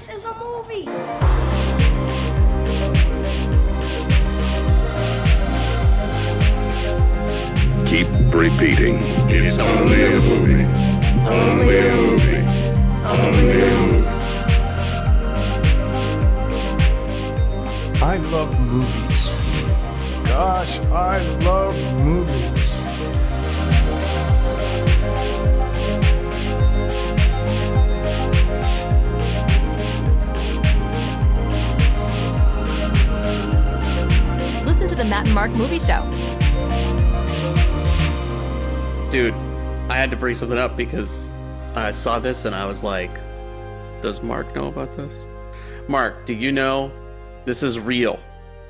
This is a movie. Keep repeating. It's only a movie. Only a movie. Only a movie. I love movies. Gosh, I love movies. Listen to the Matt and Mark Movie Show. Dude, I had to bring something up because I saw this and I was like, does Mark know about this? Mark, do you know this is real?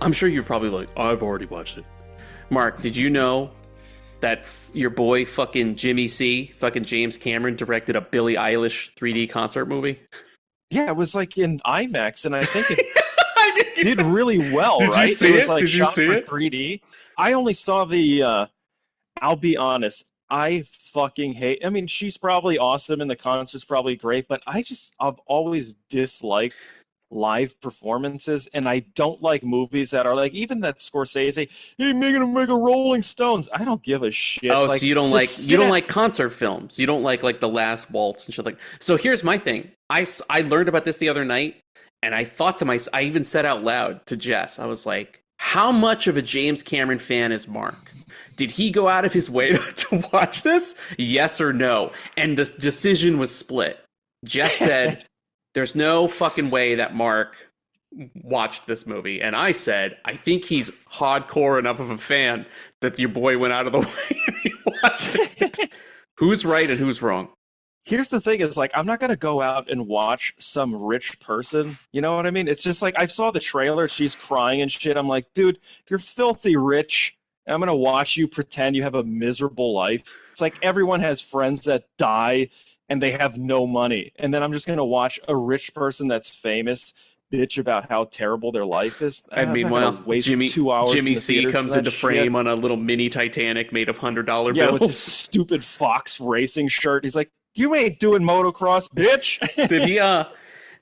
I'm sure you're probably like, I've already watched it. Mark, did you know that your boy fucking Jimmy C, fucking James Cameron, directed a Billie Eilish 3D concert movie? Yeah, it was like in IMAX, and I think it did really well, right? You see it was like Did you shot see for it? 3D. I only saw the I'll be honest, I fucking hate. I mean, she's probably awesome and the concert's probably great, but I've always disliked live performances, and I don't like movies that are like, even that Scorsese, hey, make a Rolling Stones. I don't give a shit. Oh, like, so you don't like concert films. You don't like The Last Waltz and shit like. So here's my thing. I learned about this the other night, and I thought to myself, I even said out loud to Jess, I was like, how much of a James Cameron fan is Mark? Did he go out of his way to watch this? Yes or no? And the decision was split. Jess said, there's no fucking way that Mark watched this movie. And I said, I think he's hardcore enough of a fan that your boy went out of the way and he watched it. Who's right and who's wrong? Here's the thing is, like, I'm not going to go out and watch some rich person. You know what I mean? It's just like, I saw the trailer. She's crying and shit. I'm like, dude, you're filthy rich. And I'm going to watch you pretend you have a miserable life. It's like everyone has friends that die and they have no money. And then I'm just going to watch a rich person that's famous bitch about how terrible their life is. And meanwhile, waste Jimmy 2 hours C comes into frame on a little mini Titanic made of $100 bills. Yeah, with this stupid Fox racing shirt. He's like, you ain't doing motocross, bitch. Did he,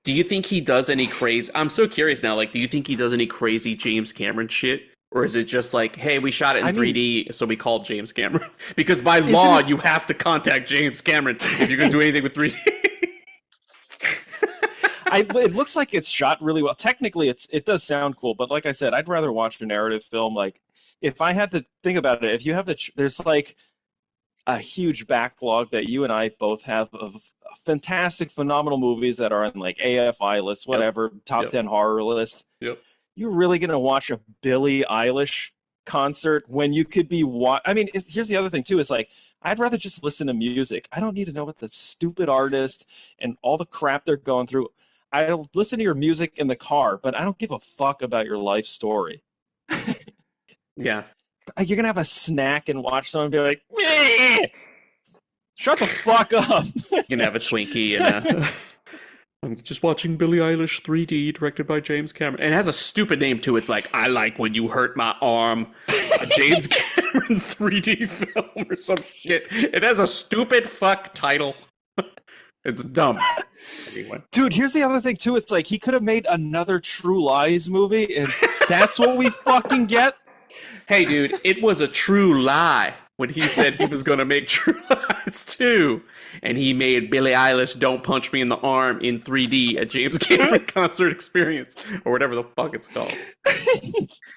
do you think he does any crazy, I'm so curious now, like, do you think he does any crazy James Cameron shit? Or is it just like, hey, we shot it in 3D, so we called James Cameron? Because by law, you have to contact James Cameron if you're going to do anything with 3D. It looks like it's shot really well. Technically, it does sound cool, but like I said, I'd rather watch a narrative film. Like, if I had to think about it, if you have there's like a huge backlog that you and I both have of fantastic, phenomenal movies that are on like AFI lists, whatever, top 10 horror lists. Yep. You're really going to watch a Billie Eilish concert when you could be I mean, here's the other thing too, is like, I'd rather just listen to music. I don't need to know what the stupid artist and all the crap they're going through. I'll listen to your music in the car, but I don't give a fuck about your life story. Yeah. You're going to have a snack and watch someone be like, meh! Shut the fuck up. You're going to have a Twinkie and I'm just watching Billie Eilish 3D, directed by James Cameron. And it has a stupid name, too. It's like, I like when you hurt my arm. A James Cameron 3D film or some shit. It has a stupid fuck title. It's dumb. Anyway. Dude, here's the other thing, too. It's like, he could have made another True Lies movie, and that's what we fucking get? Hey, dude, it was a true lie when he said he was going to make True Lies 2. And he made Billie Eilish Don't Punch Me in the Arm in 3D at James Cameron Concert Experience, or whatever the fuck it's called.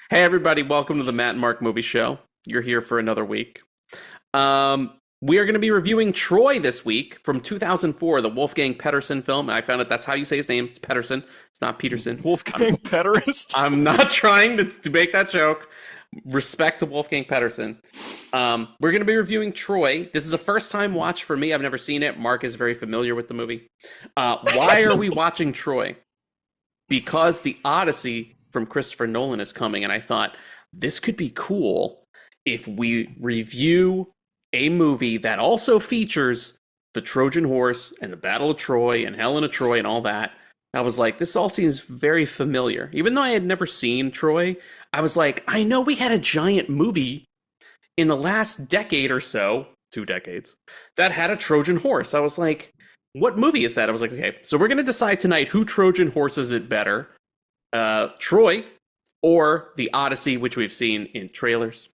Hey, everybody, welcome to the Matt and Mark Movie Show. You're here for another week. We are going to be reviewing Troy this week from 2004, the Wolfgang Petersen film. I found out that's how you say his name. It's Petersen. It's not Petersen. Wolfgang Petersen? I'm not trying to make that joke. Respect to Wolfgang Petersen. We're going to be reviewing Troy. This is a first-time watch for me. I've never seen it. Mark is very familiar with the movie. Why are we watching Troy? Because the Odyssey from Christopher Nolan is coming, and I thought, this could be cool if we review a movie that also features the Trojan Horse and the Battle of Troy and Helen of Troy and all that. I was like, this all seems very familiar. Even though I had never seen Troy, I was like, I know we had a giant movie in the last decade or so, 2 decades, that had a Trojan Horse. I was like, what movie is that? I was like, okay, so we're going to decide tonight who Trojan horses it better, Troy or the Odyssey, which we've seen in trailers.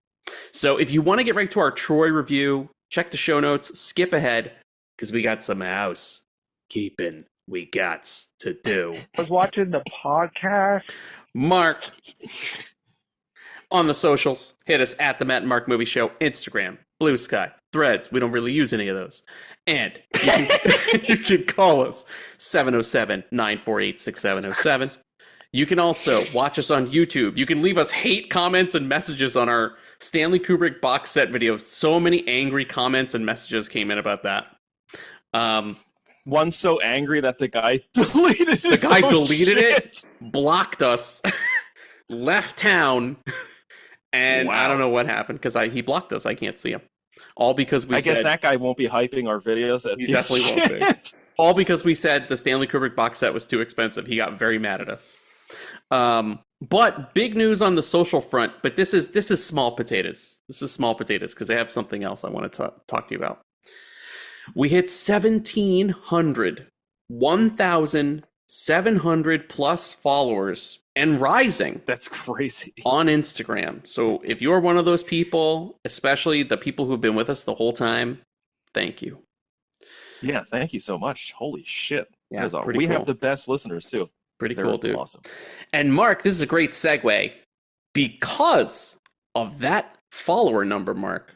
So if you want to get right to our Troy review, check the show notes, skip ahead, because we got some housekeeping we got to do. I was watching the podcast. Mark, on the socials, hit us at the Matt and Mark Movie Show, Instagram, Blue Sky, Threads. We don't really use any of those. And you can call us 707-948-6707. You can also watch us on YouTube. You can leave us hate comments and messages on our Stanley Kubrick box set video. So many angry comments and messages came in about that. One so angry that the guy deleted The guy own deleted shit. it, blocked us, left town, and I don't know what happened because he blocked us. I can't see him. All because we said... I guess that guy won't be hyping our videos. That He definitely won't be. All because we said the Stanley Kubrick box set was too expensive. He got very mad at us. But big news on the social front. But this is small potatoes. This is small potatoes because I have something else I want to talk to you about. We hit 1,700 plus followers and rising. That's crazy. On Instagram. So if you're one of those people, especially the people who've been with us the whole time, thank you. Yeah, thank you so much. Holy shit. Yeah, we pretty cool. have the best listeners too. Pretty They're cool, dude. Awesome. And Mark, this is a great segue. Because of that follower number, Mark,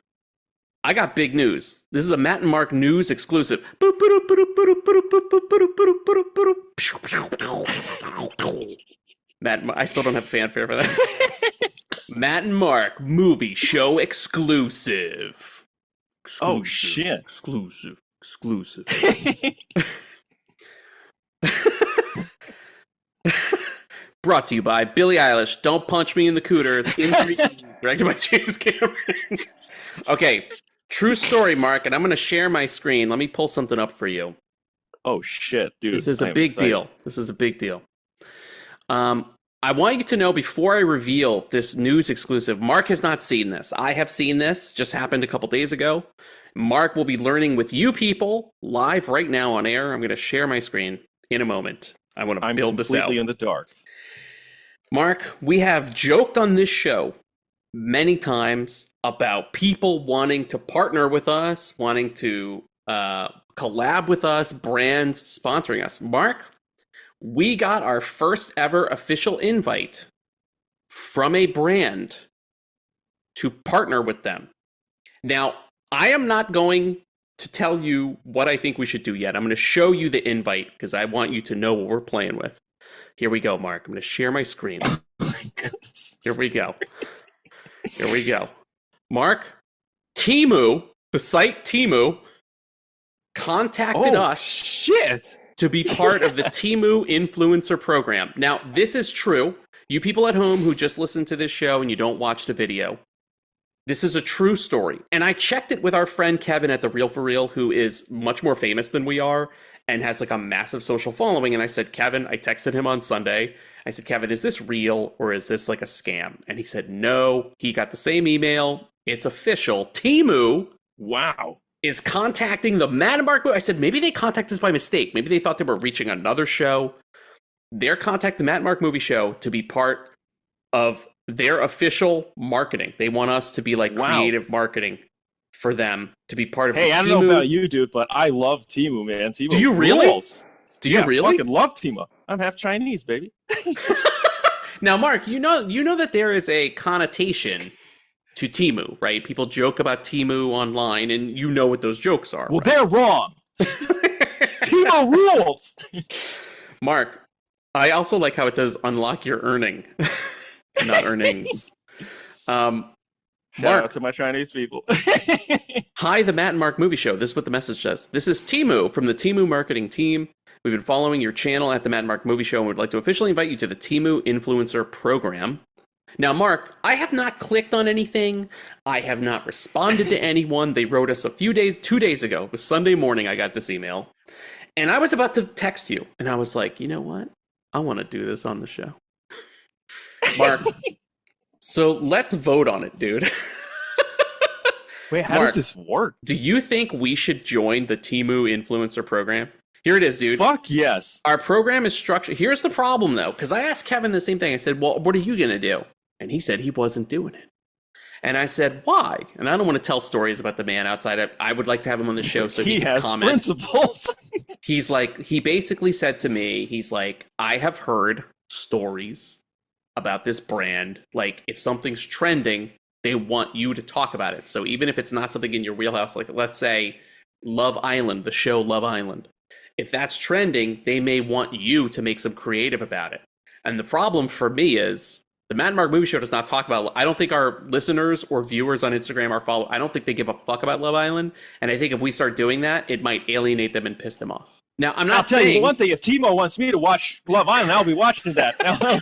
I got big news. This is a Matt and Mark news exclusive. Matt, I still don't have fanfare for that. Matt and Mark movie show exclusive. Oh, shit. Exclusive. Brought to you by Billie Eilish. Don't punch me in the cooter. Directed by James Cameron. Okay, true story, Mark, and I'm going to share my screen. Let me pull something up for you. Oh shit, dude! This is a big deal. This is a big deal. I want you to know before I reveal this news exclusive, Mark has not seen this. I have seen this. Just happened a couple days ago. Mark will be learning with you people live right now on air. I'm going to share my screen in a moment. I want to build this out. I'm completely in the dark. Mark, we have joked on this show many times about people wanting to partner with us, wanting to collab with us, brands sponsoring us. Mark, we got our first ever official invite from a brand to partner with them. Now, I am not going to tell you what I think we should do yet. I'm going to show you the invite because I want you to know what we're playing with. Here we go, Mark. I'm going to share my screen. Oh my goodness. Here we go. Here we go. Mark, Temu, the site Temu, contacted us to be part of the Temu influencer program. Now, this is true. You people at home who just listen to this show and you don't watch the video, this is a true story. And I checked it with our friend Kevin at The Real For Real, who is much more famous than we are and has like a massive social following. And I said, Kevin, I texted him on Sunday. I said, Kevin, is this real or is this like a scam? And he said, no. He got the same email. It's official. Temu, wow, is contacting the Matt and Mark. I said, maybe they contacted us by mistake. Maybe they thought they were reaching another show. They're contacting the Matt and Mark Movie Show to be part of their official marketing. They want us to be like creative marketing for them to be part of. Hey, the I don't know about you, dude, but I love Temu, man. Temu Do you really? rules. Do you really? I fucking love Temu. I'm half Chinese, baby. Now, Mark, you know that there is a connotation to Temu, right? People joke about Temu online, and you know what those jokes are. Well, right? they're wrong. Temu rules. Mark, I also like how it does unlock your earning, not earnings. Shout out to my Chinese people. Hi, the Matt and Mark Movie Show. This is what the message says. This is Temu from the Temu marketing team. We've been following your channel at the Matt and Mark Movie Show and would like to officially invite you to the Temu Influencer Program. Now, Mark, I have not clicked on anything. I have not responded to anyone. They wrote us 2 days ago. It was Sunday morning I got this email. And I was about to text you. And I was like, you know what? I want to do this on the show. Mark, so let's vote on it, dude. Wait, how does this work? Do you think we should join the Temu Influencer Program? Here it is, dude. Fuck yes. Our program is structured. Here's the problem, though, because I asked Kevin the same thing. I said, well, what are you going to do? And he said he wasn't doing it. And I said, why? And I don't want to tell stories about the man outside. I would like to have him on the show so he can has comment. Principles. He's like, he basically said to me, he's like, I have heard stories about this brand. Like, if something's trending, they want you to talk about it. So even if it's not something in your wheelhouse, like let's say Love Island, the show Love Island, if that's trending, they may want you to make some creative about it. And the problem for me is the Matt and Mark Movie Show does not talk about, I don't think our listeners or viewers on Instagram are follow. I don't think they give a fuck about Love Island. And I think if we start doing that, it might alienate them and piss them off. Now, I'm not I'll tell saying... you one thing. If Timo wants me to watch Love Island, I'll be watching that. Now,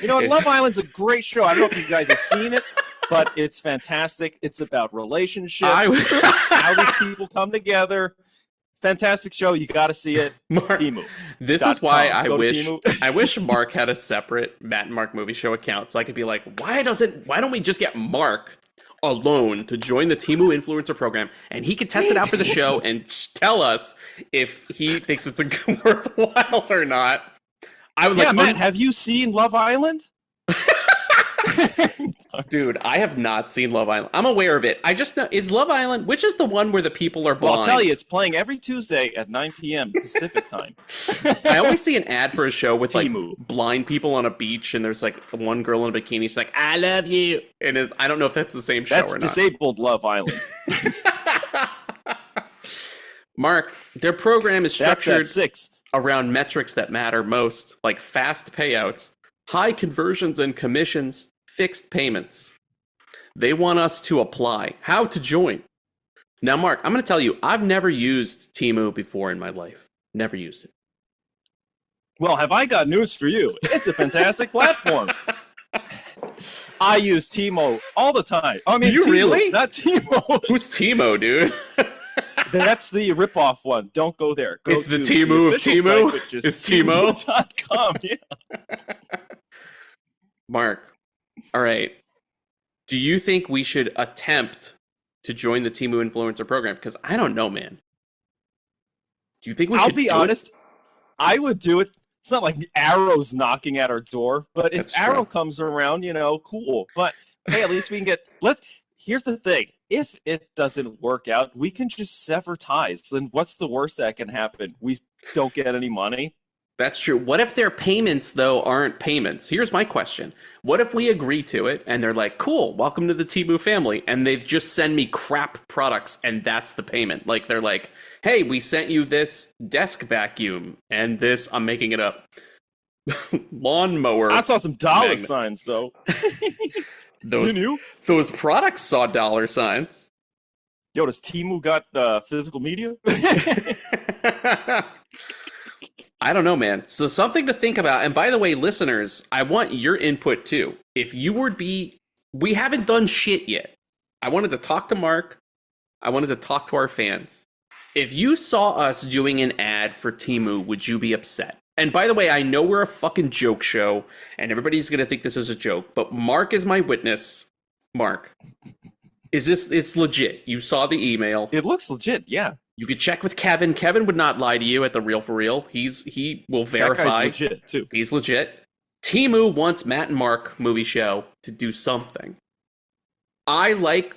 you know what? Love Island's a great show. I don't know if you guys have seen it, but it's fantastic. It's about relationships, how these people come together. Fantastic show. You got to see it. Timu. This is why I wish Mark had a separate Matt and Mark Movie Show account, so I could be like, why don't we just get Mark alone to join the Timu influencer program, and he could test it out for the show and tell us if he thinks it's worthwhile or not. I would like, Matt, have you seen Love Island? Dude, I have not seen Love Island. I'm aware of it. I just know, is Love Island, which is the one where the people are blind? Well, I'll tell you, it's playing every Tuesday at 9 p.m. Pacific time. I always see an ad for a show with like blind people on a beach, and there's like one girl in a bikini. She's like, "I love you," and I don't know if that's the same show or not. That's disabled Love Island. Mark, their program is structured That's at 6. around metrics that matter most, like fast payouts, high conversions and commissions, fixed payments. They want us to apply. How to join? Now, Mark, I'm going to tell you, I've never used Timu before in my life. Never used it. Well, have I got news for you? It's a fantastic platform. I use Timo all the time. I mean, you Timu, really? Not Timo. Who's Timo, dude? That's the ripoff one. Don't go there. Go it's the Timu of Timu? It's Timo? Timu.com, yeah. Mark, all right. Do you think we should attempt to join the Timu influencer program? Because I don't know, man. Do you think we should I'll be honest. I would do it. It's not like Arrow's knocking at our door, but if Arrow comes around, cool. But hey, at least we can get. Here's the thing: if it doesn't work out, we can just sever ties. Then what's the worst that can happen? We don't get any money. That's true. What if their payments, though, aren't payments? Here's my question. What if we agree to it and they're like, cool, welcome to the Timu family, and they just send me crap products and that's the payment? Like, they're like, hey, we sent you this desk vacuum and this, I'm making it up, lawnmower. I saw some dollar signs, though. Didn't you? Those products saw dollar signs. Yo, does Timu got physical media? I don't know, man. So something to think about. And by the way, listeners, I want your input too. If you would be, we haven't done shit yet. I wanted to talk to Mark. I wanted to talk to our fans. If you saw us doing an ad for Timu, would you be upset? And by the way, I know we're a fucking joke show and everybody's going to think this is a joke, but Mark is my witness. Mark, it's legit. You saw the email. It looks legit, yeah. You could check with Kevin. Kevin would not lie to you at the Real for Real. He will verify. That guy's legit, too. He's legit. Timu wants Matt and Mark Movie Show to do something. I like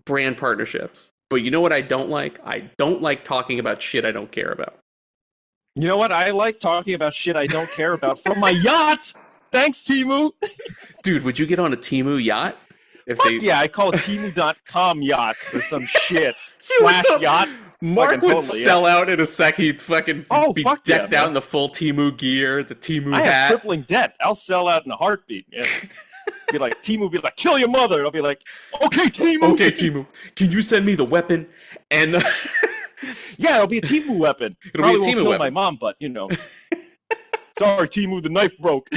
brand partnerships, but you know what I don't like? I don't like talking about shit I don't care about. You know what? I like talking about shit I don't care about from my yacht. Thanks, Timu. Dude, would you get on a Timu yacht? Yeah, I call it Timu.com yacht or some shit. /yacht. Mark would sell out in a sec. He'd fucking be decked out in the full Timu gear, the Timu hat. I have crippling debt. I'll sell out in a heartbeat. Yeah. Be like, Timu be like, kill your mother. And I'll be like, okay, Timu. Okay, Timu. Can you send me the weapon? And yeah, it'll be a Timu weapon. It'll be a Timu kill weapon. My mom, but Sorry, Timu, the knife broke.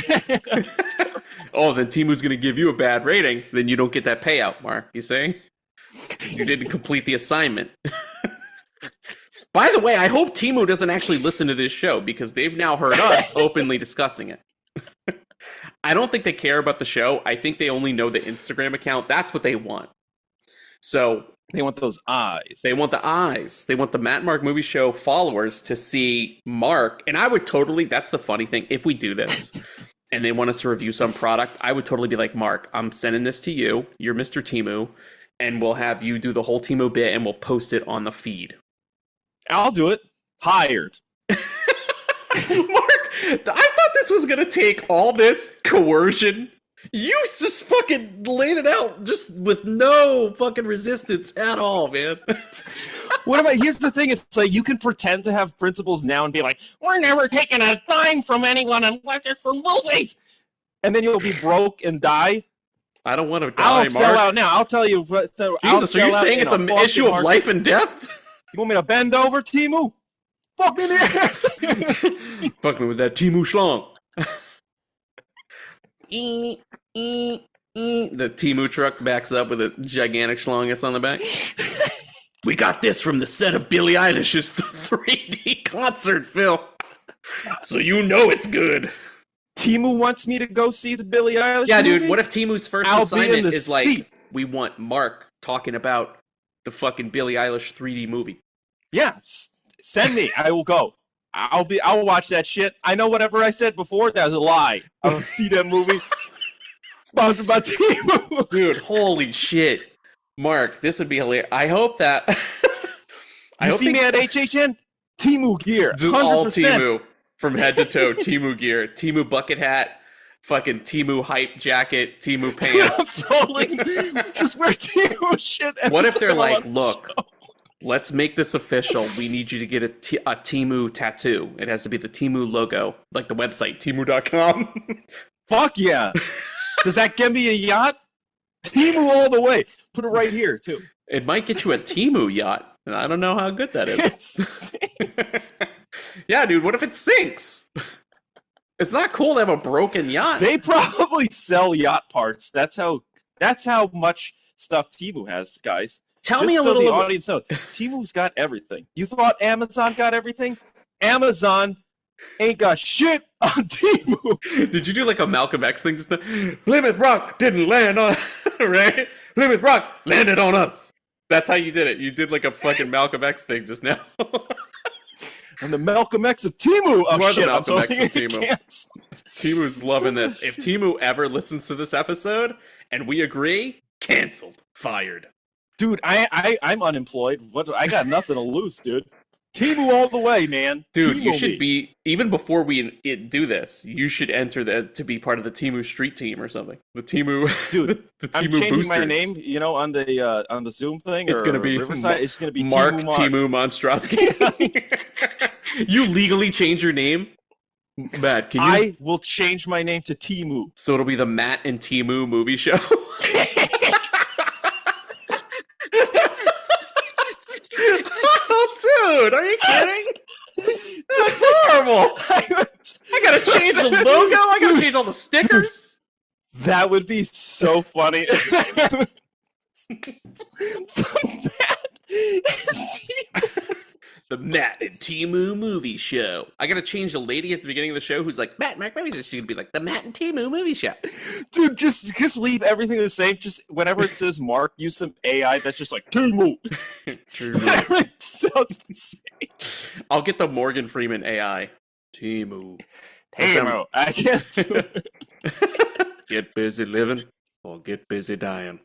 Oh, then Timu's going to give you a bad rating. Then you don't get that payout, Mark. You saying? You didn't complete the assignment. By the way, I hope Timu doesn't actually listen to this show because they've now heard us openly discussing it. I don't think they care about the show. I think they only know the Instagram account. That's what they want. So They want those eyes. They want the eyes. They want the Matt and Mark Movie Show followers to see Mark. And I would totally, that's the funny thing, if we do this and they want us to review some product, I would totally be like, Mark, I'm sending this to you. You're Mr. Temu. And we'll have you do the whole Temu bit and we'll post it on the feed. I'll do it. Hired. Mark, I thought this was going to take all this coercion. You just fucking laid it out just with no fucking resistance at all, man. What about, here's the thing, it's like you can pretend to have principles now and be like, we're never taking a dime from anyone unless it's for movies. And then you'll be broke and die. I don't want to die, I'll Mark. sell out now. I'll tell you. Jesus, are you saying it's an issue of life and death? You want me to bend over, Temu? Fuck me in the ass. Fuck me with that Temu schlong. The Temu truck backs up with a gigantic schlongus on the back. We got this from the set of Billie Eilish's 3D concert film. So you know it's good. Temu wants me to go see the Billie Eilish Yeah, movie? dude, what if Temu's first assignment is like, we want Mark talking about the fucking Billie Eilish 3D movie? Yeah, send me. I will go. I'll watch that shit. I know whatever I said before, that was a lie. I'll see that movie. Sponsored by Temu. Dude, holy shit. Mark, this would be hilarious. I hope that... You see me at HHN? Temu gear. 100%. All Temu. From head to toe, Temu gear. Temu bucket hat. Fucking Temu hype jacket. Temu pants. I'm totally just wear Temu shit. What if they're like, look, let's make this official. We need you to get a Temu tattoo. It has to be the Temu logo. Like the website, Temu.com. Fuck yeah. Does that get me a yacht? Temu all the way. Put it right here, too. It might get you a Temu yacht. And I don't know how good that is. Yeah, dude, what if it sinks? It's not cool to have a broken yacht. They probably sell yacht parts. That's how much stuff Temu has, guys. Tell Just me a so little the about... audience knows. Temu's got everything. You thought Amazon got everything? Amazon ain't got shit on Temu. Did you do like a Malcolm X thing just now? Plymouth Rock didn't land on right? Plymouth Rock landed on us. That's how you did it. You did like a fucking Malcolm X thing just now. And the Malcolm X of Temu. Oh, You are the shit, Malcolm X of I'm Temu. Temu's loving this. If Temu ever listens to this episode and we agree, canceled, fired. Dude, I'm unemployed. What? I got nothing to lose, dude. Temu all the way, man. Dude, Temu you should me. be, even before we do this, you should enter to be part of the Temu street team or something. The Temu, Dude, the I'm Temu changing boosters. my name, on the Zoom thing. It's or gonna be Riverside. It's gonna be Mark Temu Monstrosky. You legally change your name, Matt? Can you? I will change my name to Temu. So it'll be the Matt and Temu movie show. Oh, dude, are you kidding? That's horrible. I gotta change the logo. I gotta change all the stickers. That would be so funny. The Matt and Temu movie show. I gotta change the lady at the beginning of the show who's like, Matt, Mark, maybe she's gonna be like, the Matt and Temu movie show. Dude, just leave everything the same. Just whenever it says Mark, use some AI that's just like Temu. Everything sounds the same. I'll get the Morgan Freeman AI. Temu. Temu. I can't do it. Get busy living or get busy dying.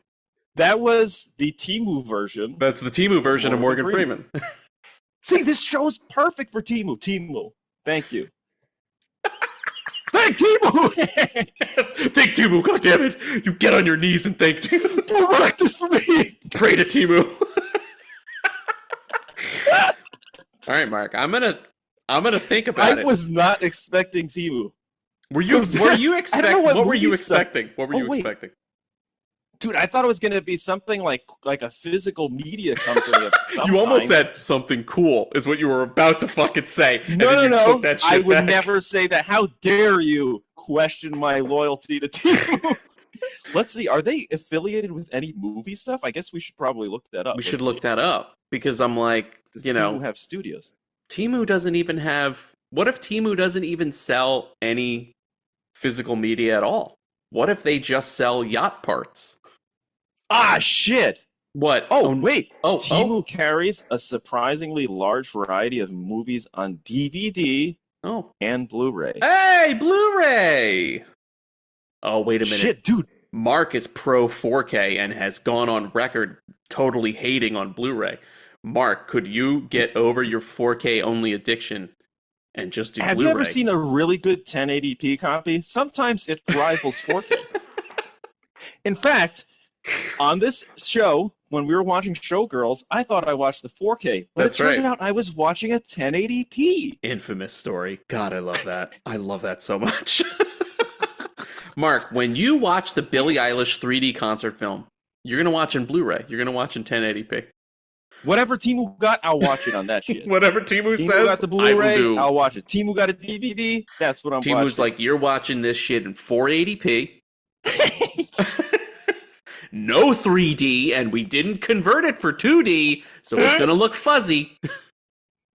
That was the Temu version. That's the Temu version of Morgan Freeman. See, this show is perfect for Temu. Temu. Thank you. Thank Temu! Thank Temu, goddammit! You get on your knees and thank Temu. Do write this for me! Pray to Temu. Alright, Mark, I'm gonna think about it. I was not expecting Temu. Were you expecting? What were you expecting? What were you expecting? Dude, I thought it was going to be something like a physical media company of some You almost kind. said something cool is what you were about to fucking say. No. Took that shit I would back. never say that. How dare you question my loyalty to Temu? Let's see. Are they affiliated with any movie stuff? I guess we should probably look that up. We should look that up because I'm like, Does you Temu know, have studios? Temu doesn't even have. What if Temu doesn't even sell any physical media at all? What if they just sell yacht parts? Ah, shit. What? Oh, wait. Oh, Temu carries a surprisingly large variety of movies on DVD and Blu-ray. Hey, Blu-ray! Oh, wait a minute. Shit, dude. Mark is pro 4K and has gone on record totally hating on Blu-ray. Mark, could you get over your 4K only addiction and just do Have Blu-ray? you ever seen a really good 1080p copy? Sometimes it rivals 4K. In fact, on this show, when we were watching Showgirls, I thought I watched the 4K, but That's it turned right. out I was watching a 1080p. Infamous story. God, I love that. I love that so much. Mark, when you watch the Billie Eilish 3D concert film, you're going to watch in Blu-ray. You're going to watch in 1080p. Whatever Temu got, I'll watch it on that shit. Whatever Temu says, got the Blu-ray, I will do. I'll watch it. Temu got a DVD, that's what I'm watching. Temu's like, you're watching this shit in 480p. No 3D, and we didn't convert it for 2D, so it's going to look fuzzy.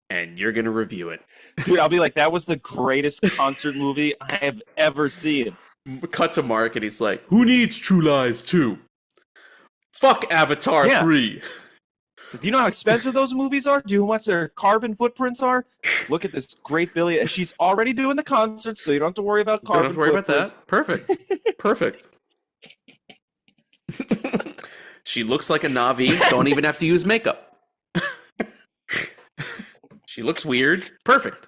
And you're going to review it. Dude, I'll be like, that was the greatest concert movie I have ever seen. Cut to Mark, and he's like, who needs True Lies 2? Fuck Avatar 3. So do you know how expensive those movies are? Do you know how much their carbon footprints are? Look at this great Billie. She's already doing the concert, so you don't have to worry about carbon footprints. Perfect. Perfect. She looks like a Na'vi. Don't even have to use makeup. She looks weird. Perfect.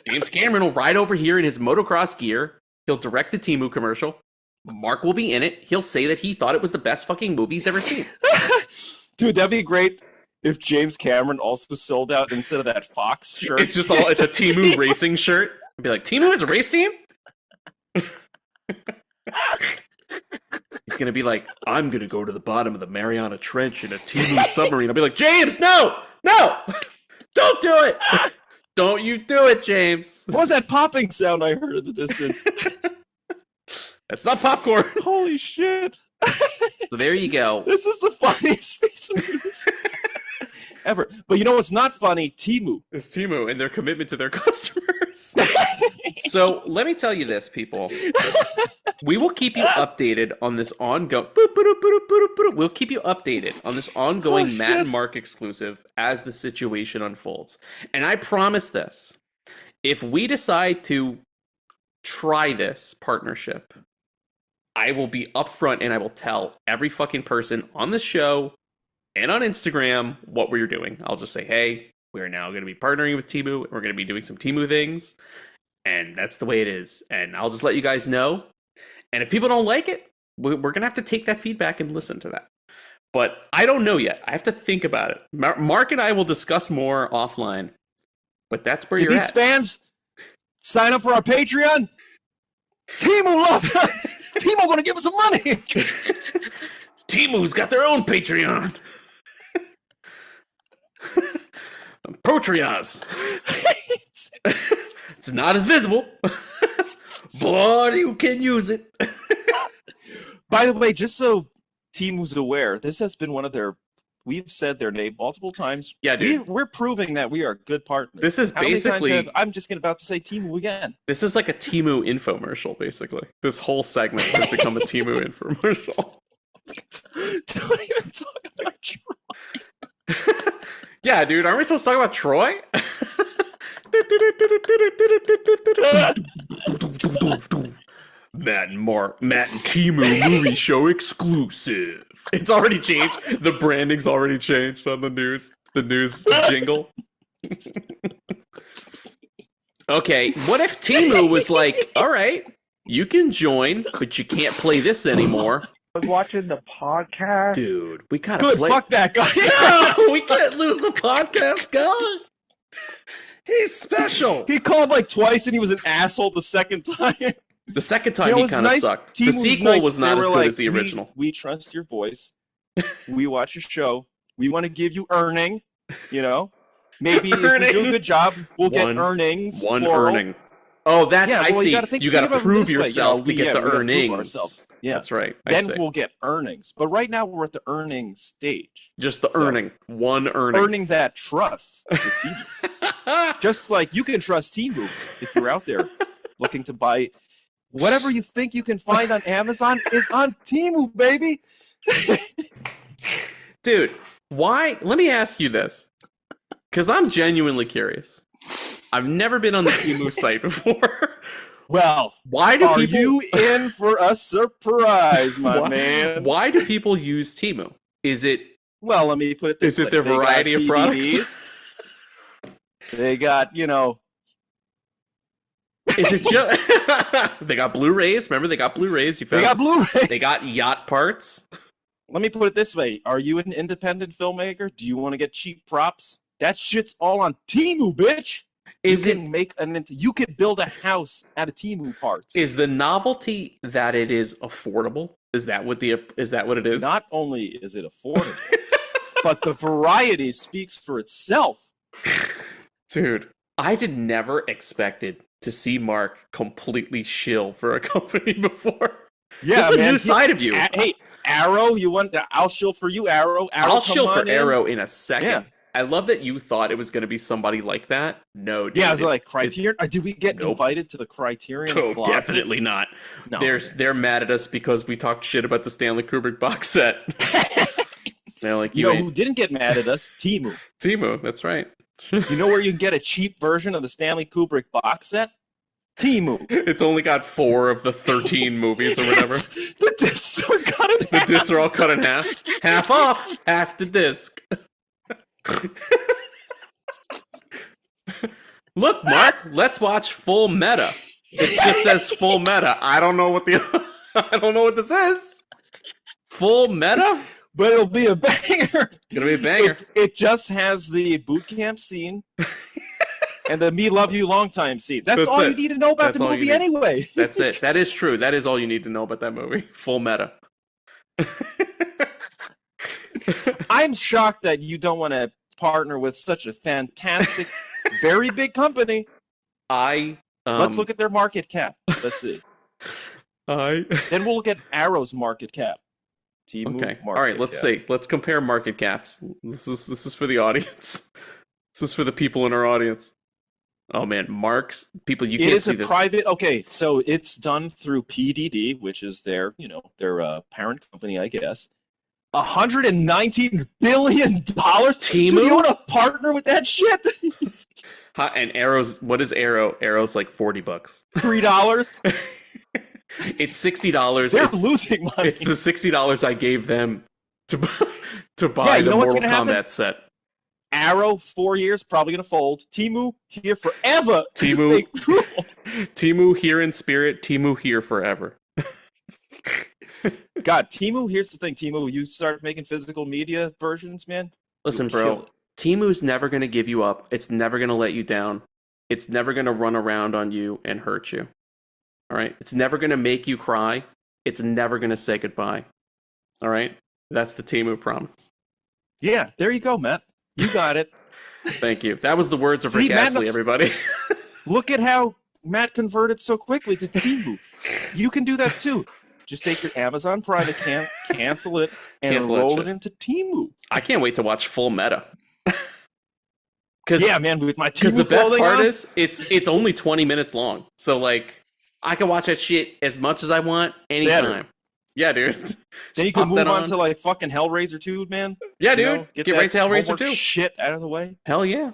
James Cameron will ride over here in his motocross gear. He'll direct the Temu commercial. Mark will be in it. He'll say that he thought it was the best fucking movie he's ever seen. Dude, that'd be great if James Cameron also sold out instead of that Fox shirt. It's just it's a Temu racing shirt. I'd be like, Temu has a race team? He's gonna be like, I'm gonna go to the bottom of the Mariana Trench in a Temu submarine. I'll be like, James, no! Don't do it! Don't you do it, James. What was that popping sound I heard in the distance? That's not popcorn. Holy shit. So there you go. This is the funniest piece of news ever. But you know what's not funny? Temu. It's Temu and their commitment to their customers. So let me tell you this, people. We will keep you updated on this ongoing. We'll keep you updated on this ongoing Matt and Mark exclusive as the situation unfolds. And I promise this: if we decide to try this partnership, I will be upfront and I will tell every fucking person on the show and on Instagram what we're doing. I'll just say, hey, we're now going to be partnering with Temu. We're going to be doing some Temu things. And that's the way it is. And I'll just let you guys know. And if people don't like it, we're going to have to take that feedback and listen to that. But I don't know yet. I have to think about it. Mark and I will discuss more offline. But that's where you're these at. Fans sign up for our Patreon. Temu loves us. Temu going to give us some money. Temu's got their own Patreon. Patreons. It's not as visible, but you can use it. By the way, just so Temu's aware, this has been one of their. We've said their name multiple times. Yeah, dude. We're proving that we are good partners. This is How many times basically. I'm just about to say Temu again. This is like a Temu infomercial, basically. This whole segment has become a Temu infomercial. Don't even talk about Troy. Yeah, dude. Aren't we supposed to talk about Troy? Matt and Temu movie show exclusive. It's already changed. The branding's already changed on the news. The news jingle. Okay, what if Temu was like, all right, you can join, but you can't play this anymore. I was watching the podcast. Dude, we gotta Good, play. fuck that guy. No, we can't lose the podcast guy. He's special. He called like twice and he was an asshole the second time. The second time he kind of sucked. The sequel was not as good as the original. We trust your voice. We watch your show. We want to give you earning. You know, maybe if we do a good job, we'll get earnings. One plural. earning. Oh, that's Yeah, I well, see. you You got to prove this way, yourself to we get the gotta prove earnings. ourselves. Yeah, That's right. I then see. we'll get earnings. But right now we're at the earning stage. Just the So, earning. One earning. Earning that trust with Temu. Just like you can trust Temu if you're out there looking to buy whatever you think you can find on Amazon is on Temu, baby. Dude, why? Let me ask you this, because I'm genuinely curious. I've never been on the Temu site before. Well, why do are people? you in for a surprise, my man? Why do people use Temu? Is it? Well, let me put it this Is way. it their variety of products? DVDs. They got, Is it just? They got Blu-rays. Remember, they got Blu-rays. They got Blu-rays. They got yacht parts. Let me put it this way. Are you an independent filmmaker? Do you want to get cheap props? That shit's all on Temu, bitch. You could build a house out of Temu parts. Is the novelty that it is affordable? Is that what it is? Not only is it affordable, but the variety speaks for itself. Dude, I did never expected to see Mark completely shill for a company before. Yeah, this is a new side of you. Hey, Arrow, I'll shill for you, Arrow. I'll shill for Arrow in a second. Yeah. I love that you thought it was going to be somebody like that. No, dude. Yeah, I was like, Criterion? Did we get invited to the Criterion? Oh, definitely not. No, they're mad at us because we talked shit about the Stanley Kubrick box set. They're like, who didn't get mad at us? Temu. Temu, that's right. You know where you can get a cheap version of the Stanley Kubrick box set? Temu. It's only got 4 of the 13 movies or whatever. The discs are cut in half. The discs are all cut in half. Half off, half the disc. Look, Mark, let's watch Full Meta. It just says Full Meta. I don't know what this is. Full Meta? But it'll be a banger. It'll be a banger. It just has the boot camp scene and the Me Love You Long Time scene. That's all you need to know about the movie anyway. That's it. That is true. That is all you need to know about that movie. Full Meta. I'm shocked that you don't want to partner with such a fantastic, very big company. Let's look at their market cap. Let's see. Then we'll look at Arrow's market cap. Temu okay. All right. Let's see. Let's compare market caps. This is for the audience. This is for the people in our audience. Oh man, Mark's people. You can't see this. It is a private. Okay, so it's done through PDD, which is their parent company, I guess. $119 billion. Temu? Do you want to partner with that shit? And Arrow's, what is Arrow? Arrow's like $40. $3. It's $60. They're losing money. It's the $60 I gave them to buy the Mortal Kombat set. Arrow, 4 years, probably gonna fold. Temu here forever. Temu here in spirit. Temu here forever. God, Temu, here's the thing, Temu, you start making physical media versions, man. Listen, bro, Temu's never going to give you up. It's never going to let you down. It's never going to run around on you and hurt you. All right? It's never going to make you cry. It's never going to say goodbye. All right? That's the Temu promise. Yeah, there you go, Matt. You got it. Thank you. That was the words of Rick Astley, everybody. Look at how Matt converted so quickly to Temu. You can do that too. Just take your Amazon Prime account, cancel it, and roll it into Temu. I can't wait to watch Full Meta. Yeah, man, with my Temu Because the best part on, is, it's only 20 minutes long. So, like, I can watch that shit as much as I want, anytime. Better. Yeah, dude. Then you can move on to, like, fucking Hellraiser 2, man. Yeah, dude. Get right to Hellraiser 2. Shit out of the way. Hell yeah.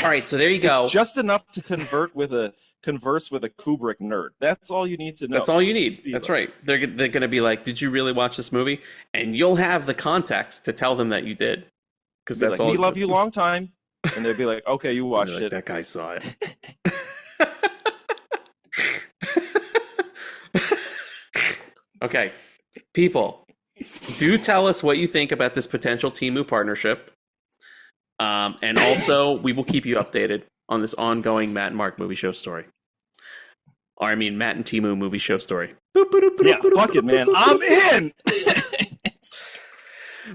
All right, so there you go. It's just enough to converse with a Kubrick nerd. That's all you need to know. That's all you need. That's right. They're going to be like, did you really watch this movie? And you'll have the context to tell them that you did. Because that's all. We love you long time. And they'll be like, okay, you watched it. That guy saw it. Okay. People, do tell us what you think about this potential Temu partnership. And also, we will keep you updated on this ongoing Matt and Mark movie show story. Or, I mean, Matt and Temu movie show story. Yeah, fuck it, man. I'm in!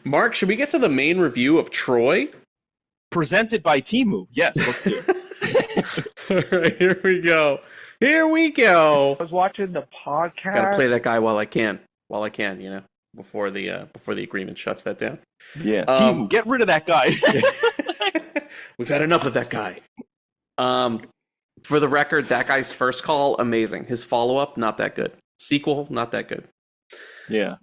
Mark, should we get to the main review of Troy? Presented by Temu. Yes, let's do it. All right, here we go. Here we go. I was watching the podcast. Gotta play that guy while I can, you know, before the agreement shuts that down. Yeah, Temu, get rid of that guy. We've had enough of that guy. For the record, that guy's first call, amazing. His follow-up, not that good. Sequel, not that good. Yeah.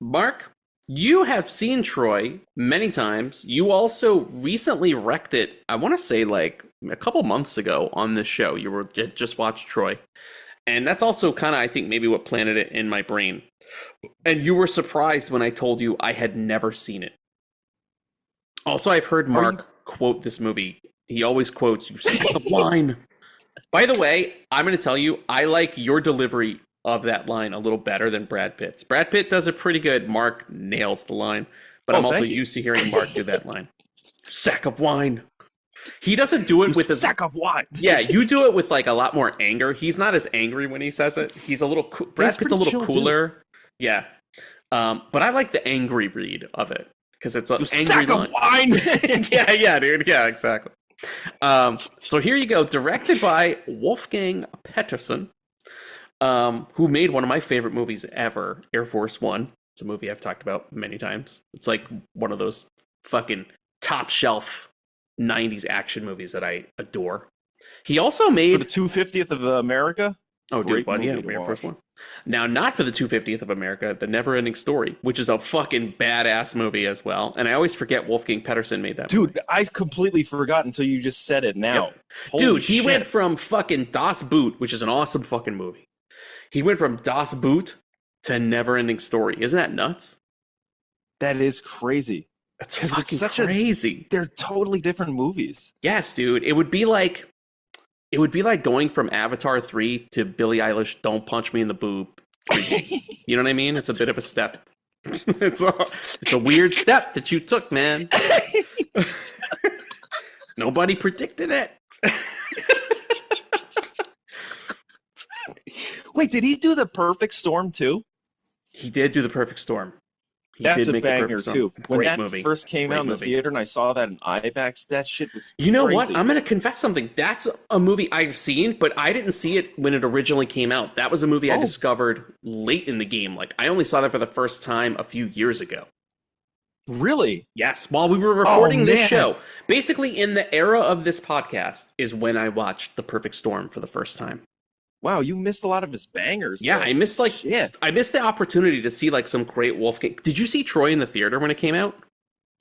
Mark, you have seen Troy many times. You also recently wrecked it. I want to say like a couple months ago on this show. You were just watched Troy, and that's also kind of I think maybe what planted it in my brain. And you were surprised when I told you I had never seen it. Also, I've heard Mark quote this movie. He always quotes, "You sack of wine." By the way, I'm going to tell you, I like your delivery of that line a little better than Brad Pitt's. Brad Pitt does it pretty good. Mark nails the line. But I'm also used to hearing Mark do that line. Sack of wine. He doesn't do it with a sack of wine. Yeah, you do it with like a lot more anger. He's not as angry when he says it. He's a little Brad Pitt's a little cooler. Too. Yeah. But I like the angry read of it because it's an angry sack line. Of wine. yeah, dude. Yeah, exactly. So here you go, directed by Wolfgang Petersen, who made one of my favorite movies ever, Air Force One. It's a movie I've talked about many times. It's like one of those fucking top shelf 90s action movies that I adore. He also made for the 250th of America. Oh, dude, buddy, yeah, Air Force One. Now, not for the 250th of America, The Never-Ending Story, which is a fucking badass movie as well. And I always forget Wolfgang Petersen made that movie. Dude, I've completely forgotten until you just said it now. Yep. Dude, he went from fucking Das Boot, which is an awesome fucking movie. He went from Das Boot to Never-Ending Story. Isn't that nuts? That is crazy. That's fucking crazy. They're totally different movies. Yes, dude. It would be like going from Avatar 3 to Billie Eilish Don't Punch Me in the Boob. You know what I mean? It's a bit of a step. It's a weird step that you took, man. Nobody predicted it. Wait, did he do The Perfect Storm too? He did do The Perfect Storm. That's a banger too. When that movie. first came out in the theater and I saw that in IMAX, that shit was You know crazy. what? I'm going to confess something. That's a movie I've seen, but I didn't see it when it originally came out. That was a movie I discovered late in the game. Like, I only saw that for the first time a few years ago. Really? Yes, while we were recording this show. Basically, in the era of this podcast is when I watched The Perfect Storm for the first time. Wow, you missed a lot of his bangers. Yeah, though. I missed the opportunity to see like some great Wolfgang. Did you see Troy in the theater when it came out?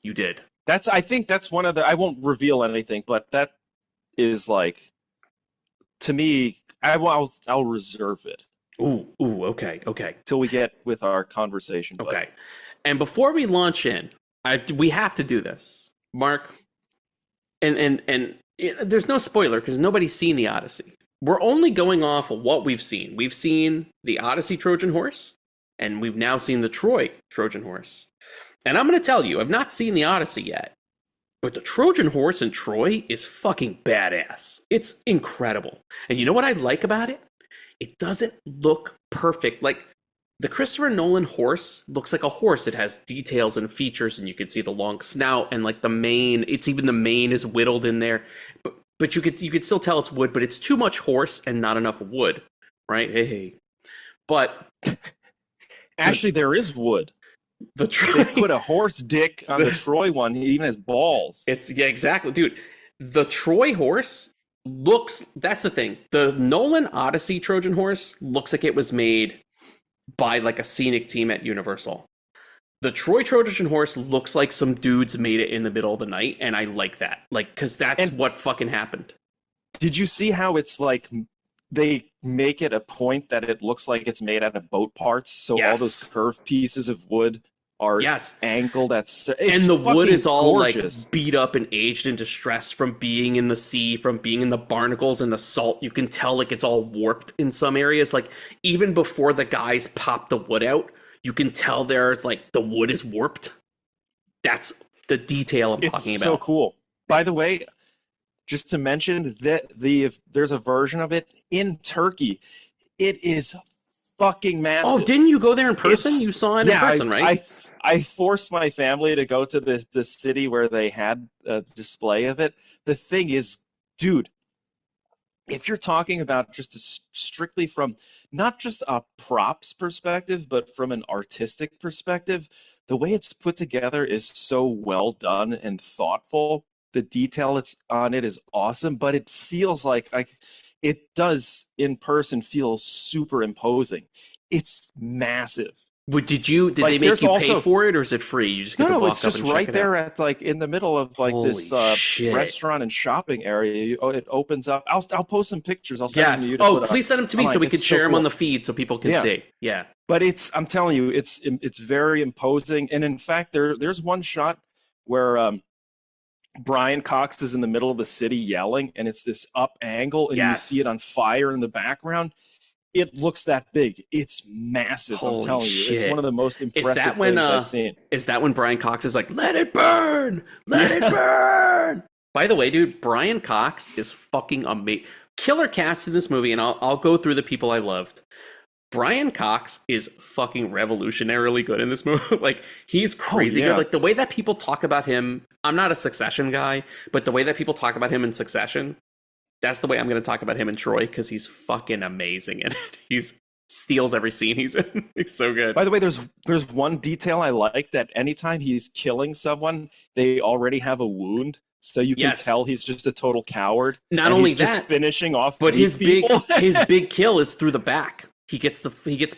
You did. I think that's one of the. I won't reveal anything, but that is like, to me, I'll reserve it. Ooh, okay. Till we get with our conversation. Okay, and before we launch in, we have to do this, Mark. And there's no spoiler because nobody's seen the Odyssey. We're only going off of what we've seen. We've seen the Odyssey Trojan Horse, and we've now seen the Troy Trojan Horse. And I'm going to tell you, I've not seen the Odyssey yet, but the Trojan Horse in Troy is fucking badass. It's incredible. And you know what I like about it? It doesn't look perfect. Like, the Christopher Nolan horse looks like a horse. It has details and features, and you can see the long snout and like the mane. It's even the mane is whittled in there. But you could still tell it's wood, but it's too much horse and not enough wood, right? Hey. But actually, there is wood. They put a horse dick on the Troy one. He even has balls. Exactly, dude. The Troy horse looks. That's the thing. The Nolan Odyssey Trojan Horse looks like it was made by like a scenic team at Universal. The Troy Trojan Horse looks like some dudes made it in the middle of the night, and I like that. Like, because that's what fucking happened. Did you see how it's like they make it a point that it looks like it's made out of boat parts? So all those curved pieces of wood are angled at... And the wood is all gorgeous. Like beat up and aged and distressed from being in the sea, from being in the barnacles and the salt. You can tell like it's all warped in some areas. Like, even before the guys pop the wood out, you can tell there's like the wood is warped. That's the detail I'm talking about. It's so cool. By the way, just to mention that there's a version of it in Turkey. It is fucking massive. Oh, didn't you go there in person? You saw it in person, right? I forced my family to go to the city where they had a display of it. The thing is, dude, if you're talking about just strictly from not just a props perspective, but from an artistic perspective, the way it's put together is so well done and thoughtful. The detail on it is awesome, but it feels like it does in person feel super imposing. It's massive. Did Like, they make there's you also- pay for it, or is it free? You just get to No, walk it's up just and check right it there out? at like in the middle of like this Holy shit. restaurant and shopping area. It opens up. I'll post some pictures. I'll send them Yes. to you. To Oh, put please up send them to me so online. we can It's share them on cool. the feed so people can Yeah. see. Yeah. But I'm telling you, it's very imposing. And in fact, there's one shot where Brian Cox is in the middle of the city yelling, and it's this up angle, and you see it Yes. on fire in the background. It looks that big. It's massive. Holy I'm telling you, it's shit. one of the most impressive that when, things I've seen. Is that when Brian Cox is like, "Let it burn, let it burn"? By the way, dude, Brian Cox is fucking amazing. Killer cast in this movie, and I'll go through the people I loved. Brian Cox is fucking revolutionarily good in this movie. Like, he's crazy yeah. good. Like, the way that people talk about him, I'm not a Succession guy, but the way that people talk about him in Succession, that's the way I'm going to talk about him in Troy, because he's fucking amazing in it. He's steals every scene he's in. He's so good. By the way, there's one detail I like, that anytime he's killing someone, they already have a wound, so you can Yes. tell he's just a total coward. Not and only he's just that, finishing off. But weak people. his big kill is through the back. He gets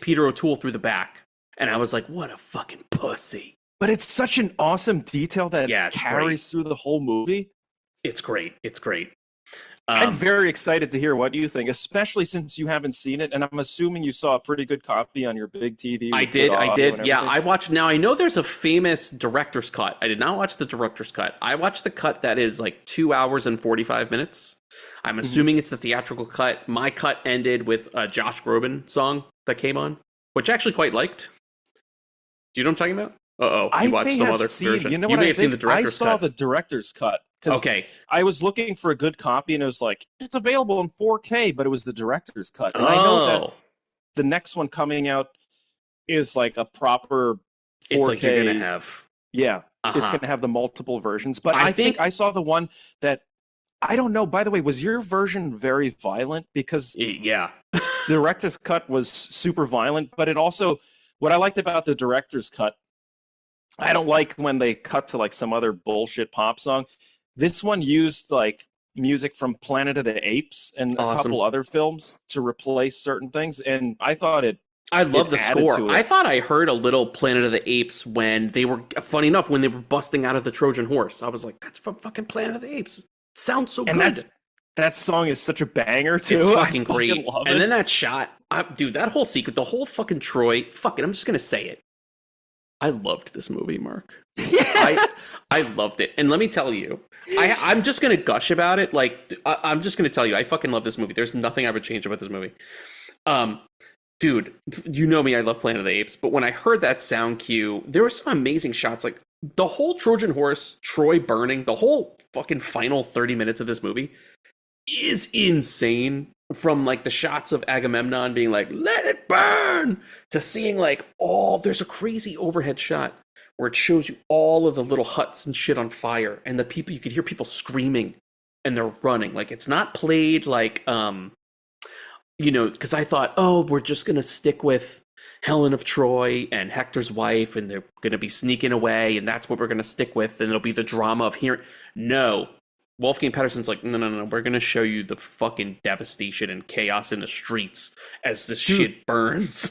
Peter O'Toole through the back, and I was like, "What a fucking pussy!" But it's such an awesome detail that Yeah, it's carries through the whole movie. It's great. It's great. I'm very excited to hear what you think, especially since you haven't seen it, and I'm assuming you saw a pretty good copy on your big TV. I with good did. audio and Yeah, everything. I watched. Now I know there's a famous director's cut. I did not watch the director's cut. I watched the cut that is like 2 hours and 45 minutes. I'm assuming it's the theatrical cut. My cut ended with a Josh Groban song that came on, which I actually quite liked. Do you know what I'm talking about? You I watched may some have other seen. version. You know You what? may I have seen the think I director's saw cut. the director's cut. 'Cause Okay. I was looking for a good copy, and it was like, it's available in 4K, but it was the director's cut. And I know that Oh, the next one coming out is like a proper 4K. it's like you're gonna have. Yeah, it's Uh-huh. going to have the multiple versions. But I I think think- I saw the one that, I don't know. By the way, was your version very violent? Because Yeah. the director's cut was super violent, but it also, what I liked about the director's cut, I don't like when they cut to like some other bullshit pop song. This one used like music from Planet of the Apes and a Awesome. couple other films to replace certain things, and I thought I love the added score. to it. I thought I heard a little Planet of the Apes when they were, funny enough, when they were busting out of the Trojan Horse. I was like, that's from fucking Planet of the Apes. It sounds so and good. that song is such a banger too. It's I fucking great. love And it. then that shot, dude, that whole sequence, the whole fucking Troy, fuck it, I'm just gonna say it. I loved this movie, Mark. Yes! I loved it. And let me tell you, I'm just gonna gush about it. Like, I'm just gonna tell you, I fucking love this movie. There's nothing I would change about this movie. Dude, you know me, I love Planet of the Apes, but when I heard that sound cue, there were some amazing shots. Like, the whole Trojan Horse, Troy burning, the whole fucking final 30 minutes of this movie is insane. From like the shots of Agamemnon being like, "Let it burn," to seeing like, there's a crazy overhead shot where it shows you all of the little huts and shit on fire, and the people, you could hear people screaming and they're running. Like, it's not played like, because I thought, we're just gonna stick with Helen of Troy and Hector's wife, and they're gonna be sneaking away, and that's what we're gonna stick with, and it'll be the drama of hearing. No, Wolfgang Petersen's like, no, we're gonna show you the fucking devastation and chaos in the streets as this shit burns.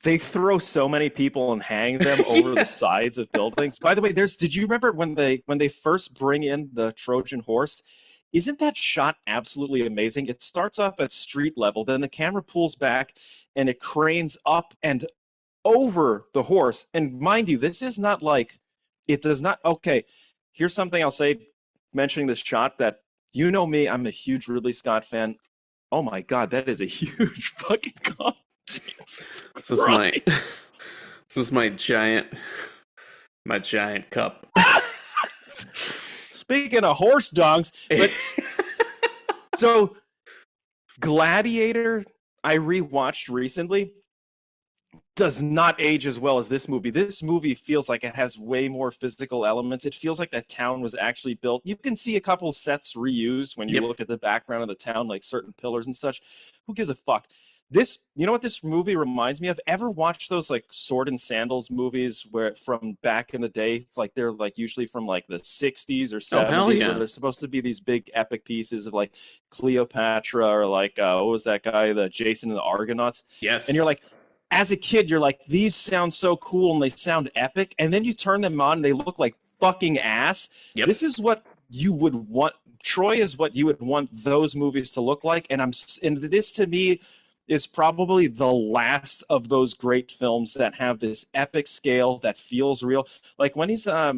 They throw so many people and hang them over the sides of buildings. By the way, did you remember when they first bring in the Trojan Horse? Isn't that shot absolutely amazing? It starts off at street level, then the camera pulls back and it cranes up and over the horse. And mind you, this is not like, it does not, okay, here's something I'll say, mentioning this shot, that, you know me, I'm a huge Ridley Scott fan. Oh my God, that is a huge fucking gun. Jesus This is my giant cup. Speaking of horse dongs, so Gladiator, I rewatched recently, does not age as well as this movie. This movie feels like it has way more physical elements. It feels like that town was actually built. You can see a couple sets reused when you look at the background of the town, like certain pillars and such. Who gives a fuck? This, you know what this movie reminds me of? Ever watched those like Sword and Sandals movies where from back in the day, like they're like usually from like the 60s or 70s, hell yeah. where they're supposed to be these big epic pieces of like Cleopatra or like what was that guy, the Jason and the Argonauts? Yes. And you're like, as a kid, you're like, these sound so cool and they sound epic. And then you turn them on and they look like fucking ass. Yep. This is what you would want. Troy is what you would want those movies to look like. And this to me is probably the last of those great films that have this epic scale that feels real. Like when he's, I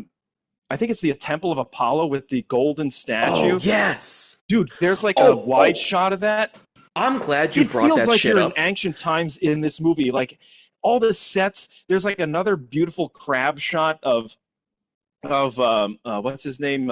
think it's the Temple of Apollo with the golden statue. Oh, yes. Dude, there's like a wide shot of that. I'm glad you brought that shit up. It feels like you're in ancient times in this movie. Like all the sets, there's like another beautiful crab shot of what's his name?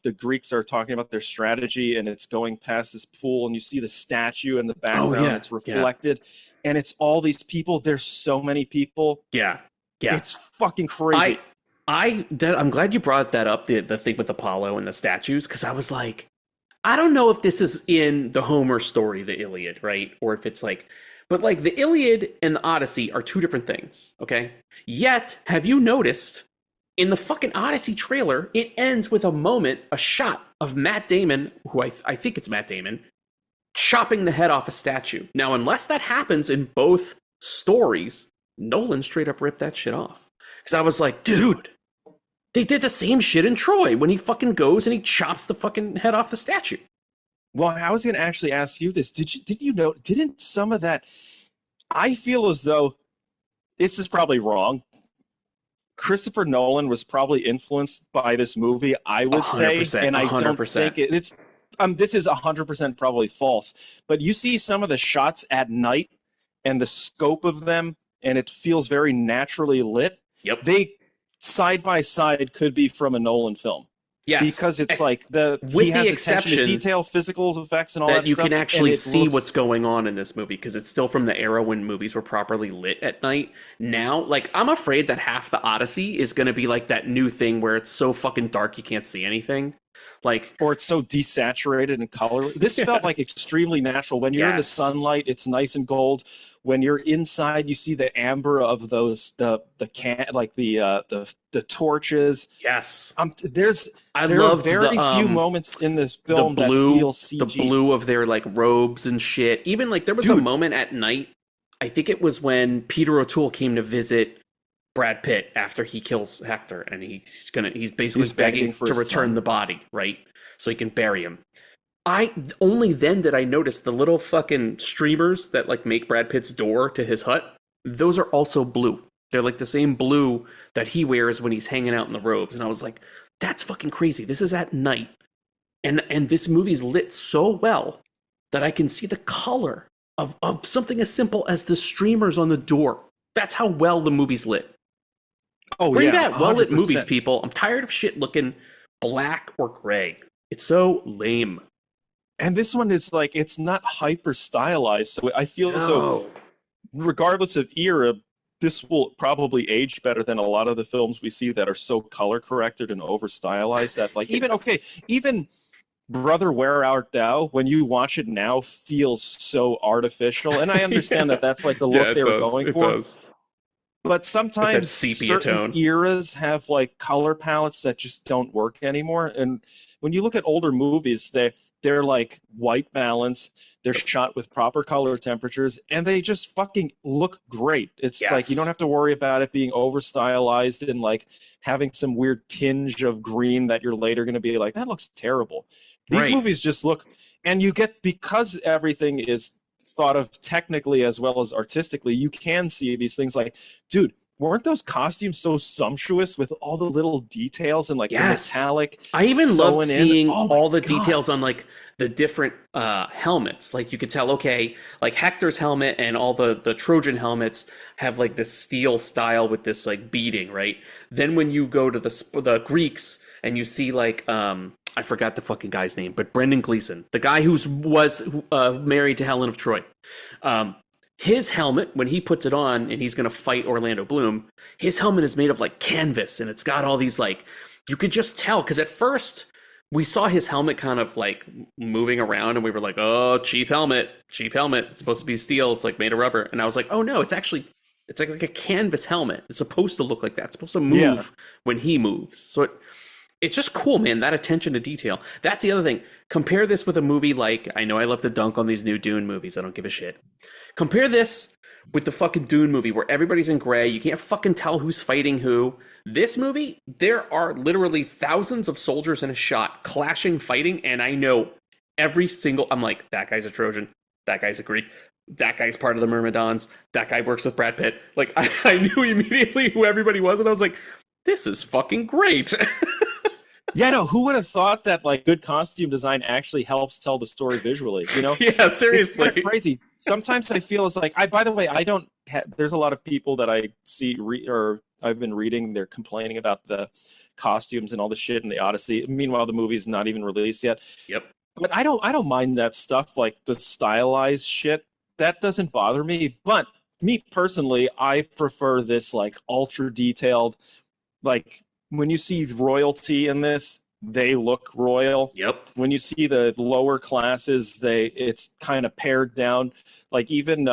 The Greeks are talking about their strategy, and it's going past this pool, and you see the statue in the background. And it's reflected, and it's all these people. There's so many people. Yeah. It's fucking crazy. I'm glad you brought that up, the thing with Apollo and the statues, because I was like, I don't know if this is in the Homer story, the Iliad, right? Or if it's like, but like the Iliad and the Odyssey are two different things, okay? Yet, have you noticed in the fucking Odyssey trailer, it ends with a shot of Matt Damon, who I think it's Matt Damon, chopping the head off a statue. Now, unless that happens in both stories, Nolan straight up ripped that shit off. Because I was like, dude, they did the same shit in Troy when he fucking goes and he chops the fucking head off the statue. Well, I was going to actually ask you this. Did you know, didn't some of that, I feel as though, this is probably wrong, Christopher Nolan was probably influenced by this movie, I would say, and I 100%. Don't think it's. This is 100% probably false. But you see some of the shots at night and the scope of them, and it feels very naturally lit. Yep. They side by side could be from a Nolan film. Yes, because it's like he has attention to detail, physical effects, and all that you stuff, can actually see what's going on in this movie because it's still from the era when movies were properly lit at night. Now, like, I'm afraid that half the Odyssey is going to be like that new thing where it's so fucking dark you can't see anything. Like, or it's so desaturated and colorless. This felt like extremely natural. When you're in the sunlight, it's nice and gold. When you're inside, you see the amber of those the torches. Yes, there are very few moments in this film that feel CG. The blue of their like robes and shit. Even like there was a moment at night. I think it was when Peter O'Toole came to visit Brad Pitt after he kills Hector, and he's basically begging to return the body, right? So he can bury him. Only then did I notice the little fucking streamers that like make Brad Pitt's door to his hut. Those are also blue. They're like the same blue that he wears when he's hanging out in the robes. And I was like, that's fucking crazy. This is at night. And this movie's lit so well that I can see the color of something as simple as the streamers on the door. That's how well the movie's lit. Oh, Bring yeah, back well-lit movies, people. I'm tired of shit looking black or gray. It's so lame. And this one is like, it's not hyper stylized. So I feel as though, regardless of era, this will probably age better than a lot of the films we see that are so color corrected and over stylized that, like, even Brother, Where Art Thou, when you watch it now, feels so artificial. And I understand that that's like the look they were going for. Does. But sometimes certain eras have like color palettes that just don't work anymore. And when you look at older movies, they're like white balance, they're shot with proper color temperatures, and they just fucking look great. It's like you don't have to worry about it being over stylized and like having some weird tinge of green that you're later going to be like, that looks terrible. These movies just look, and you get, because everything is thought of technically as well as artistically, you can see these things like, dude, weren't those costumes so sumptuous with all the little details and like the metallic? I even loved seeing all the details on like the different helmets. Like you could tell, okay, like Hector's helmet and all the Trojan helmets have like this steel style with this like beading, right? Then when you go to the Greeks and you see like I forgot the fucking guy's name, but Brendan Gleeson, the guy who was married to Helen of Troy. His helmet, when he puts it on and he's going to fight Orlando Bloom, his helmet is made of like canvas, and it's got all these like, you could just tell, because at first we saw his helmet kind of like moving around and we were like, oh, cheap helmet. It's supposed to be steel. It's like made of rubber. And I was like, oh no, it's like a canvas helmet. It's supposed to look like that. It's supposed to move when he moves. So it's just cool, man, that attention to detail. That's the other thing. Compare this with a movie like, I know I love to dunk on these new Dune movies. I don't give a shit. Compare this with the fucking Dune movie where everybody's in gray. You can't fucking tell who's fighting who. This movie, there are literally thousands of soldiers in a shot, clashing, fighting, and I know every single. I'm like, that guy's a Trojan. That guy's a Greek. That guy's part of the Myrmidons. That guy works with Brad Pitt. Like, I knew immediately who everybody was, and I was like, this is fucking great. Yeah, no, who would have thought that like good costume design actually helps tell the story visually? You know? Yeah, seriously. It's kind of crazy. Sometimes I feel it's like by the way, I don't. There's a lot of people that I see or I've been reading. They're complaining about the costumes and all the shit in the Odyssey. Meanwhile, the movie's not even released yet. Yep. But I don't mind that stuff, like the stylized shit. That doesn't bother me. But me personally, I prefer this like ultra detailed, like. When you see royalty in this, they look royal. Yep. When you see the lower classes, it's kind of pared down. Like even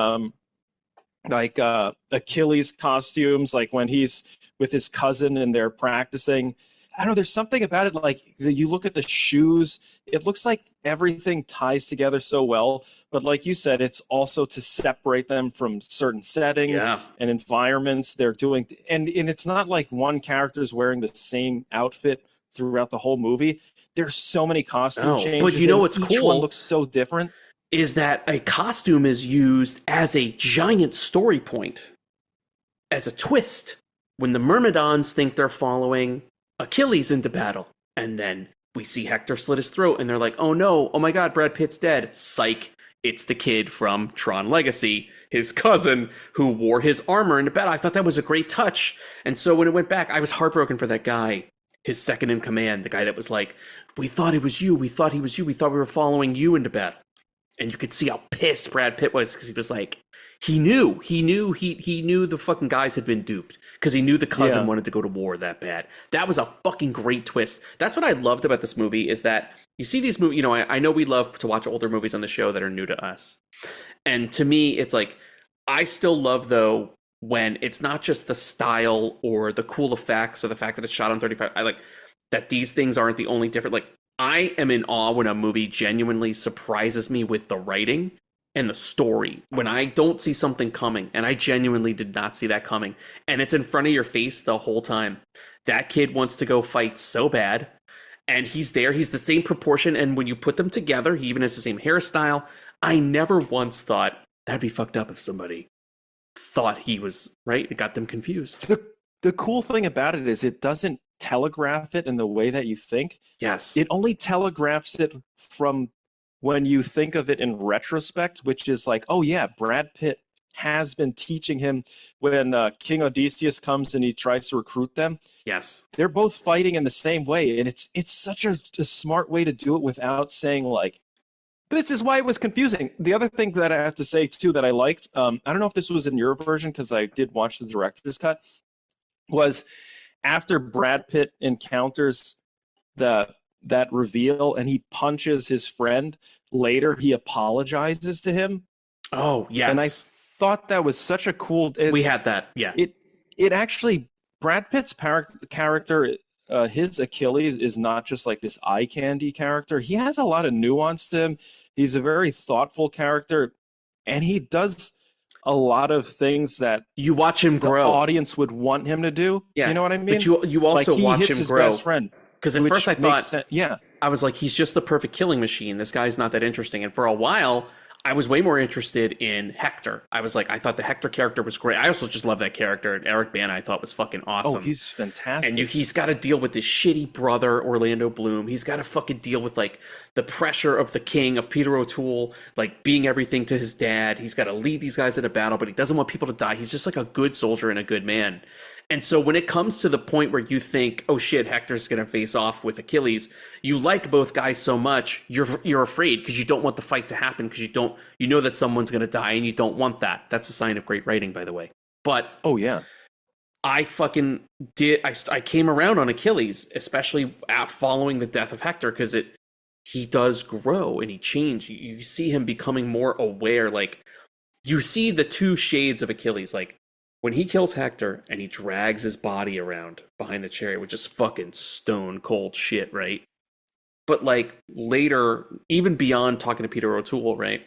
Achilles costumes, like when he's with his cousin and they're practicing. I don't know, there's something about it, like you look at the shoes, it looks like everything ties together so well. But like you said, it's also to separate them from certain settings and environments they're doing. And it's not like one character is wearing the same outfit throughout the whole movie. There's so many costume changes. But you know what's each cool? One looks so different. Is that a costume is used as a giant story point, as a twist. When the Myrmidons think they're following Achilles into battle, and then we see Hector slit his throat, and they're like, oh no, oh my god, Brad Pitt's dead. Psych, it's the kid from Tron Legacy, his cousin, who wore his armor into battle. I thought that was a great touch. And so when it went back, I was heartbroken for that guy, his second in command, the guy that was like, we thought it was you, we thought he was you, we thought we were following you into battle. And you could see how pissed Brad Pitt was, because he was like, he knew the fucking guys had been duped, because he knew the cousin wanted to go to war that bad. That was a fucking great twist. That's what I loved about this movie, is that you see these movies, you know, I know we love to watch older movies on the show that are new to us. And to me, it's like, I still love, though, when it's not just the style or the cool effects or the fact that it's shot on 35. I like that these things aren't the only different, like, I am in awe when a movie genuinely surprises me with the writing and the story. When I don't see something coming, and I genuinely did not see that coming, and it's in front of your face the whole time. That kid wants to go fight so bad, and he's there. He's the same proportion, and when you put them together, he even has the same hairstyle. I never once thought that'd be fucked up if somebody thought he was right. It got them confused. The cool thing about it is it doesn't telegraph it in the way that you think. Yes. It only telegraphs it from when you think of it in retrospect, which is like, oh yeah, Brad Pitt has been teaching him when King Odysseus comes and he tries to recruit them. Yes. They're both fighting in the same way. And it's such a smart way to do it without saying like, this is why it was confusing. The other thing that I have to say too that I liked, I don't know if this was in your version because I did watch the director's cut, was after Brad Pitt encounters that reveal and he punches his friend, later he apologizes to him. Oh, yes. And I thought that was such a cool... we had that, yeah. It actually... Brad Pitt's character, his Achilles is not just like this eye candy character. He has a lot of nuance to him. He's a very thoughtful character, and he does a lot of things that you watch him grow. The audience would want him to do. Yeah. You know what I mean? But you also like watch hits him his grow. Best friend. Because at first I thought, yeah, I was like, he's just the perfect killing machine. This guy's not that interesting. And for a while, I was way more interested in Hector. I was like, I thought the Hector character was great. I also just love that character. And Eric Bana, I thought was fucking awesome. Oh, he's fantastic. And he's got to deal with this shitty brother, Orlando Bloom. He's got to fucking deal with like the pressure of the king, of Peter O'Toole, like being everything to his dad. He's got to lead these guys into battle, but he doesn't want people to die. He's just like a good soldier and a good man. And so when it comes to the point where you think, oh shit, Hector's going to face off with Achilles, you like both guys so much, you're afraid because you don't want the fight to happen because you know that someone's going to die and you don't want that. That's a sign of great writing, by the way. But oh yeah, I fucking did. I came around on Achilles, especially following the death of Hector, because he does grow and he changes. You see him becoming more aware. Like you see the two shades of Achilles, like when he kills Hector and he drags his body around behind the chariot, which is fucking stone cold shit, right? But like later, even beyond talking to Peter O'Toole, right?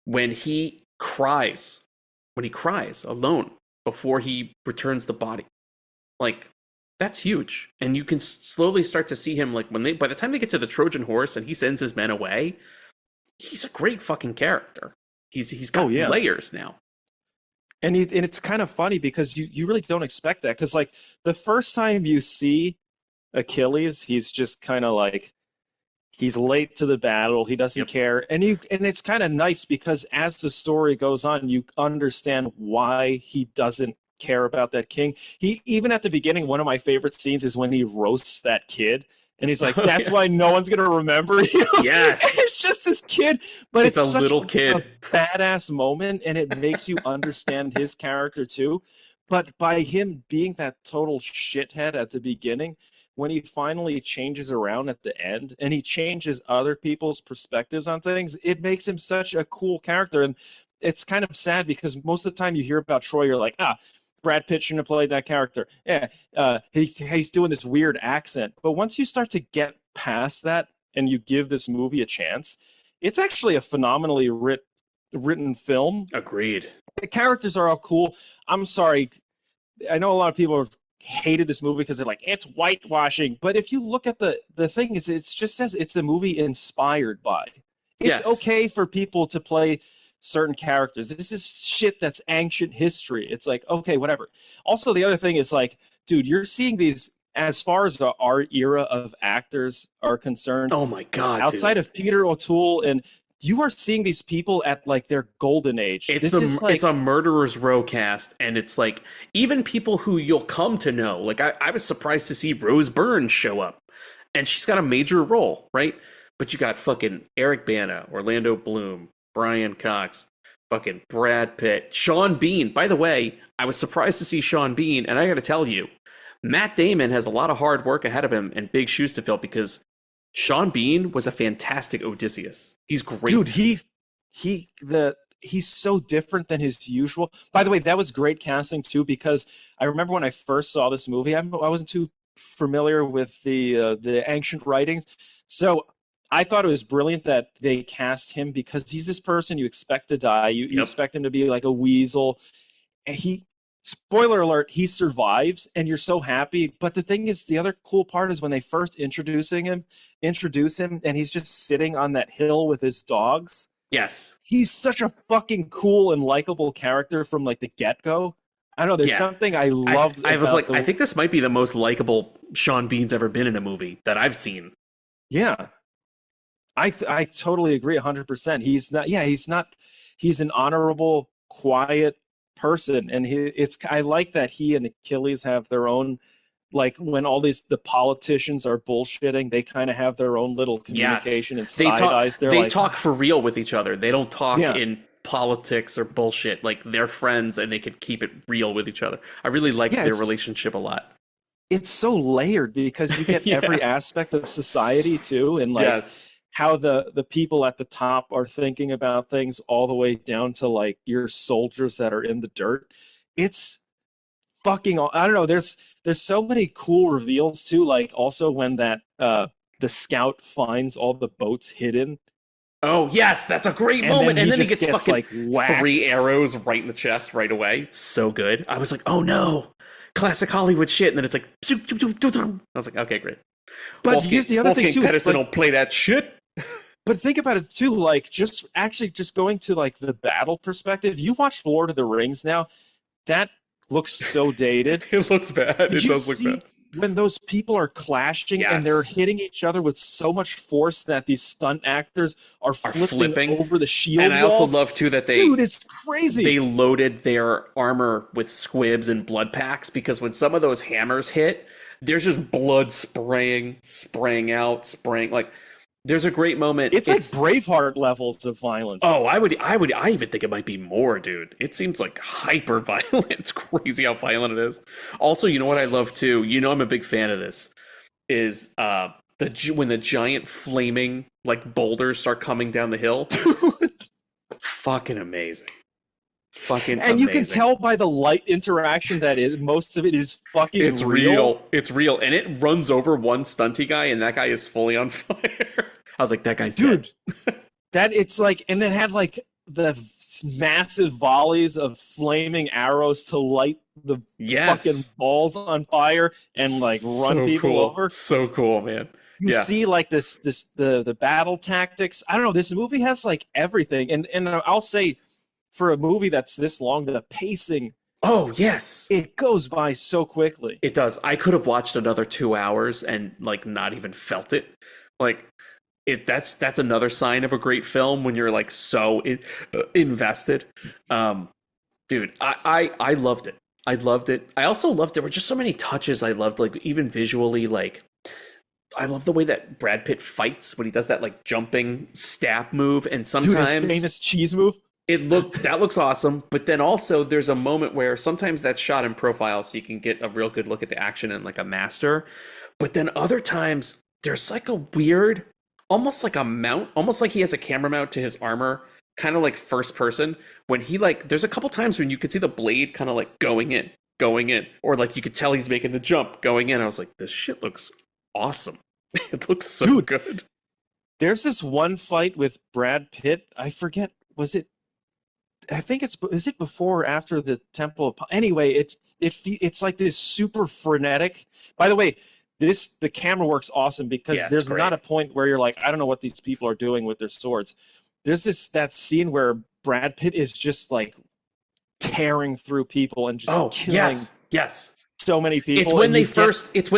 When he cries when he cries alone before he returns the body. Like, that's huge. And you can slowly start to see him, like, by the time they get to the Trojan Horse and he sends his men away, he's a great fucking character. He's got layers now. And it's kind of funny because you really don't expect that. Because, like, the first time you see Achilles, he's just kind of like, he's late to the battle. He doesn't care. And it's kind of nice because as the story goes on, you understand why he doesn't care about that king. He, even at the beginning, one of my favorite scenes is when he roasts that kid. And he's like, that's why no one's going to remember you. Yes. It's just this kid. But it's a such little kid. A badass moment. And it makes you understand his character too. But by him being that total shithead at the beginning, when he finally changes around at the end and he changes other people's perspectives on things, it makes him such a cool character. And it's kind of sad because most of the time you hear about Troy, you're like, Brad Pitt shouldn't have played that character. Yeah, he's doing this weird accent. But once you start to get past that and you give this movie a chance, it's actually a phenomenally written film. Agreed. The characters are all cool. I'm sorry. I know a lot of people hated this movie because they're like, it's whitewashing. But if you look at the thing is, it just says it's a movie inspired by. It's okay for people to play certain characters. This is shit that's ancient history. It's like, okay, whatever. Also, the other thing is like, dude, you're seeing these, as far as our era of actors are concerned. Oh my God, outside of Peter O'Toole, and you are seeing these people at like their golden age. It's a murderer's row cast, and it's like even people who you'll come to know. Like I was surprised to see Rose Byrne show up, and she's got a major role, right? But you got fucking Eric Bana, Orlando Bloom, Brian Cox, fucking Brad Pitt, Sean Bean. By the way, I was surprised to see Sean Bean, and I got to tell you, Matt Damon has a lot of hard work ahead of him and big shoes to fill because Sean Bean was a fantastic Odysseus. He's great. Dude, he's so different than his usual. By the way, that was great casting too, because I remember when I first saw this movie, I wasn't too familiar with the ancient writings. So I thought it was brilliant that they cast him because he's this person you expect to die. You expect him to be like a weasel. And spoiler alert, he survives and you're so happy. But the thing is, the other cool part is when they first introduce him and he's just sitting on that hill with his dogs. Yes. He's such a fucking cool and likable character from like the get-go. I don't know, there's something I loved. I was like, I think this might be the most likable Sean Bean's ever been in a movie that I've seen. Yeah. I totally agree 100%. He's an honorable, quiet person. And I like that he and Achilles have their own, like when all the politicians are bullshitting, they kind of have their own little communication and side eyes. They talk for real with each other. They don't talk in politics or bullshit. Like they're friends and they can keep it real with each other. I really like their relationship a lot. It's so layered because you get every aspect of society too. And like how the people at the top are thinking about things all the way down to like your soldiers that are in the dirt. It's fucking, I don't know. There's so many cool reveals too. Like also when that, the scout finds all the boats hidden. Oh yes, that's a great moment. And then he gets fucking like 3 arrows right in the chest right away. It's so good. I was like, oh no, classic Hollywood shit. And then it's like, I was like, okay, great. But here's the other thing too. Petersen don't play that shit. But think about it too, like just going to like the battle perspective. You watch Lord of the Rings now, that looks so dated. It looks bad. It does look bad. When those people are clashing and they're hitting each other with so much force that these stunt actors are flipping over the shield and I walls. also love too that dude, it's crazy. They loaded their armor with squibs and blood packs because when some of those hammers hit, there's just blood spraying out. Like there's a great moment. It's like Braveheart levels of violence. Oh, I even think it might be more, dude. It seems like hyper violent. It's crazy how violent it is. Also, you know what I love too? You know I'm a big fan of this. Is when the giant flaming like boulders start coming down the hill. Fucking amazing. Fucking and amazing. You can tell by the light interaction that most of it is fucking real. It's real. And it runs over one stunty guy and that guy is fully on fire. I was like, that guy's dead. That it's like, and it had like the massive volleys of flaming arrows to light the Yes. fucking balls on fire and like run So people cool. over. So cool, man. You Yeah. see like the battle tactics. I don't know. This movie has like everything, and I'll say, for a movie that's this long, the pacing, Oh, yes. it goes by so quickly. It does. I could have watched another 2 hours and like not even felt it. Like that's another sign of a great film when you're like so invested. Dude, I loved it. I loved it. I also loved there were just so many touches I loved, like even visually. Like I love the way that Brad Pitt fights when he does that like jumping stab move, and sometimes Dude, his famous cheese move. that looks awesome. But then also there's a moment where sometimes that's shot in profile so you can get a real good look at the action and like a master. But then other times there's like a weird, almost like a mount, almost like he has a camera mount to his armor, kind of like first person, when he like, there's a couple times when you could see the blade kind of like going in, or like you could tell he's making the jump going in. I was like, this shit looks awesome. It looks so good. There's this one fight with Brad Pitt. I forget, I think is it before or after the Temple of... Anyway, it's like this super frenetic. By the way, the camera works awesome because there's not a point where you're like, I don't know what these people are doing with their swords. There's that scene where Brad Pitt is just like tearing through people and just killing so many people. It's when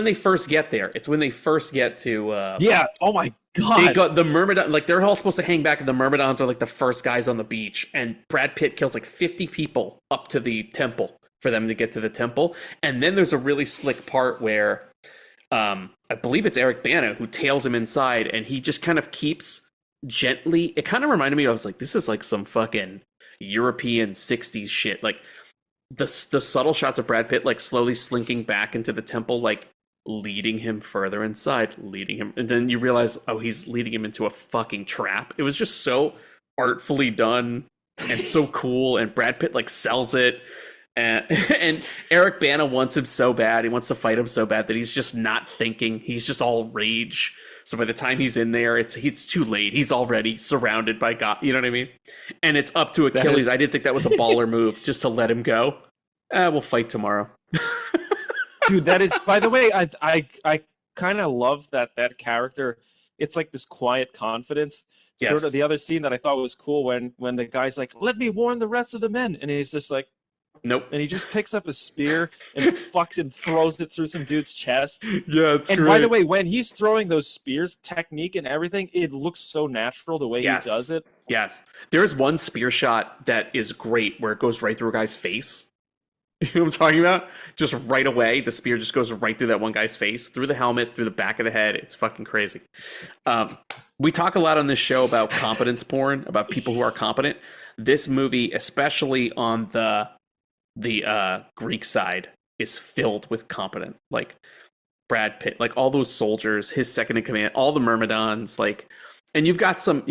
they first get there. It's when they first get to oh my god. They got the Myrmidon, like they're all supposed to hang back, and the Myrmidons are like the first guys on the beach, and Brad Pitt kills like 50 people up to the temple for them to get to the temple. And then there's a really slick part where I believe it's Eric Bana who tails him inside, and he just kind of keeps gently. It kind of reminded me, I was like, this is like some fucking European 60s shit. Like the subtle shots of Brad Pitt like slowly slinking back into the temple, like leading him further inside, and then you realize, oh, he's leading him into a fucking trap. It was just so artfully done and so cool, and Brad Pitt like sells it. And Eric Bana wants him so bad. He wants to fight him so bad that he's just not thinking. He's just all rage. So by the time he's in there, it's too late. He's already surrounded by God. You know what I mean? And it's up to Achilles. I didn't think that was a baller move just to let him go. We'll fight tomorrow. Dude, that is, by the way, I kind of love that character. It's like this quiet confidence. Yes. Sort of the other scene that I thought was cool when the guy's like, let me warn the rest of the men. And he's just like, nope. And he just picks up a spear and fucks and throws it through some dude's chest. Yeah, it's and great. By the way, when he's throwing those spears, technique and everything, it looks so natural the way he does it. Yes. There's one spear shot that is great where it goes right through a guy's face. You know what I'm talking about? Just right away, the spear just goes right through that one guy's face, through the helmet, through the back of the head. It's fucking crazy. We talk a lot on this show about competence porn, about people who are competent. This movie, especially on the Greek side, is filled with competent, like Brad Pitt, like all those soldiers, his second in command, all the Myrmidons, like, and you've got some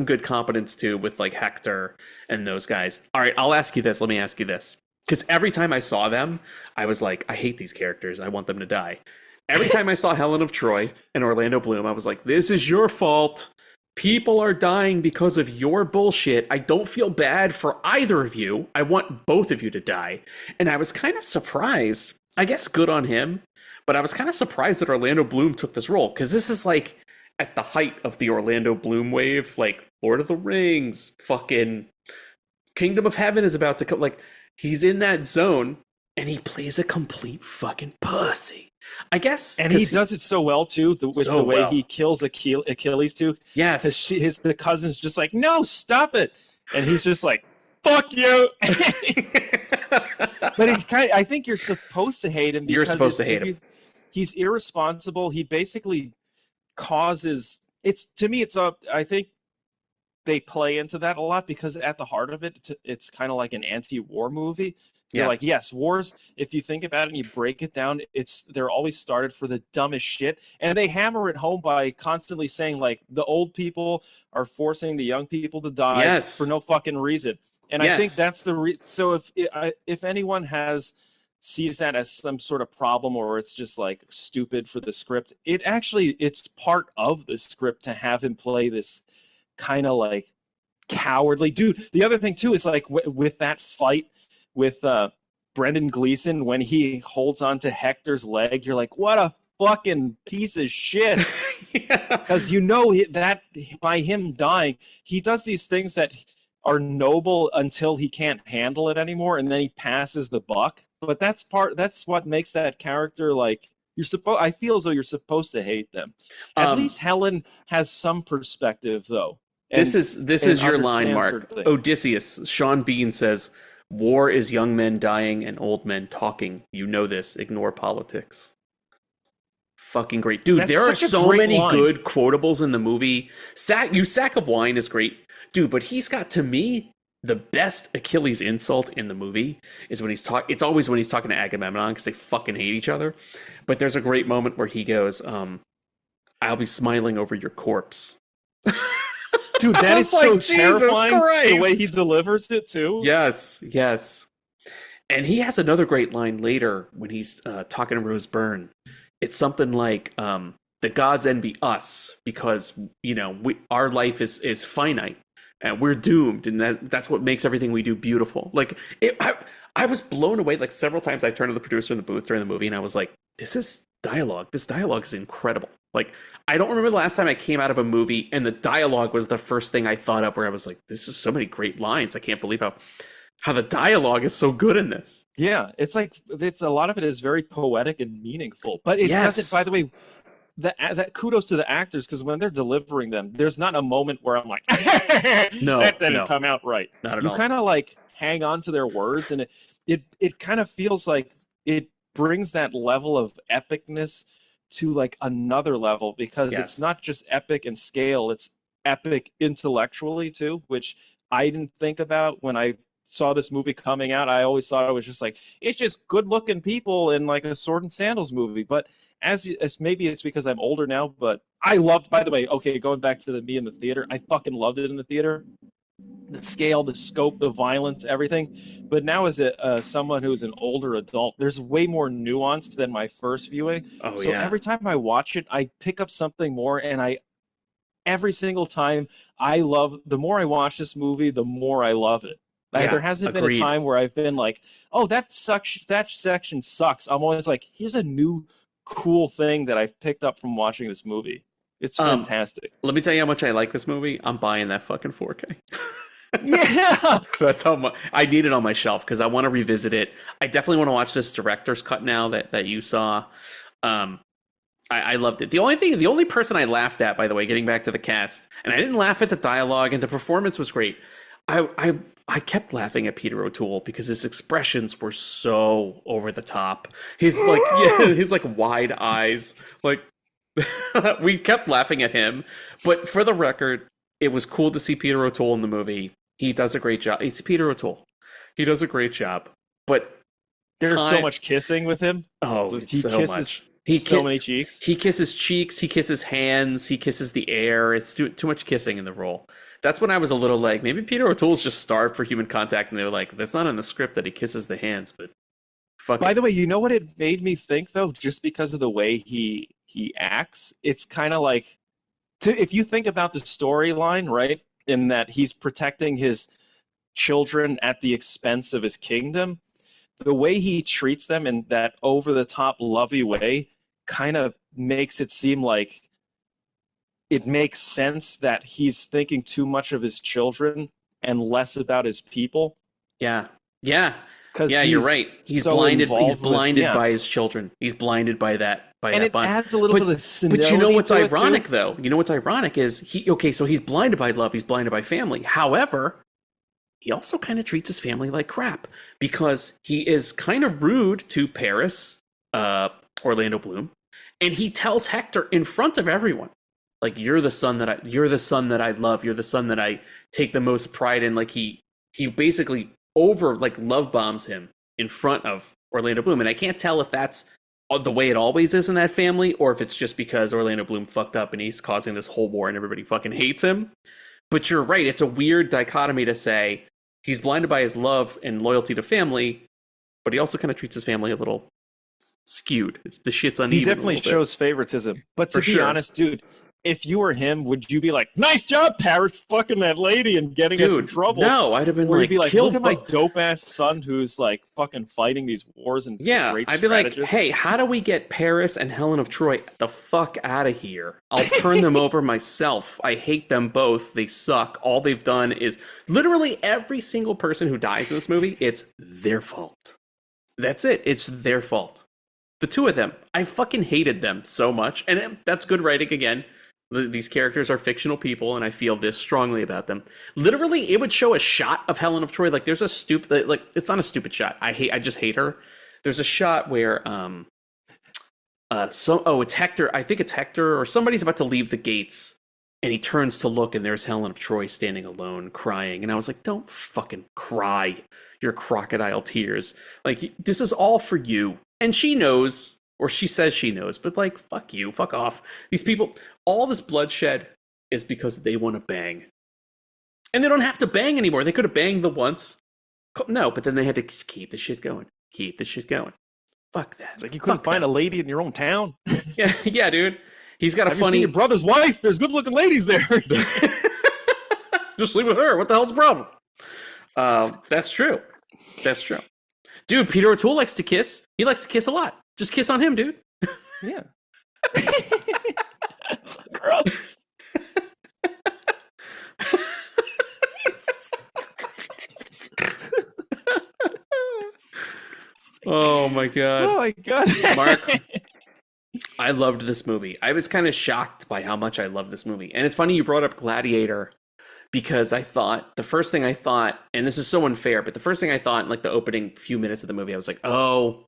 good competence too with like Hector and those guys. All right, I'll ask you this. Let me ask you this. Because every time I saw them, I was like, I hate these characters. I want them to die. Every time I saw Helen of Troy and Orlando Bloom, I was like, this is your fault. People are dying because of your bullshit. I don't feel bad for either of you. I want both of you to die. And I was kind of surprised. I guess good on him. But I was kind of surprised that Orlando Bloom took this role. Because this is like at the height of the Orlando Bloom wave. Like Lord of the Rings, fucking Kingdom of Heaven is about to come. Like, he's in that zone, and he plays a complete fucking pussy. I guess. And he does it so well, too, with the way he kills Achilles, too. Yes. The cousin's just like, no, stop it. And he's just like, fuck you. But it's I think you're supposed to hate him. Because you're supposed to hate him. He's irresponsible. He basically causes... To me, I think they play into that a lot because at the heart of it, it's kind of like an anti-war movie. You're like, yes, wars, if you think about it and you break it down, they're always started for the dumbest shit. And they hammer it home by constantly saying, like, the old people are forcing the young people to die for no fucking reason. And I think that's so if anyone sees that as some sort of problem or it's just like stupid for the script, it's part of the script to have him play this kind of like cowardly. Dude, the other thing too is like with that fight with Brendan Gleeson, when he holds onto Hector's leg, you're like, what a fucking piece of shit. Because you know that by him dying, he does these things that are noble until he can't handle it anymore, and then he passes the buck. But that's what makes that character like I feel as though you're supposed to hate them. At least Helen has some perspective, though. This is your line, Mark. Odysseus, Sean Bean says, "War is young men dying and old men talking. You know this. Ignore politics." Fucking great, dude. There are so many good quotables in the movie. Sack of wine is great, dude. But he's got, to me, the best Achilles insult in the movie is when it's always when he's talking to Agamemnon, because they fucking hate each other. But there's a great moment where he goes, "I'll be smiling over your corpse." Dude, that is so like, terrifying. The way he delivers it too. Yes. And he has another great line later when he's talking to Rose Byrne. It's something like, "The gods envy us because, you know, our life is finite and we're doomed, and that's what makes everything we do beautiful." Like, I was blown away. Like, several times I turned to the producer in the booth during the movie and I was like, this is dialogue. This dialogue is incredible. Like, I don't remember the last time I came out of a movie and the dialogue was the first thing I thought of, where I was like, this is so many great lines. I can't believe how the dialogue is so good in this. Yeah, it's like a lot of it is very poetic and meaningful. But it doesn't, by the way, that kudos to the actors, because when they're delivering them, there's not a moment where I'm like, no, that didn't come out right. Not at all. You kind of like hang on to their words, and it kind of feels like it brings that level of epicness to like another level, because it's not just epic in scale, it's epic intellectually too, which I didn't think about when I saw this movie coming out. I always thought it was just like, it's just good looking people in like a sword and sandals movie. But as maybe it's because I'm older now, but I loved, by the way, okay, going back to me in the theater, I fucking loved it in the theater. The scale, the scope, the violence, everything. But now as someone who's an older adult, there's way more nuanced than my first viewing. So every time I watch it, I pick up something more, and every single time the more I watch this movie, the more I love it. There hasn't been a time where I've been like, oh, that section sucks. I'm always like, here's a new cool thing that I've picked up from watching this movie. It's fantastic. Let me tell you how much I like this movie. I'm buying that fucking 4K. Yeah, that's how much I need it on my shelf, because I want to revisit it. I definitely want to watch this director's cut now that you saw. I loved it. The only person I laughed at, by the way, getting back to the cast, and I didn't laugh at the dialogue, and the performance was great. I kept laughing at Peter O'Toole because his expressions were so over the top. His like wide eyes, like we kept laughing at him. But for the record, it was cool to see Peter O'Toole in the movie. He does a great job. He's Peter O'Toole. He does a great job. But there's so much kissing with him. Oh, he so kisses much. So many cheeks. He kisses cheeks. He kisses hands. He kisses the air. It's too much kissing in the role. That's when I was a little like, maybe Peter O'Toole's just starved for human contact, and they were like, that's not in the script that he kisses the hands, but fuck. By the way, you know what it made me think, though? Just because of the way he acts, it's kind of like, if you think about the storyline, right, in that he's protecting his children at the expense of his kingdom, the way he treats them in that over-the-top lovey way kind of makes it seem like it makes sense that he's thinking too much of his children and less about his people. Yeah. Because you're right. He's so blinded. He's blinded by his children. He's blinded by that. And it adds a little bit of senility. But you know what's ironic, though? You know what's ironic is so he's blinded by love. He's blinded by family. However, he also kind of treats his family like crap, because he is kind of rude to Paris, Orlando Bloom, and he tells Hector in front of everyone, like, you're the son that I love. You're the son that I take the most pride in. Like, he basically love bombs him in front of Orlando Bloom. And I can't tell if that's the way it always is in that family, or if it's just because Orlando Bloom fucked up and he's causing this whole war and everybody fucking hates him. But you're right. It's a weird dichotomy to say he's blinded by his love and loyalty to family, but he also kind of treats his family a little skewed. The shit's uneven. He definitely shows favoritism. But to be honest, dude, if you were him, would you be like, "Nice job, Paris, fucking that lady and getting us in trouble"? No, I'd have been or like, you'd be like, kill "Look at my dope ass son who's like fucking fighting these wars and yeah, great I'd be like, strategist." hey, how do we get Paris and Helen of Troy the fuck out of here? I'll turn them over myself. I hate them both. They suck. All they've done is literally every single person who dies in this movie, it's their fault. That's it. It's their fault. The two of them. I fucking hated them so much. And that's good writing again. These characters are fictional people, and I feel this strongly about them. Literally, it would show a shot of Helen of Troy. Like, there's a stupid, like, it's not a stupid shot. I just hate her. There's a shot where, it's Hector. I think it's Hector, or somebody's about to leave the gates, and he turns to look, and there's Helen of Troy standing alone, crying. And I was like, don't fucking cry your crocodile tears. Like, this is all for you. And she knows. Or she says she knows, but like, fuck you, fuck off. These people, all this bloodshed is because they want to bang. And they don't have to bang anymore. They could have banged the once. No, but then they had to keep the shit going. Keep the shit going. Fuck that. It's like you couldn't find a lady in your own town. Yeah, dude. He's got a Have funny... you seen your brother's wife? There's good looking ladies there. Just sleep with her. What the hell's the problem? That's true. That's true. Dude, Peter O'Toole likes to kiss. He likes to kiss a lot. Just kiss on him, dude. Yeah. That's so gross. Oh my god. Oh my god. Mark, I loved this movie. I was kind of shocked by how much I loved this movie. And it's funny you brought up Gladiator, because the first thing I thought, and this is so unfair, but the first thing I thought in like the opening few minutes of the movie, I was like, oh,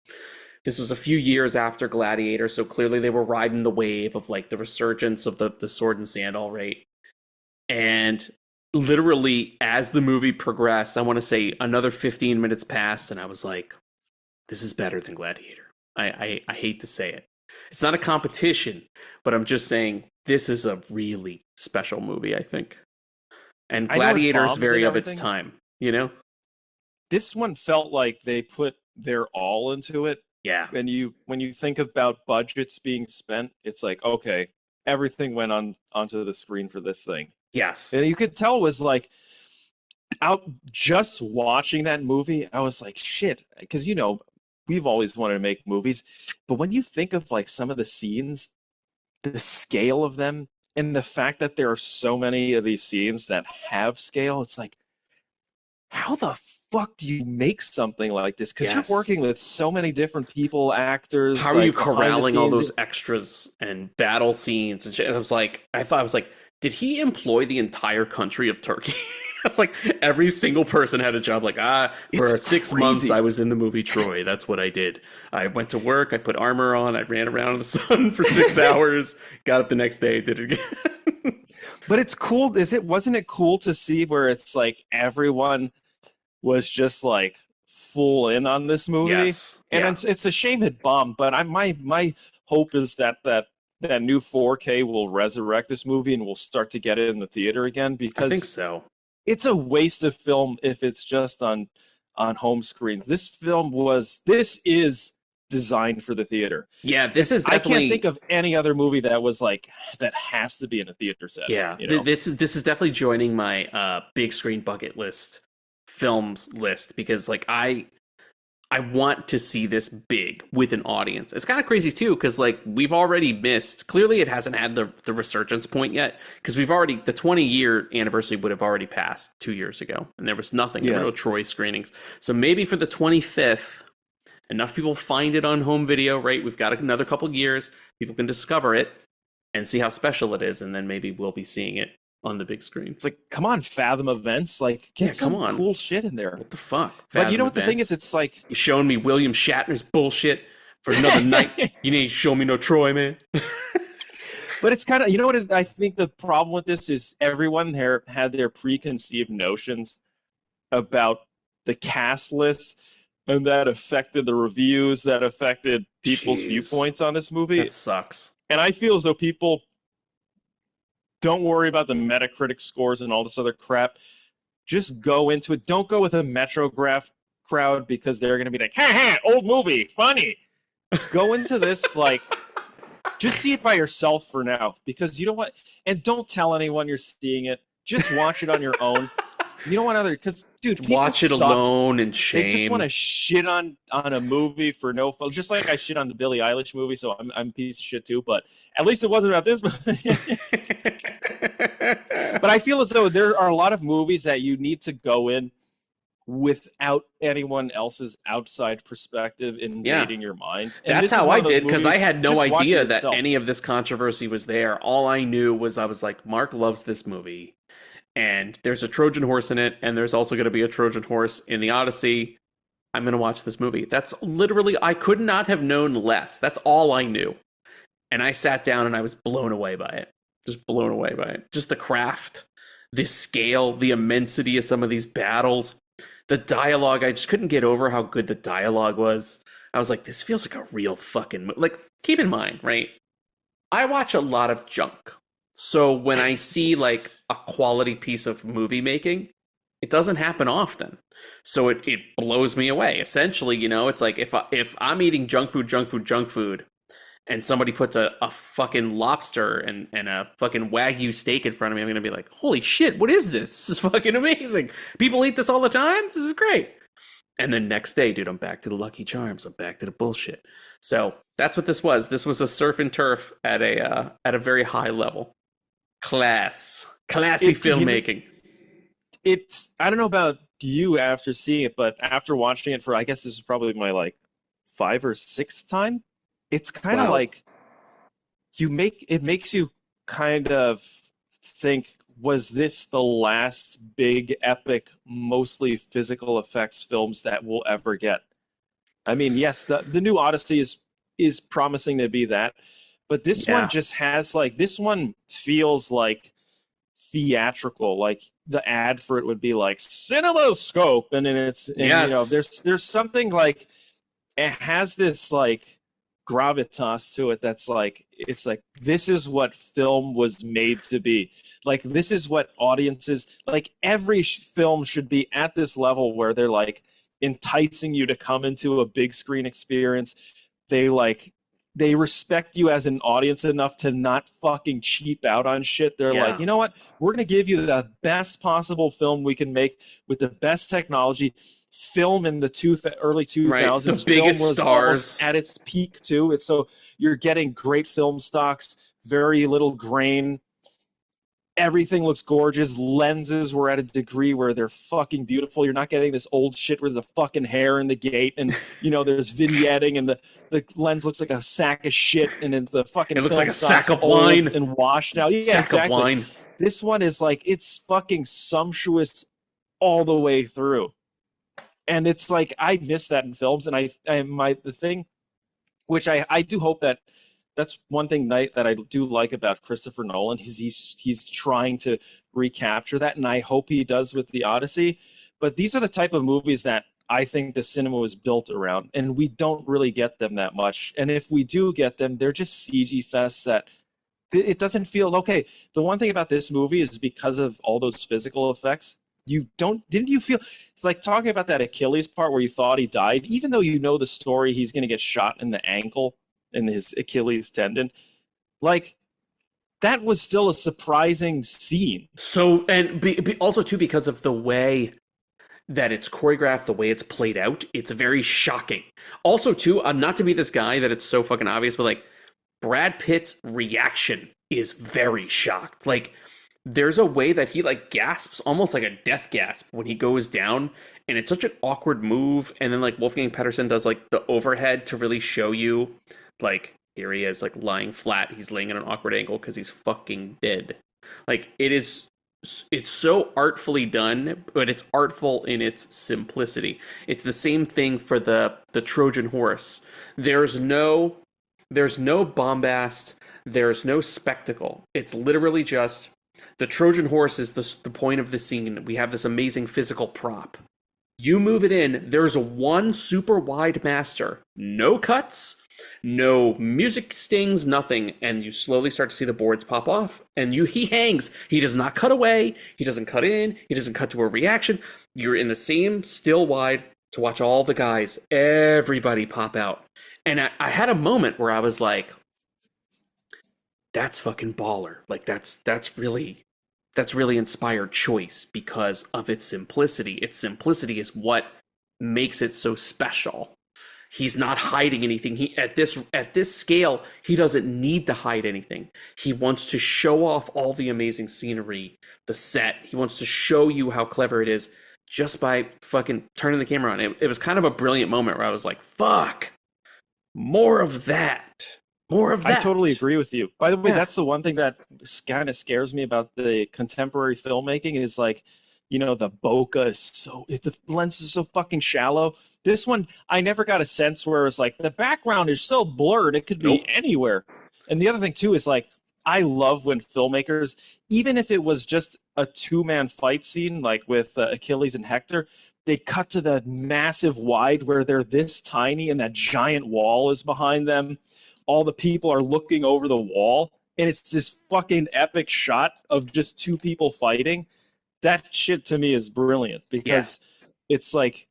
this was a few years after Gladiator, so clearly they were riding the wave of like the resurgence of the sword and sandal, right? And literally as the movie progressed, I want to say another 15 minutes passed, and I was like, this is better than Gladiator. I hate to say it. It's not a competition, but I'm just saying this is a really special movie, I think. And Gladiator is very of its time, you know? This one felt like they put their all into it. Yeah. And when you think about budgets being spent, it's like, okay, everything went onto the screen for this thing. Yes. And you could tell it was like, out just watching that movie, I was like, shit, because we've always wanted to make movies, but when you think of like some of the scenes, the scale of them, and the fact that there are so many of these scenes that have scale, it's like, how the fuck do you make something like this? Because you're working with so many different people, actors. How are you corralling all those extras and battle scenes and shit? And I thought, did he employ the entire country of Turkey? It's like every single person had a job. Like, for 6 months I was in the movie Troy. That's what I did. I went to work. I put armor on. I ran around in the sun for 6 hours. Got up the next day. Did it again. But it's cool. Wasn't it cool to see where it's like everyone was just like full in on this movie? Yes. And it's a shame it bombed. But my hope is that new 4K will resurrect this movie and we'll start to get it in the theater again, because I think so. It's a waste of film if it's just on home screens. This is designed for the theater. Yeah, this is definitely... I can't think of any other movie that was like that has to be in a theater set. Yeah, this is definitely joining my big screen bucket list films list, because like I want to see this big with an audience. It's kind of crazy too, because like we've already missed. Clearly, it hasn't had the resurgence point yet, because the 20-year anniversary would have already passed 2 years ago, and there was nothing. There were no Troy screenings. So maybe for the 25th, enough people find it on home video. Right, we've got another couple years. People can discover it and see how special it is, and then maybe we'll be seeing it on the big screen. It's like, come on, Fathom Events, like get some cool shit in there. What the fuck? But you know what the thing is? It's like, you're showing me William Shatner's bullshit for another night. You ain't show me no Troy, man. But it's kind of, what I think the problem with this is, everyone there had their preconceived notions about the cast list, and that affected the reviews, that affected people's viewpoints on this movie. That sucks. And I feel as though people don't worry about the Metacritic scores and all this other crap. Just go into it. Don't go with a Metrograph crowd, because they're going to be like, ha, old movie, funny. Go into this like, Just see it by yourself for now, because you don't want, and don't tell anyone you're seeing it. Just watch it on your own. You don't want other, because dude, people Watch it suck. alone in shame. They just want to shit on a movie for no fun. Just like I shit on the Billie Eilish movie, so I'm a piece of shit too. But at least it wasn't about this movie. But I feel as though there are a lot of movies that you need to go in without anyone else's outside perspective invading your mind. And that's how I did, because I had no idea that yourself. any of this controversy was there. All I knew was I was like, Mark loves this movie, and there's a Trojan Horse in it, and there's also going to be a Trojan Horse in the Odyssey. I'm going to watch this movie. That's literally, I could not have known less. That's all I knew. And I sat down and I was blown away by it. Just blown away by it. Just the craft, the scale, the immensity of some of these battles. The dialogue, I just couldn't get over how good the dialogue was. I was like, this feels like a real fucking movie. Like, keep in mind, right? I watch a lot of junk. So when I see like a quality piece of movie making, it doesn't happen often. So it blows me away. Essentially, you know, it's like if I'm eating junk food, and somebody puts a fucking lobster and a fucking Wagyu steak in front of me, I'm going to be like, holy shit, what is this? This is fucking amazing. People eat this all the time? This is great. And then next day, dude, I'm back to the Lucky Charms. I'm back to the bullshit. So that's what this was. This was a surf and turf at a very high level. Classy filmmaking. It's, I don't know about you after seeing it, but after watching it for, I guess this is probably my like 5th or 6th time. It's kind of like it makes you kind of think, was this the last big epic, mostly physical effects films that we'll ever get? I mean, yes, the new Odyssey is promising to be that, but this one just has like, this one feels like theatrical. Like the ad for it would be like CinemaScope, and then you know, there's something like, it has this like gravitas to it that's like, it's like, this is what film was made to be. Like, this is what audiences, like every film should be at this level where they're like enticing you to come into a big screen experience. They respect you as an audience enough to not fucking cheap out on shit. They're like, you know what? We're going to give you the best possible film we can make with the best technology. Film in the early 2000s. Right. The biggest film was stars at its peak too. It's so you're getting great film stocks, very little grain. Everything looks gorgeous. Lenses were at a degree where they're fucking beautiful. You're not getting this old shit with the fucking hair in the gate, and you know there's vignetting, and the lens looks like a sack of shit, and then the fucking it looks film like a sack of old wine and washed out. Yeah, sack exactly. of wine. This one is like, it's fucking sumptuous all the way through. And it's like, I miss that in films, and the thing, which I do hope that's one thing that I do like about Christopher Nolan, is he's trying to recapture that, and I hope he does with the Odyssey. But these are the type of movies that I think the cinema was built around, and we don't really get them that much. And if we do get them, they're just CG fests that it doesn't feel okay. The one thing about this movie is because of all those physical effects, didn't you feel, it's like talking about that Achilles part where you thought he died, even though you know the story, he's going to get shot in the ankle in his Achilles tendon. Like, that was still a surprising scene. So, and also too, because of the way that it's choreographed, the way it's played out, it's very shocking. Also too, not to be this guy that it's so fucking obvious, but like Brad Pitt's reaction is very shocked. Like, there's a way that he like gasps, almost like a death gasp when he goes down, and it's such an awkward move. And then like Wolfgang Petersen does like the overhead to really show you, like, here he is like lying flat. He's laying at an awkward angle because he's fucking dead. Like, it's so artfully done, but it's artful in its simplicity. It's the same thing for the Trojan Horse. There's no bombast. There's no spectacle. It's literally just the Trojan Horse is the point of the scene. We have this amazing physical prop. You move it in. There's one super wide master. No cuts. No music stings, nothing, and you slowly start to see the boards pop off, and he hangs. He does not cut away, he doesn't cut in, he doesn't cut to a reaction. You're in the same still wide to watch all the guys, everybody pop out. And I had a moment where I was like, that's fucking baller. Like that's really inspired choice because of its simplicity. Its simplicity is what makes it so special. He's not hiding anything. He at this scale, he doesn't need to hide anything. He wants to show off all the amazing scenery, the set. He wants to show you how clever it is just by fucking turning the camera on. It was kind of a brilliant moment where I was like, fuck, more of that. More of that. I totally agree with you. By the way, that's the one thing that kind of scares me about the contemporary filmmaking is like, you know, the bokeh is the lens is so fucking shallow. This one, I never got a sense where it was like, the background is so blurred, it could be anywhere. And the other thing too is like, I love when filmmakers, even if it was just a 2-man fight scene, like with Achilles and Hector, they cut to the massive wide where they're this tiny and that giant wall is behind them. All the people are looking over the wall, and it's this fucking epic shot of just 2 people fighting. That shit to me is brilliant because it's like,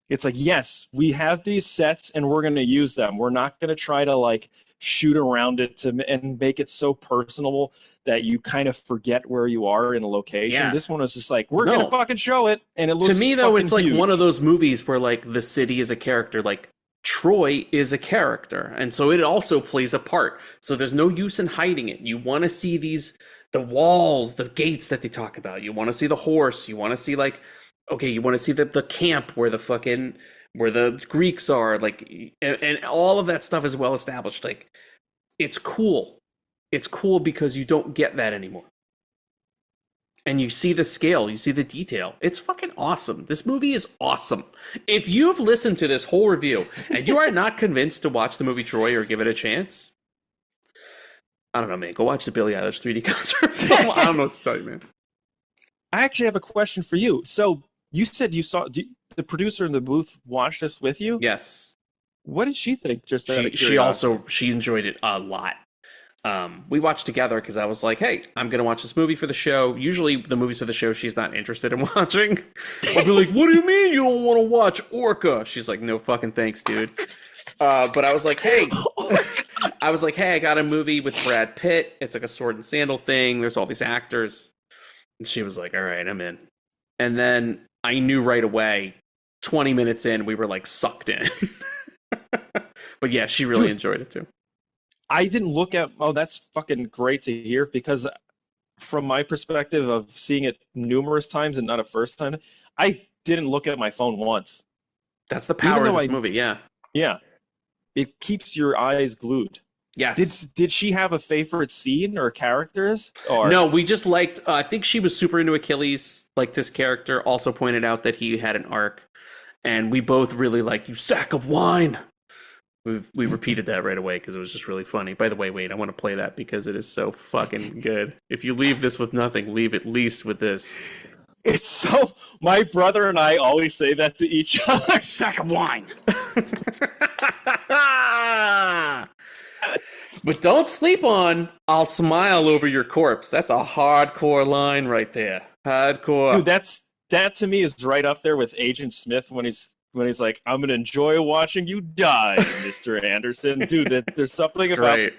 yes, we have these sets and we're going to use them. We're not going to try to like shoot around it and make it so personable that you kind of forget where you are in a location. Yeah. This one is just like, we're going to fucking show it. And it looks to me though, it's like huge. one of those movies where like the city is a character, like Troy is a character, and so it also plays a part. So there's no use in hiding it. You want to see the walls, the gates that they talk about. You want to see the horse. You want to see like, okay, you want to see the camp where the Greeks are, like, and all of that stuff is well established. Like, it's cool. It's cool because you don't get that anymore. And you see the scale, you see the detail. It's fucking awesome. This movie is awesome. If you've listened to this whole review and you are not convinced to watch the movie Troy or give it a chance, I don't know, man. Go watch the Billie Eilish 3D concert film. I don't know what to tell you, man. I actually have a question for you. So you said you saw the producer in the booth watched this with you? Yes. What did she think? Just out of curiosity? She enjoyed it a lot. We watched together because I was like, hey, I'm going to watch this movie for the show. Usually the movies for the show she's not interested in watching. I'll be like, what do you mean you don't want to watch Orca? She's like, no fucking thanks, dude. But I was like, hey, I got a movie with Brad Pitt. It's like a sword and sandal thing. There's all these actors. And she was like, all right, I'm in. And then I knew right away, 20 minutes in, we were like sucked in. But yeah, she really enjoyed it too. I didn't look at, that's fucking great to hear because from my perspective of seeing it numerous times and not a first time, I didn't look at my phone once. That's the power of this movie, yeah. Yeah. It keeps your eyes glued. Yes. Did she have a favorite scene or characters? Or no, we just liked, I think she was super into Achilles, liked his character, also pointed out that he had an arc. And we both really liked, you sack of wine. We repeated that right away because it was just really funny. By the way, wait, I want to play that because it is so fucking good. If you leave this with nothing, leave at least with this. It's so... My brother and I always say that to each other. Sack of wine. But don't sleep on, I'll smile over your corpse. That's a hardcore line right there. Hardcore. Dude, that to me is right up there with Agent Smith when he's like, I'm going to enjoy watching you die, Mr. Anderson. Dude, there's something about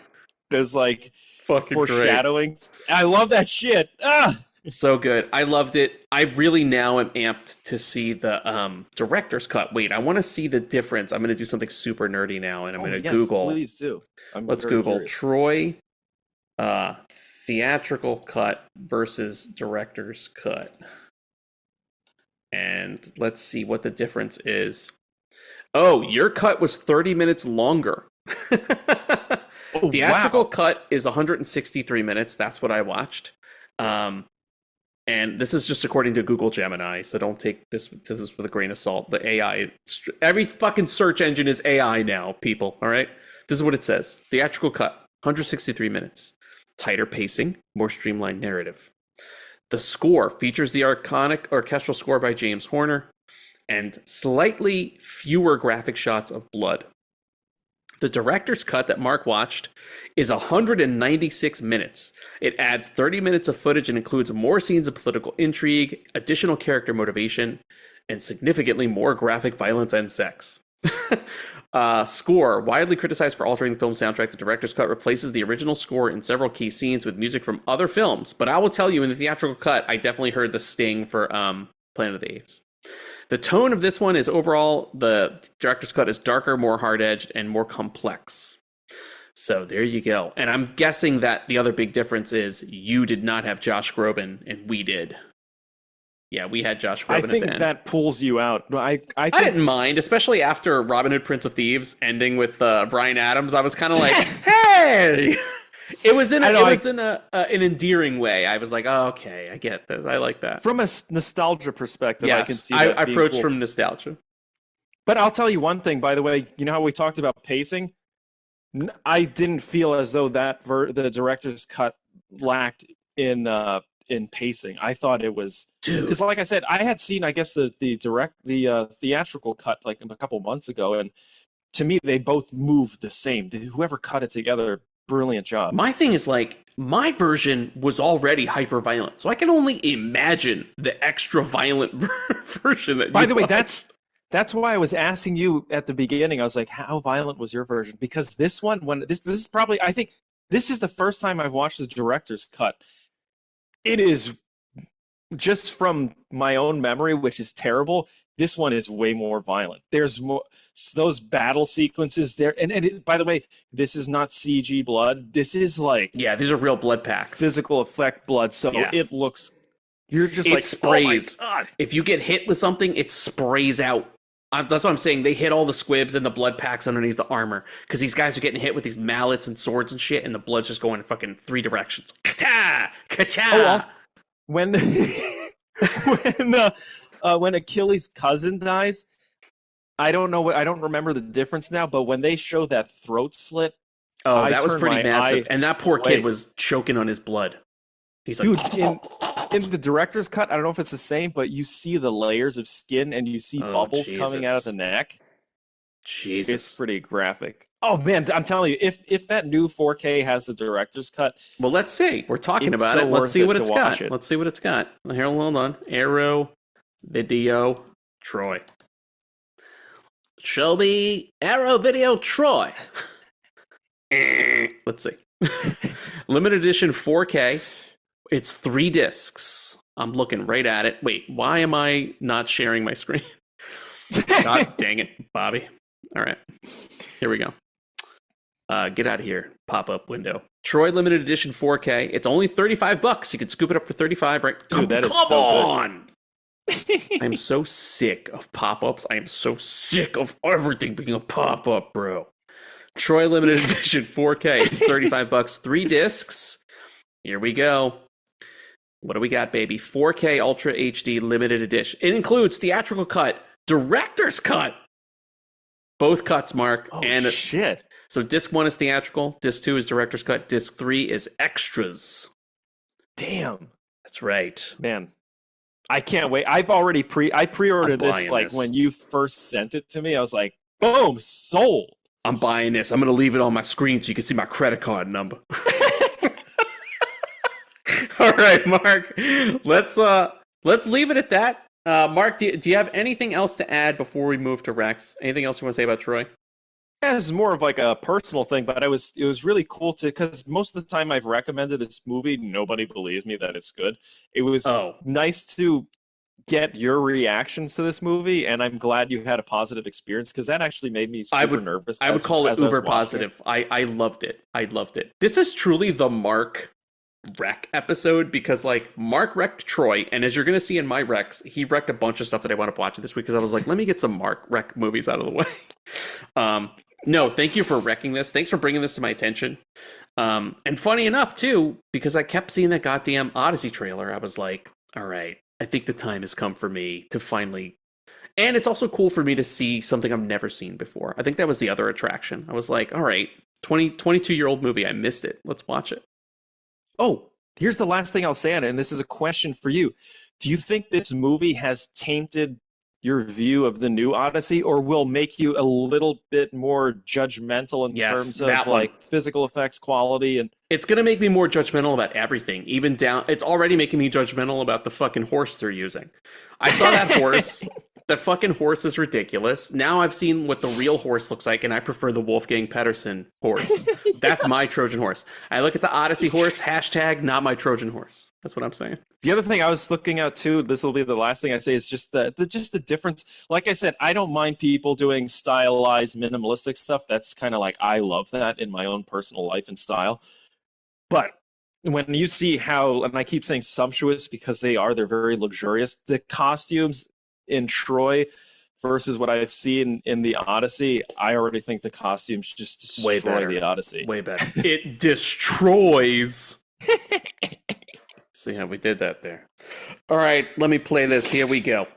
there's like fucking foreshadowing. Great. I love that shit. So good. I loved it. I really now am amped to see the director's cut. Wait, I want to see the difference. I'm going to do something super nerdy now, and I'm going to Google. Please do. Let's Google curious. Troy theatrical cut versus director's cut. And let's see what the difference is. Oh, your cut was 30 minutes longer. Theatrical cut is 163 minutes. That's what I watched. And this is just according to Google Gemini, so don't take this with a grain of salt. The AI, every fucking search engine is AI now, people, all right? This is what it says. Theatrical cut, 163 minutes. Tighter pacing, more streamlined narrative. The score features the iconic orchestral score by James Horner and slightly fewer graphic shots of blood. The director's cut that Mark watched is 196 minutes. It adds 30 minutes of footage and includes more scenes of political intrigue, additional character motivation, and significantly more graphic violence and sex. Score. Widely criticized for altering the film's soundtrack, the director's cut replaces the original score in several key scenes with music from other films. But I will tell you, in the theatrical cut, I definitely heard the sting for Planet of the Apes. The tone of this one is overall, the director's cut is darker, more hard-edged, and more complex. So there you go. And I'm guessing that the other big difference is you did not have Josh Groban, and we did. Yeah, we had Josh Groban. I think that pulls you out. I didn't mind, especially after Robin Hood, Prince of Thieves ending with Bryan Adams. I was kind of like, hey! It was in an endearing way. I was like, oh, okay, I get this. I like that. From a nostalgia perspective, yes, I can see that. I approached cool. from nostalgia. But I'll tell you one thing, by the way. You know how we talked about pacing? I didn't feel as though the director's cut lacked in pacing. I thought it was, because like I said, I had seen, I guess, the theatrical cut like a couple months ago, and to me they both move the same. Whoever cut it together, brilliant job. My thing is, like, my version was already hyper violent, so I can only imagine the extra violent version that. By the way, that's why I was asking you at the beginning. I was like, how violent was your version? Because this one, this is probably, I think this is the first time I've watched the director's cut. It is, just from my own memory, which is terrible, this one is way more violent. There's more, those battle sequences there. And by the way, this is not CG blood. This is like... Yeah, these are real blood packs. Physical effect blood. So it looks... You're just it like, sprays. Oh my God. If you get hit with something, it sprays out. That's what I'm saying. They hit all the squibs and the blood packs underneath the armor, because these guys are getting hit with these mallets and swords and shit, and the blood's just going in fucking three directions. Ka-cha! Ka-cha! Oh, when Achilles' cousin dies, I don't remember the difference now, but when they show that throat slit, that was pretty massive. And that poor kid was choking on his blood. He's like, dude, in the director's cut, I don't know if it's the same, but you see the layers of skin and you see bubbles coming out of the neck. Jesus. It's pretty graphic. Oh man, I'm telling you, if that new 4K has the director's cut, well, let's see. We're talking about it. Let's see what it's got. Let's see what it's got. Here, hold on. Arrow, video, Troy. Show me Arrow Video Troy. Let's see. Limited edition 4K. It's 3 discs. I'm looking right at it. Wait, why am I not sharing my screen? God dang it, Bobby. All right. Here we go. Get out of here. Pop-up window. Troy limited edition 4K. It's only $35. You can scoop it up for $35, right? Dude, that is so on. I'm so sick of pop-ups. I am so sick of everything being a pop-up, bro. Troy limited edition 4K. It's $35. 3 discs. Here we go. What do we got, baby? 4K Ultra HD limited edition. It includes theatrical cut, director's cut. Both cuts, Mark. Oh, shit. So disc 1 is theatrical, disc 2 is director's cut, disc 3 is extras. Damn. That's right. Man, I can't wait. I've already pre-ordered this like this. when you first sent it to me. I was like, boom, sold. I'm buying this. I'm going to leave it on my screen so you can see my credit card number. All right, Mark. Let's leave it at that. Mark, do you have anything else to add before we move to Rex? Anything else you want to say about Troy? Yeah, this is more of like a personal thing, but it was really cool because most of the time I've recommended this movie, nobody believes me that it's good. It was nice to get your reactions to this movie, and I'm glad you had a positive experience, because that actually made me super nervous. I would call it uber positive. I loved it. I loved it. This is truly the Mark Wreck episode, because like Mark wrecked Troy, and as you're gonna see in my Recs, he wrecked a bunch of stuff that I want to watch this week, because I was like, let me get some Mark Wreck movies out of the way. No, thank you for wrecking this. Thanks for bringing this to my attention. And funny enough too, because I kept seeing that goddamn Odyssey trailer, I was like, all right, I think the time has come for me to finally. And it's also cool for me to see something I've never seen before. I think that was the other attraction. I was like, all right, 22-year-old movie, I missed it. Let's watch it. Oh, here's the last thing I'll say on it, and this is a question for you. Do you think this movie has tainted your view of the new Odyssey, or will make you a little bit more judgmental in terms of like physical effects, quality, and it's going to make me more judgmental about everything, even down. It's already making me judgmental about the fucking horse they're using. I saw that horse The fucking horse is ridiculous. Now I've seen what the real horse looks like, and I prefer the Wolfgang Petersen horse. That's my Trojan horse. I look at the Odyssey horse, hashtag not my Trojan horse. That's what I'm saying. The other thing I was looking at too, this will be the last thing I say, is just the difference. Like I said, I don't mind people doing stylized, minimalistic stuff. That's kind of like, I love that in my own personal life and style. But when you see how, and I keep saying sumptuous because they're very luxurious, the costumes in Troy versus what I've seen in the Odyssey, I already think the costumes just destroy the Odyssey. Way better. It destroys. See how we did that there. All right, let me play this. Here we go.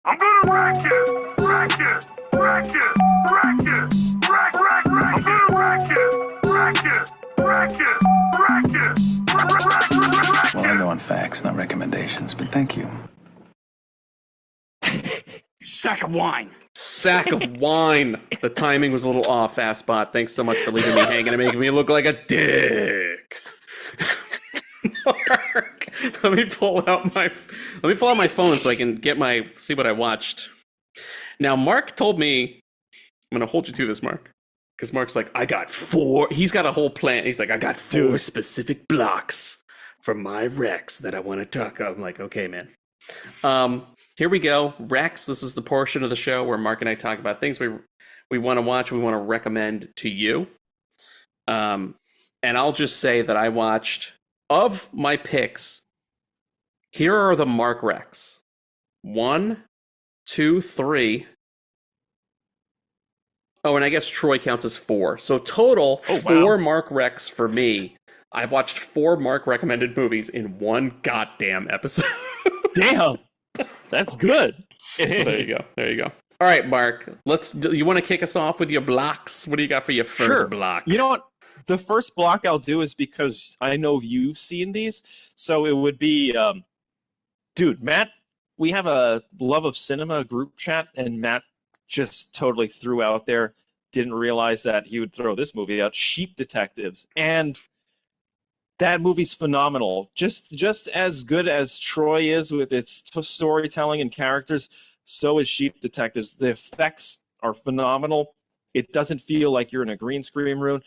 I'm gonna rack you! Rack you! Rack you! Rack you! Rack, rack, rack! I'm gonna rack you! Rack you! Rack you! Rack you! Rack, rack, rack, rack, rack you! Well, I go on facts, not recommendations, but thank you. Sack of wine! Sack of wine. The timing was a little off, Fastbot. Thanks so much for leaving me hanging and making me look like a dick. Mark, let me pull out my phone so I can see what I watched. Now, Mark told me, I'm gonna hold you to this, Mark, because Mark's like, I got 4. He's got a whole plan. He's like, I got 4 specific blocks from my Rex that I want to talk about. I'm like, okay, man. Here we go. Rex. This is the portion of the show where Mark and I talk about things we want to watch. We want to recommend to you. And I'll just say that I watched. Of my picks, here are the Mark Rex. 1, 2, 3. Oh, and I guess Troy counts as 4. So total, 4 Mark Rex for me. I've watched 4 Mark recommended movies in one goddamn episode. Damn, that's good. So there you go. There you go. All right, Mark. You want to kick us off with your blocks? What do you got for your first block? You know what? The first block I'll do is because I know you've seen these. So it would be, dude, Matt, we have a Love of Cinema group chat, and Matt just totally threw out there, didn't realize that he would throw this movie out, Sheep Detectives. And that movie's phenomenal. Just as good as Troy is with its storytelling and characters, so is Sheep Detectives. The effects are phenomenal. It doesn't feel like you're in a green screen room.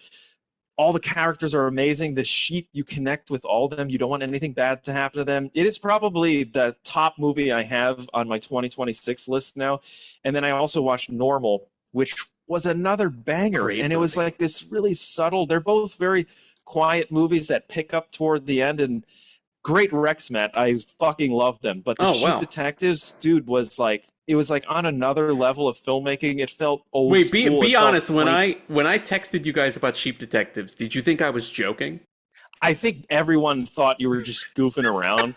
All the characters are amazing. The sheep, you connect with all of them. You don't want anything bad to happen to them. It is probably the top movie I have on my 2026 list now. And then I also watched Normal, which was another banger. Great and movie. It was like this really subtle. They're both very quiet movies that pick up toward the end. And great Rex, Matt. I fucking loved them. But the Sheep Detectives, dude, it was like on another level of filmmaking. It felt old school. Be honest. When I texted you guys about Sheep Detectives, did you think I was joking? I think everyone thought you were just goofing around.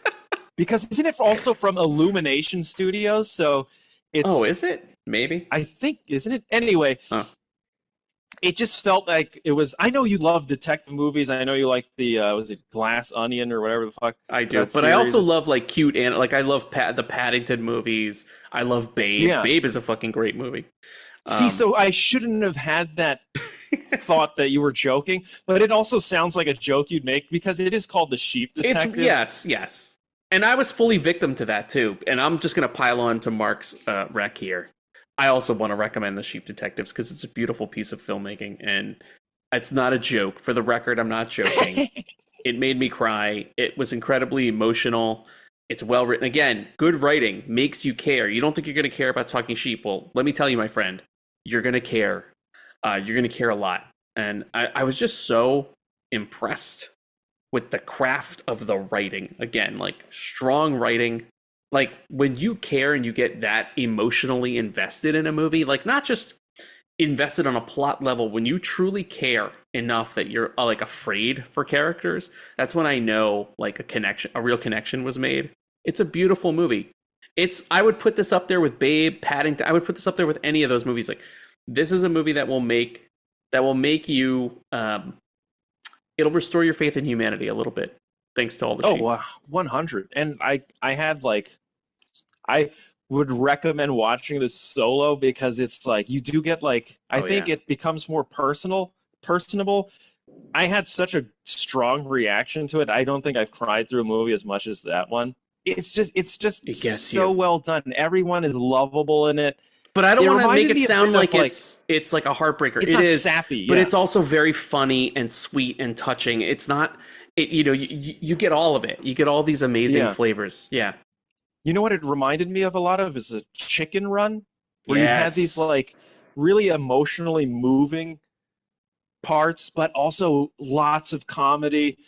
Because isn't it also from Illumination Studios? So it's... Oh, is it? Maybe. I think, isn't it? Anyway, it just felt like it was... I know you love detective movies. I know you like the, was it Glass Onion or whatever the fuck? I do. But I also love like cute and like I love the Paddington movies. I love Babe. Yeah. Babe is a fucking great movie. See, so I shouldn't have had that thought that you were joking, but it also sounds like a joke you'd make because it is called The Sheep Detectives. Yes. And I was fully victim to that too. And I'm just going to pile on to Mark's rec here. I also want to recommend The Sheep Detectives because it's a beautiful piece of filmmaking and it's not a joke. For the record, I'm not joking. It made me cry. It was incredibly emotional. It's well written. Again, good writing makes you care. You don't think you're going to care about talking sheep. Well, let me tell you, my friend, you're going to care. You're going to care a lot. And I was just so impressed with the craft of the writing. Again, like strong writing. Like when you care and you get that emotionally invested in a movie, like not just invested on a plot level, when you truly care enough that you're like afraid for characters, that's when I know like a real connection was made. It's a beautiful movie. I would put this up there with Babe, Paddington. I would put this up there with any of those movies. Like this is a movie that will make you it'll restore your faith in humanity a little bit thanks to all the sheep. Oh, 100. And I had like, I would recommend watching this solo because it's like, you do get like, I think it becomes more personable. I had such a strong reaction to it. I don't think I've cried through a movie as much as that one. it's It gets so you. well done. Everyone is lovable in it. But I don't It want to make reminded it me a sound bit like of, it's like a heartbreaker. it's It not is sappy, but yeah. it's also very funny and sweet and touching. It's not. You get all of it. You get all these amazing Yeah. flavors. Yeah. You know what it reminded me of a lot of is a Chicken Run, where you had these Yes. like really emotionally moving parts, but also lots of comedy,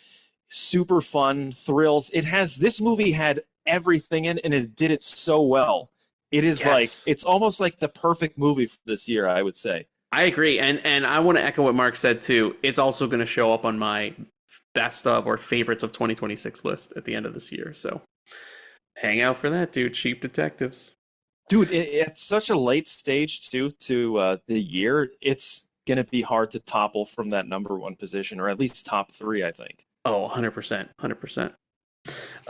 super fun, thrills. This movie had everything in, and it did it so well. It is like, Yes. it's almost like the perfect movie for this year, I would say. I agree, and I want to echo what Mark said too. It's also going to show up on my best of or favorites of 2026 list at the end of this year. So hang out for that, dude. Cheap Detectives. Dude, it's such a late stage too to the year. It's gonna be hard to topple from that number one position, or at least top three, I think. Oh, 100%. 100%.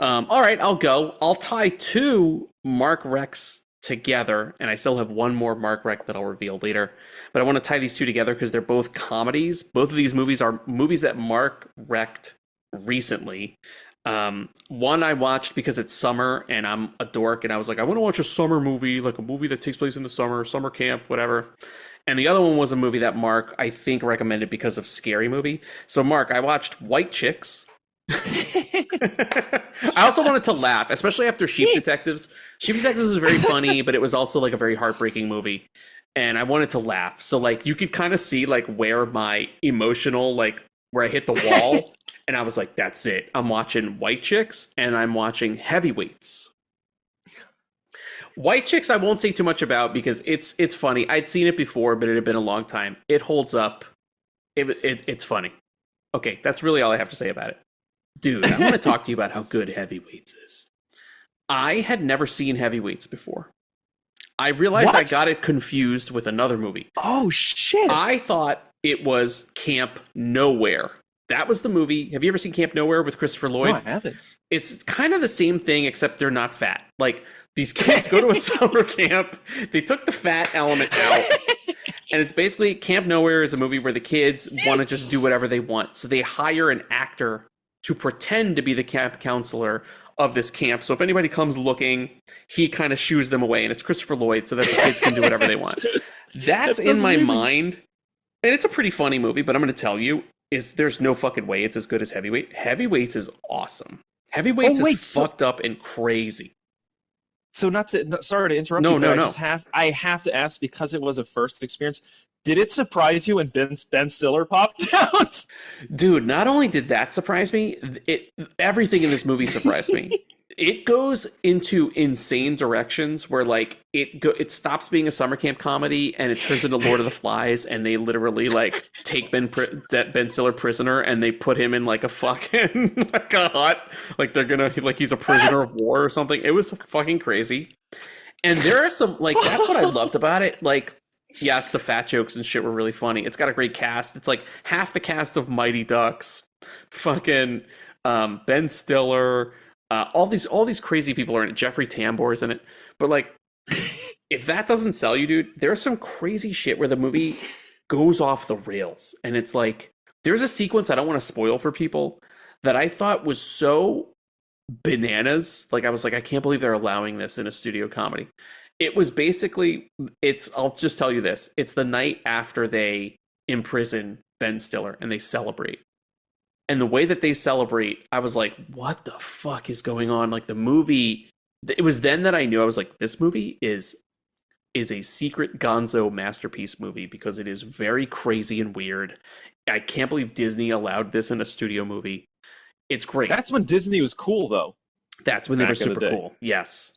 All right, I'll go. I'll tie two Mark Recs together, and I still have one more Mark Rec that I'll reveal later. But I want to tie these two together because they're both comedies. Both of these movies are movies that Mark wrecked recently. One I watched because it's summer and I'm a dork, and I was like, I want to watch a summer movie, like a movie that takes place in the summer camp, whatever. And the other one was a movie that Mark, I think, recommended because of Scary Movie. So, Mark, I watched White Chicks. I also wanted to laugh, especially after Sheep Detectives. Sheep Detectives was very funny, but it was also like a very heartbreaking movie. And I wanted to laugh. So, like, you could kind of see, like, where my emotional, like, where I hit the wall. And I was like, that's it. I'm watching White Chicks and I'm watching Heavyweights. White Chicks I won't say too much about because it's funny. I'd seen it before, but it had been a long time. It holds up. It's funny. Okay, that's really all I have to say about it. Dude, I want to talk to you about how good Heavyweights is. I had never seen Heavyweights before. I realized I What? got it confused with another movie. Oh shit! I thought it was Camp Nowhere. That was the movie. Have you ever seen Camp Nowhere with Christopher Lloyd? No, I haven't. It's kind of the same thing, except they're not fat. Like, these kids go to a summer camp. They took the fat element out. And it's basically Camp Nowhere is a movie where the kids want to just do whatever they want. So they hire an actor to pretend to be the camp counselor of this camp. So if anybody comes looking, he kind of shoos them away. And it's Christopher Lloyd so that the kids can do whatever they want. That's That in sounds my amazing. mind. And it's a pretty funny movie, but I'm going to tell you, there's no fucking way it's as good as Heavyweight. Heavyweights is awesome. Heavyweights is fucked up and crazy. So sorry to interrupt No, you, but no, I have to ask, because it was a first experience. Did it surprise you when Ben Stiller popped out? Dude, not only did that surprise me, everything in this movie surprised me. It goes into insane directions where, like, it stops being a summer camp comedy and it turns into Lord of the Flies, and they literally, like, take Ben Stiller prisoner and they put him in, like, a fucking like a hut, like they're gonna, like, he's a prisoner of war or something. It was fucking crazy. And there are some, like, that's what I loved about it. Like, yes, the fat jokes and shit were really funny. It's got a great cast. It's like half the cast of Mighty Ducks, fucking Ben Stiller. All these crazy people are in it. Jeffrey Tambor's in it. But, like, if that doesn't sell you, dude, there's some crazy shit where the movie goes off the rails. And it's like, there's a sequence I don't want to spoil for people that I thought was so bananas. Like, I was like, I can't believe they're allowing this in a studio comedy. It was basically, I'll just tell you this. It's the night after they imprison Ben Stiller and they celebrate. And the way that they celebrate, I was like, what the fuck is going on? Like, the movie, it was then that I knew. I was like, this movie is a secret gonzo masterpiece movie because it is very crazy and weird. I can't believe Disney allowed this in a studio movie. It's great. That's when Disney was cool, though. That's when they were Back in the super day. cool. Yes.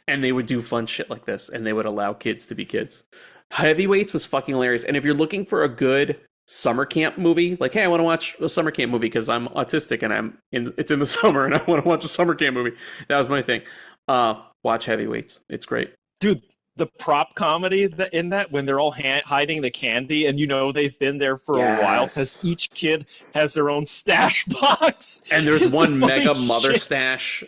And they would do fun shit like this, and they would allow kids to be kids. Heavyweights was fucking hilarious. And if you're looking for a good summer camp movie, like, hey, I want to watch a summer camp movie because I'm autistic and it's in the summer and I want to watch a summer camp movie. That was my thing. Watch Heavyweights. It's great. Dude, the prop comedy in that, when they're all hiding the candy, and they've been there for a while because Yes. each kid has their own stash box. And there's It's one the funny mega mother shit. stash,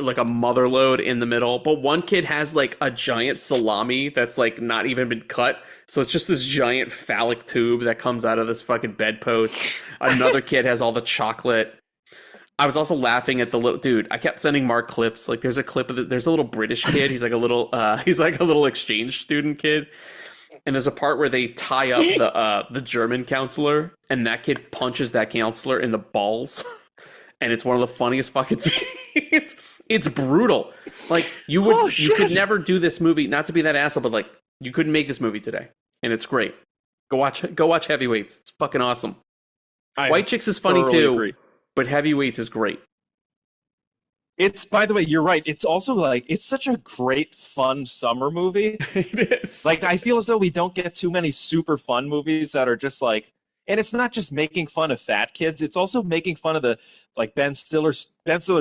like a mother load in the middle. But one kid has, like, a giant salami that's, like, not even been cut. So it's just this giant phallic tube that comes out of this fucking bedpost. Another kid has all the chocolate. I was also laughing at the little dude. I kept sending Mark clips. Like, there's a clip of there's a little British kid. He's like a little exchange student kid. And there's a part where they tie up the German counselor, and that kid punches that counselor in the balls. And it's one of the funniest fucking scenes. It's brutal. Like, you could never do this movie, not to be that asshole, but like, you couldn't make this movie today. And it's great. Go watch Heavyweights. It's fucking awesome. White Chicks is funny too. Agree. But Heavyweights is great. It's, by the way, you're right. It's also like, it's such a great, fun summer movie. It is. Like, I feel as though we don't get too many super fun movies that are just like, and it's not just making fun of fat kids. It's also making fun of the, like, Ben Stiller's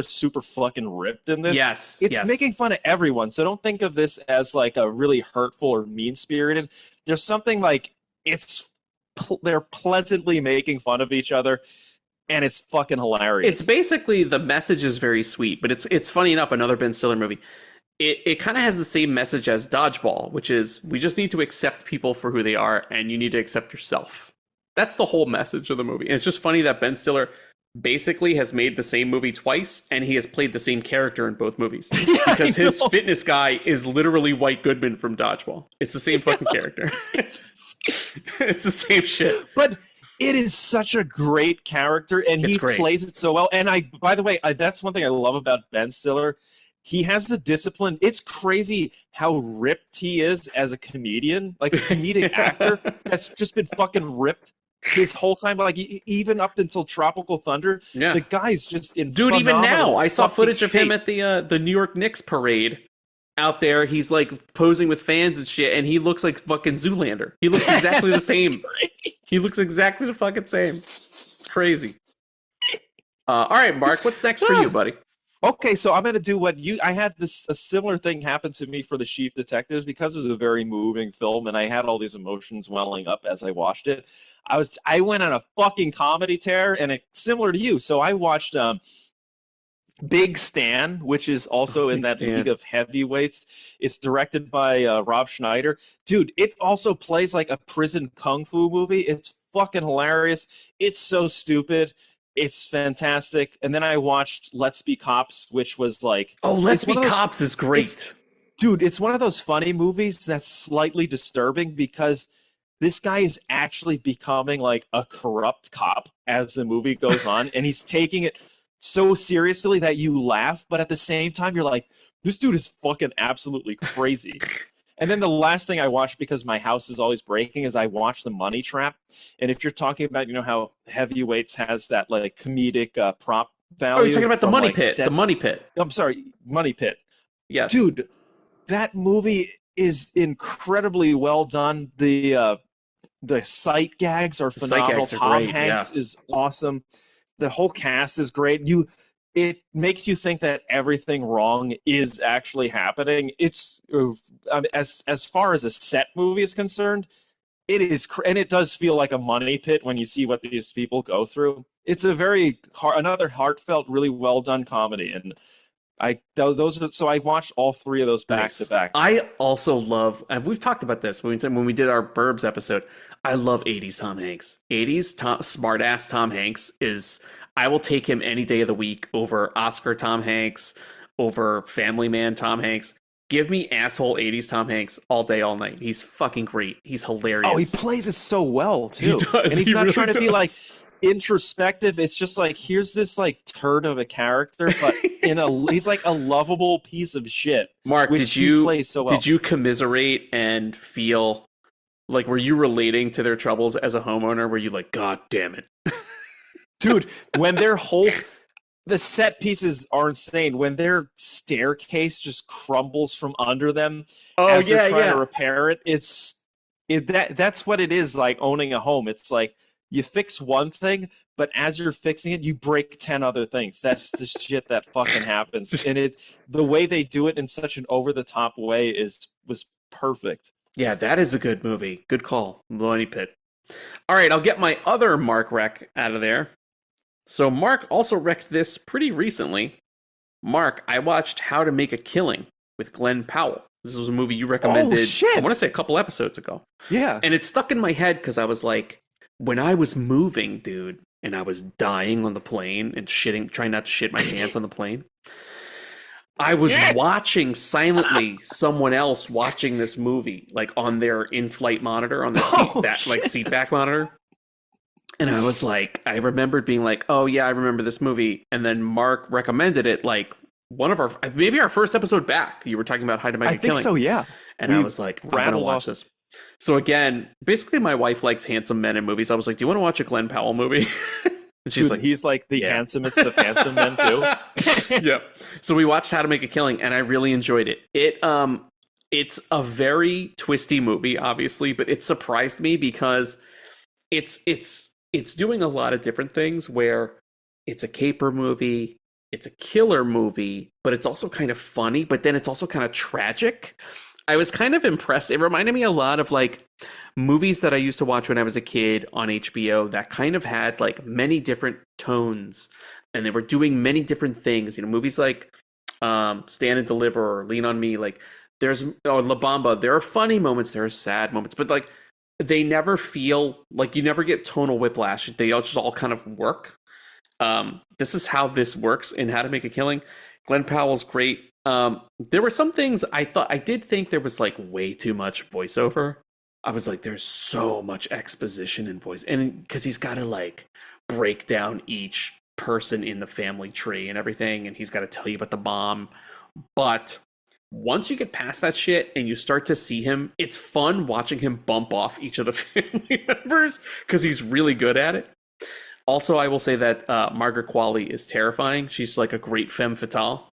super fucking ripped in this. Yes. It's making fun of everyone. So don't think of this as like a really hurtful or mean-spirited. There's something like, they're pleasantly making fun of each other. And it's fucking hilarious. It's basically, the message is very sweet, but it's funny enough, another Ben Stiller movie. It kind of has the same message as Dodgeball, which is, we just need to accept people for who they are, and you need to accept yourself. That's the whole message of the movie. And it's just funny that Ben Stiller basically has made the same movie twice, and he has played the same character in both movies. Because his fitness guy is literally White Goodman from Dodgeball. It's the same fucking character. It's the same shit. But it is such a great character, and he plays it so well. And by the way, that's one thing I love about Ben Stiller. He has the discipline. It's crazy how ripped he is as a comedian, like a comedic actor that's just been fucking ripped his whole time. Like, even up until Tropical Thunder, the guy's just in. Dude, even now, I saw footage of him at the New York Knicks parade. Out there, he's like posing with fans and shit, and he looks like fucking Zoolander. He looks exactly the same. Great. He looks exactly the fucking same. It's crazy. All right, Mark, what's next for you, buddy? Okay, so I'm gonna do I had a similar thing happen to me for The Sheep Detectives, because it was a very moving film, and I had all these emotions welling up as I watched it. I went on a fucking comedy tear, and it's similar to you. So I watched Big Stan, which is also in that league of heavyweights. It's directed by Rob Schneider. Dude, it also plays like a prison kung fu movie. It's fucking hilarious. It's so stupid. It's fantastic. And then I watched Let's Be Cops, which was like... Oh, Let's Be Cops is great. Dude, it's one of those funny movies that's slightly disturbing, because this guy is actually becoming like a corrupt cop as the movie goes on. And he's taking it so seriously that you laugh, but at the same time you're like, this dude is fucking absolutely crazy. And then the last thing I watched, because my house is always breaking, is I watched The Money Trap. And if you're talking about, how Heavyweights has that like comedic prop value. Oh, you're talking about The Money Pit. The Money Pit. I'm sorry, Money Pit. Yes. Dude, that movie is incredibly well done. The sight gags are phenomenal. Tom Hanks is awesome. The whole cast is great. It makes you think that everything wrong is actually happening. It's as far as a set movie is concerned, it is, and it does feel like a money pit when you see what these people go through. It's a another heartfelt, really well done comedy, and so I watched all three of those back to back. I also love, and we've talked about this when we did our Burbs episode. I love 80s Tom Hanks. 80s smart ass Tom Hanks is, I will take him any day of the week over Oscar Tom Hanks, over Family Man Tom Hanks. Give me asshole 80s Tom Hanks all day, all night. He's fucking great. He's hilarious. Oh, he plays it so well too. He does. And he's not really trying to be like introspective. It's just like, here's this like turd of a character, but he's like a lovable piece of shit. Mark, which he plays so well. Did you commiserate and feel like, were you relating to their troubles as a homeowner? Were you like, God damn it? Dude, when the set pieces are insane. When their staircase just crumbles from under them as they're trying to repair it, that's what it is like owning a home. It's like, you fix one thing, but as you're fixing it, you break 10 other things. That's the shit that fucking happens. And the way they do it in such an over-the-top way was perfect. Yeah, that is a good movie. Good call. Money Pit. All right, I'll get my other Mark rec out of there. So Mark also wrecked this pretty recently. Mark, I watched How to Make a Killing with Glenn Powell. This was a movie you recommended, I want to say a couple episodes ago. Yeah. And it stuck in my head because I was like, when I was moving, dude, and I was dying on the plane and trying not to shit my pants on the plane. I was watching silently someone else watching this movie, like on their in-flight monitor, on their seat back monitor. And I was like, I remembered being like, oh yeah, I remember this movie. And then Mark recommended it, like maybe our first episode back. You were talking about How to Make a Killing. I think so, yeah. And I was like, I'm gonna watch this. So again, basically my wife likes handsome men in movies. I was like, do you want to watch a Glenn Powell movie? And she's like, he's like the handsomest of handsome men too. Yeah. So we watched How to Make a Killing, and I really enjoyed it. It's a very twisty movie, obviously, but it surprised me because it's doing a lot of different things where it's a caper movie, it's a killer movie, but it's also kind of funny, but then it's also kind of tragic. I was kind of impressed. It reminded me a lot of like movies that I used to watch when I was a kid on HBO that kind of had like many different tones, and they were doing many different things. You know, movies like Stand and Deliver or Lean on Me. Like there's La Bamba. There are funny moments, there are sad moments, but like they never feel like you never get tonal whiplash. They all just all kind of work. This is how this works in How to Make a Killing. Glenn Powell's great. There were some things I did think there was like way too much voiceover. I was like, there's so much exposition in voice, and because he's got to like break down each person in the family tree and everything, and he's got to tell you about the bomb. But once you get past that shit and you start to see him, it's fun watching him bump off each of the family members because he's really good at it. Also, I will say that Margaret Qualley is terrifying. She's like a great femme fatale.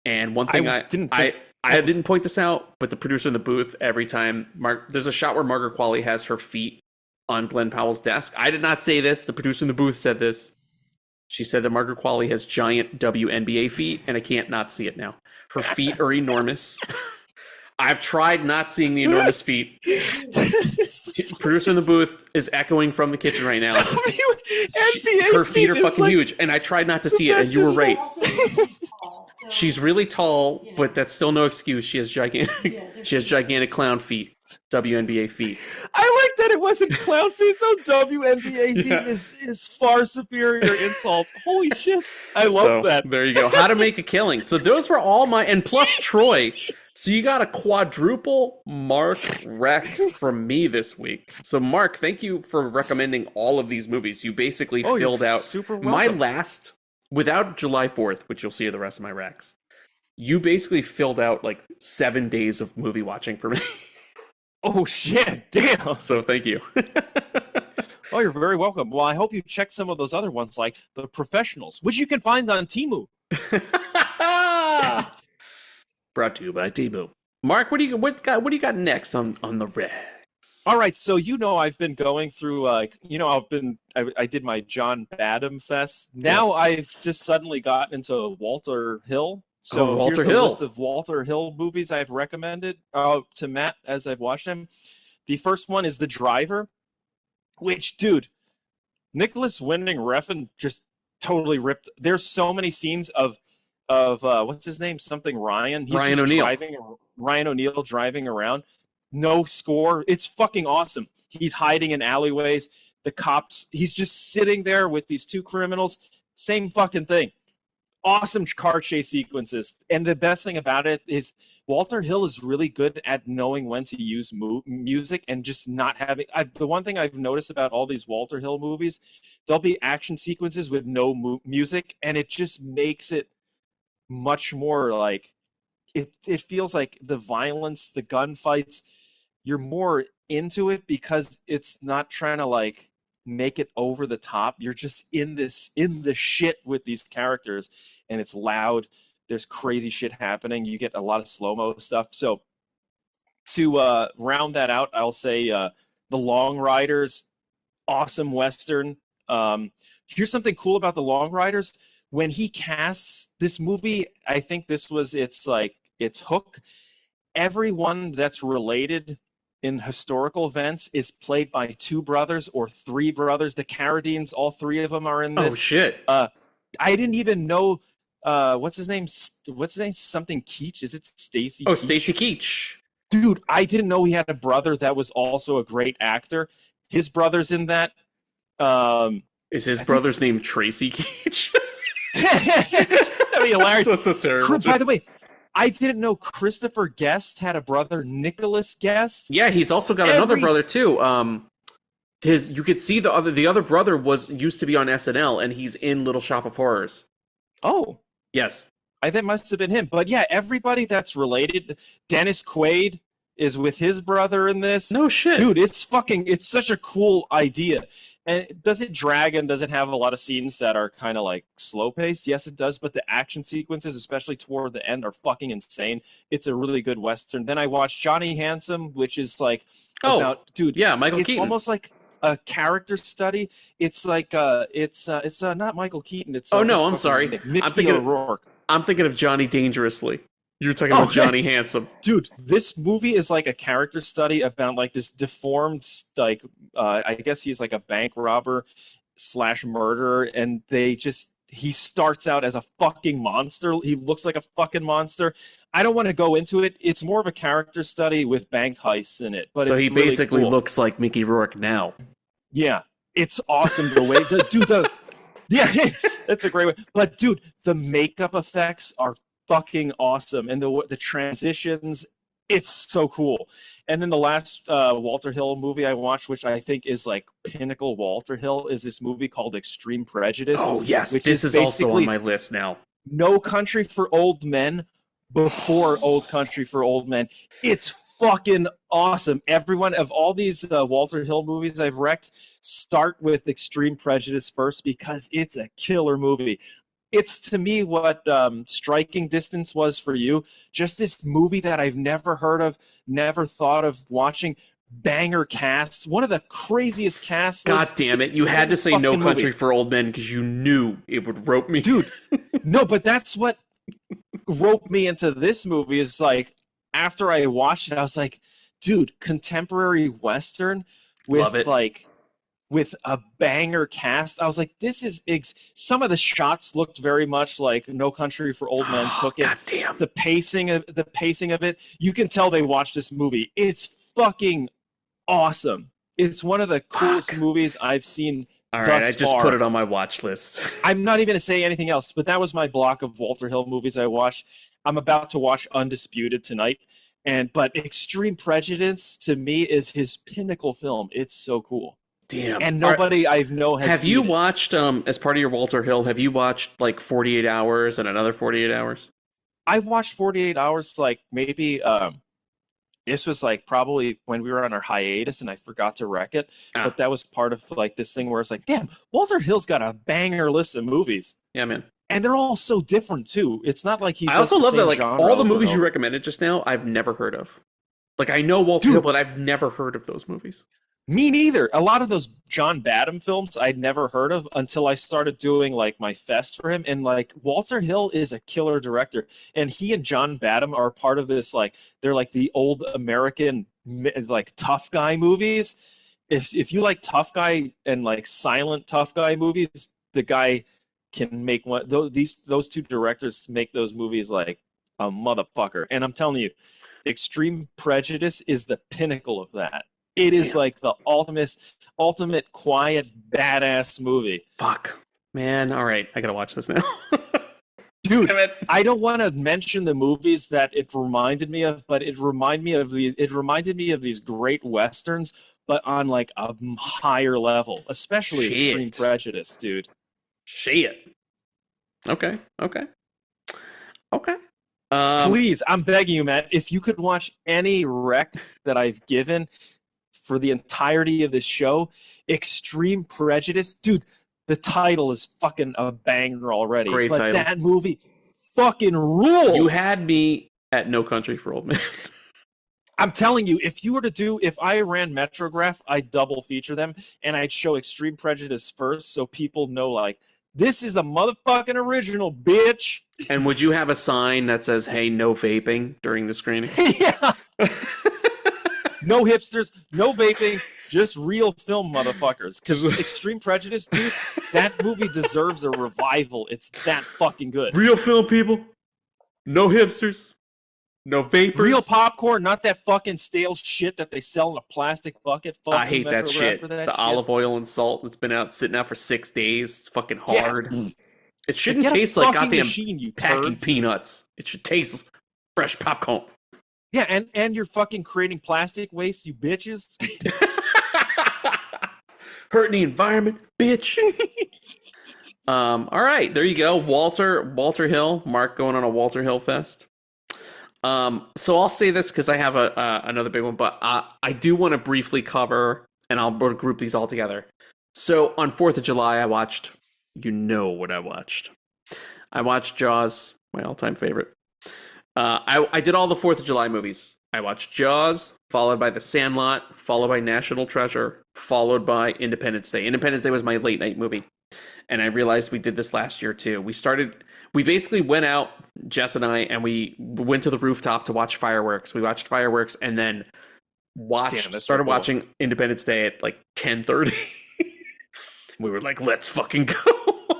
And one thing I didn't point this out, but the producer in the booth, every time there's a shot where Margaret Qualley has her feet on Glenn Powell's desk. I did not say this. The producer in the booth said this. She said that Margaret Qualley has giant WNBA feet, and I can't not see it now. Her feet are enormous. I've tried not seeing the enormous feet. Producer in the booth is echoing from the kitchen right now. Her feet are fucking huge, and I tried not to see it, and you were right. She's really tall, but that's still no excuse. She has gigantic clown feet, WNBA feet. I like that it wasn't clown feet though. WNBA feet is far superior insult. Holy shit! I love that. There you go. How to Make a Killing. So those were all and plus Troy. So you got a quadruple Mark rec from me this week. So Mark, thank you for recommending all of these movies. You basically filled out my last. Without July 4th, which you'll see the rest of my recs, you basically filled out like 7 days of movie watching for me. Oh, shit. Damn. So thank you. Oh, you're very welcome. Well, I hope you check some of those other ones like The Professionals, which you can find on Temu. Brought to you by Temu. Mark, what do you got next on the recs? All right, so I've been going through I did my John Badham Fest. Now yes. I've just suddenly gotten into Walter Hill. So here's a list of Walter Hill movies I've recommended to Matt as I've watched them. The first one is The Driver, which, dude, Nicholas Winding Refn just totally ripped. There's so many scenes of what's his name? Something Ryan. He's Ryan O'Neal. Ryan O'Neal driving around. No score. It's fucking awesome. He's hiding in alleyways. The cops, he's just sitting there with these two criminals. Same fucking thing. Awesome car chase sequences. And the best thing about it is Walter Hill is really good at knowing when to use music and just not having... the one thing I've noticed about all these Walter Hill movies, there'll be action sequences with no music, and it just makes it much more like... It feels like the violence, the gunfights, you're more into it because it's not trying to like make it over the top. You're just in the shit with these characters, and it's loud. There's crazy shit happening. You get a lot of slow-mo stuff. So to round that out, I'll say The Long Riders, awesome Western. Here's something cool about The Long Riders. When he casts this movie, I think this was its hook. Everyone that's related in historical events is played by two brothers or three brothers. The Carradines, all three of them are in this. Oh shit! I didn't even know what's his name. Something Keach. Is it Stacy? Oh, Stacy Keach. Dude, I didn't know he had a brother that was also a great actor. His brother's in that. Is his brother's name Tracy Cage? That'd be hilarious. That's a terrible By the way, I didn't know Christopher Guest had a brother, Nicholas Guest. Yeah, he's also got another brother too. You could see the other brother used to be on SNL, and he's in Little Shop of Horrors. Oh, yes, I think must have been him. But yeah, everybody that's related. Dennis Quaid is with his brother in this. No shit, dude. It's such a cool idea. And does it drag and does it have a lot of scenes that are kind of like slow paced? Yes, it does. But the action sequences, especially toward the end, are fucking insane. It's a really good Western. Then I watched Johnny Handsome, which is like Michael it's Keaton. almost like a character study. It's like it's not Michael Keaton. It's I'm sorry. Mickey O'Rourke. I'm thinking of Johnny Dangerously. You're talking about Johnny Handsome. Dude, this movie is like a character study about like this deformed, like, I guess he's like a bank robber / murderer. And he starts out as a fucking monster. He looks like a fucking monster. I don't want to go into it. It's more of a character study with bank heists in it. But so it's he really basically cool. looks like Mickey Rourke now. Yeah, it's awesome the way yeah, that's a great way. But dude, the makeup effects are fucking awesome, and the transitions, it's so cool. And then the last Walter Hill movie I watched, which I think is like pinnacle Walter Hill, is this movie called Extreme Prejudice. Oh yes, which this is also on my list now. No Country for Old Men before Old Country for Old Men. It's fucking awesome. Everyone of all these Walter Hill movies I've wrecked, start with Extreme Prejudice first because it's a killer movie. It's to me what Striking Distance was for you. Just this movie that I've never heard of, never thought of watching. Banger cast, one of the craziest casts. God damn it! You had to say No Country for Old Men because you knew it would rope me, dude. No, but that's what roped me into this movie. Is like after I watched it, I was like, dude, contemporary Western with with a banger cast. I was like, this is some of the shots looked very much like No Country for Old Men took it. God damn. The pacing of it, you can tell they watched this movie. It's fucking awesome. It's one of the coolest movies I've seen. All right, I just put it on my watch list. I'm not even going to say anything else, but that was my block of Walter Hill movies I watched. I'm about to watch Undisputed tonight. But Extreme Prejudice to me is his pinnacle film. It's so cool. Damn. And nobody I know has Have you seen it. watched, as part of your Walter Hill, have you watched like 48 Hours and another 48 Hours? I watched 48 Hours like maybe this was like probably when we were on our hiatus and I forgot to wreck it. But that was part of like this thing where it's like, damn, Walter Hill's got a banger list of movies. Yeah, man. And they're all so different too. It's not like I also love that like all the movies you recommended just now, I've never heard of. Like I know Walter Hill, but I've never heard of those movies. Me neither. A lot of those John Badham films I'd never heard of until I started doing like my fest for him. And like Walter Hill is a killer director, and he and John Badham are part of this like they're like the old American like tough guy movies. If you like tough guy and like silent tough guy movies, the guy can make one. Those two directors make those movies like a motherfucker. And I'm telling you, Extreme Prejudice is the pinnacle of that. It is like the ultimate quiet badass movie. Fuck, man. All right, I gotta watch this now. Dude, I don't want to mention the movies that it reminded me of, but it reminded me of these great westerns, but on like a higher level, especially Extreme Prejudice, dude. Shit. Okay. Please, I'm begging you, Matt, if you could watch any rec that I've given for the entirety of this show, Extreme Prejudice, dude, the title is fucking a banger already. Great title. That movie fucking rules. You had me at No Country for Old Men. I'm telling you, if I ran Metrograph, I'd double feature them, and I'd show Extreme Prejudice first so people know, like, this is the motherfucking original, bitch. And would you have a sign that says, hey, no vaping during the screening? Yeah. No hipsters, no vaping, just real film motherfuckers. Because Extreme Prejudice, dude, that movie deserves a revival. It's that fucking good. Real film, people. No hipsters. No vapors. Real popcorn, not that fucking stale shit that they sell in a plastic bucket. Fuck I hate that Metrograph shit. for that The shit. olive oil and salt that's been sitting out for 6 days. It's fucking Yeah. hard. It shouldn't Get a taste like fucking goddamn machine, you packing turds. peanuts. It should taste fresh popcorn. Yeah, and you're fucking creating plastic waste, you bitches. Hurting the environment, bitch. All right, there you go. Walter Hill. Mark going on a Walter Hill fest. So I'll say this because I have another big one, but I do want to briefly cover, and I'll group these all together. So on 4th of July, I watched, you know what I watched. I watched Jaws, my all-time favorite. I did all the 4th of July movies. I watched Jaws, followed by The Sandlot, followed by National Treasure, followed by Independence Day. Independence Day was my late night movie. And I realized we did this last year too. We basically went out, Jess and I, and we went to the rooftop to watch fireworks. We watched fireworks and then started watching Independence Day at like 10:30. We were like, let's fucking go.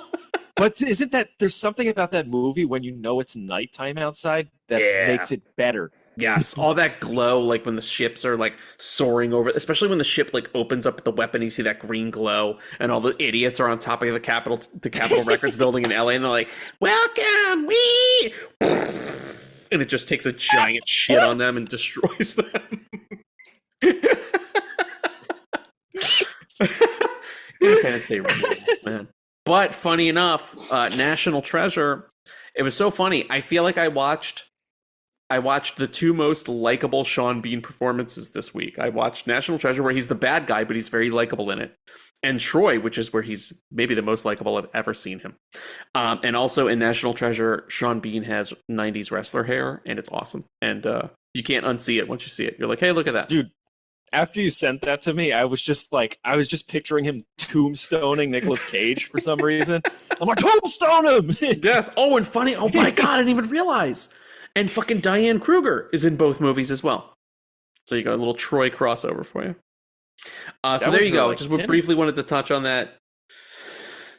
But isn't that, there's something about that movie when you know it's nighttime outside that makes it better. Yes, all that glow, like when the ships are like soaring over, especially when the ship like opens up the weapon, you see that green glow, and all the idiots are on top of the Capitol Records building in LA, and they're like, "Welcome, we," and it just takes a giant shit on them and destroys them. Independence Day rules, man. But funny enough, National Treasure, it was so funny. I feel like I watched the two most likable Sean Bean performances this week. I watched National Treasure, where he's the bad guy, but he's very likable in it. And Troy, which is where he's maybe the most likable I've ever seen him. And also in National Treasure, Sean Bean has 90s wrestler hair, and it's awesome. And you can't unsee it once you see it. You're like, hey, look at that. Dude, after you sent that to me, I was just picturing him tombstoning Nicolas Cage for some reason. I'm like, tombstone him! Yes. Oh, and funny. Oh my God, I didn't even realize. And fucking Diane Kruger is in both movies as well. So you got a little Troy crossover for you. So there you go. Just briefly wanted to touch on that.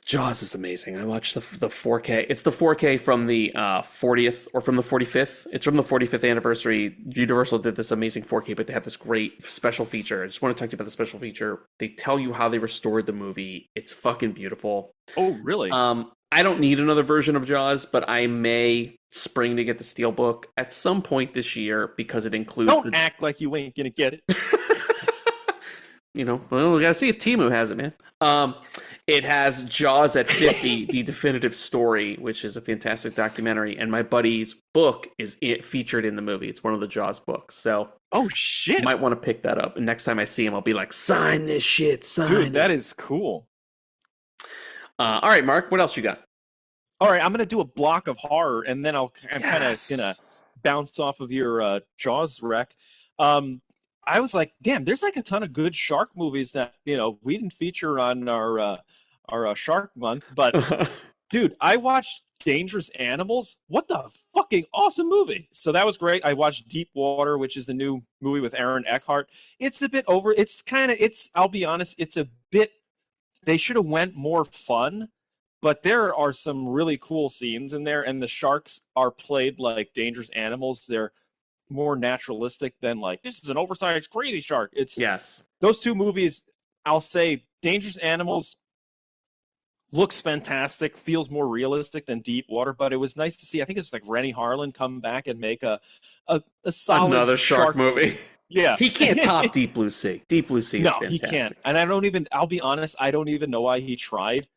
Jaws is amazing. I watched the 4K. It's the 4K from the 40th or from the 45th. It's from the 45th anniversary. Universal did this amazing 4K, but they have this great special feature. I just want to talk to you about the special feature. They tell you how they restored the movie. It's fucking beautiful. Oh, really? I don't need another version of Jaws, but I may spring to get the Steelbook at some point this year because it includes. Don't act like you ain't gonna get it. Well, we gotta see if Temu has it, man. It has Jaws at 50, the definitive story, which is a fantastic documentary, and my buddy's book is featured in the movie. It's one of the Jaws books, so oh shit, you might want to pick that up. And next time I see him, I'll be like, sign this shit, sign. Dude, that is cool. All right, Mark, what else you got? All right, I'm going to do a block of horror, and then I'm kind of going to bounce off of your Jaws rec. I was like, damn, there's like a ton of good shark movies that, we didn't feature on our Shark Month. But, dude, I watched Dangerous Animals. What the fucking awesome movie. So that was great. I watched Deep Water, which is the new movie with Aaron Eckhart. It's a bit over. I'll be honest, it's a bit, they should have went more fun. But there are some really cool scenes in there, and the sharks are played like dangerous animals. They're more naturalistic than like, this is an oversized crazy shark. It's those two movies. I'll say Dangerous Animals looks fantastic, feels more realistic than Deep Water, but it was nice to see. I think it's like Rennie Harlan come back and make a solid another shark movie. Yeah, he can't top Deep Blue Sea. Deep Blue Sea is fantastic. He can't. And I'll be honest, I don't even know why he tried.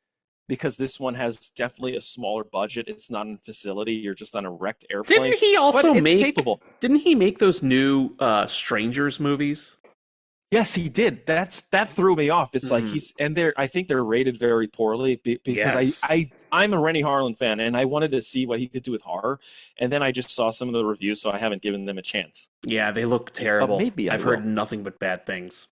Because this one has definitely a smaller budget. It's not in a facility. You're just on a wrecked airplane. Didn't he also capable. Didn't he make those new Strangers movies? Yes, he did. That threw me off. It's like I think they're rated very poorly because I'm a Rennie Harlan fan and I wanted to see what he could do with horror. And then I just saw some of the reviews, so I haven't given them a chance. Yeah, they look terrible. But maybe I've heard nothing but bad things.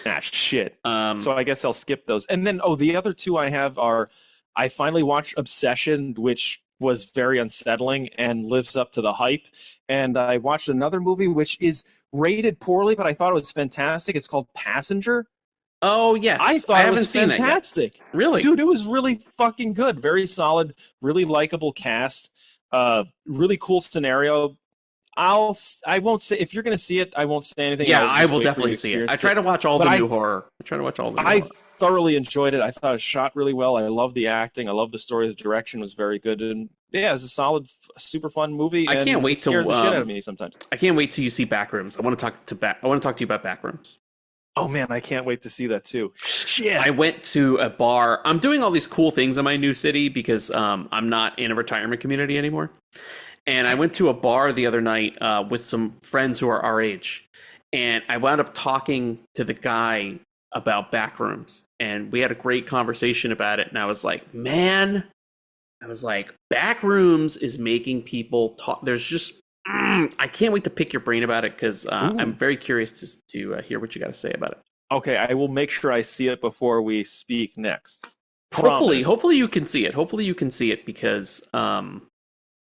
Ah, shit. So I guess I'll skip those. And then, the other two I have are, I finally watched Obsession, which was very unsettling and lives up to the hype. And I watched another movie, which is rated poorly, but I thought it was fantastic. It's called Passenger. Oh, yes. I thought it was fantastic. Really? Dude, it was really fucking good. Very solid, really likable cast. Really cool scenario. I won't say if you're going to see it. I won't say anything. Yeah, I'll I just will wait for you definitely to see it. I experience try to watch all But the new horror. I try to watch all the new I horror. thoroughly enjoyed it. I thought it was shot really well. I love the acting. I love the story. The direction was very good, and yeah, it's a solid, super fun movie. I and can't wait it scared till the shit out of me sometimes. I can't wait till you see Backrooms. I want to talk to you about Backrooms. Oh man, I can't wait to see that too. Shit. I went to a bar. I'm doing all these cool things in my new city because I'm not in a retirement community anymore. And I went to a bar the other night with some friends who are our age. And I wound up talking to the guy about Backrooms. And we had a great conversation about it. And I was like, man, Backrooms is making people talk. There's just, I can't wait to pick your brain about it because I'm very curious to hear what you got to say about it. Okay, I will make sure I see it before we speak next. Hopefully you can see it. Hopefully you can see it because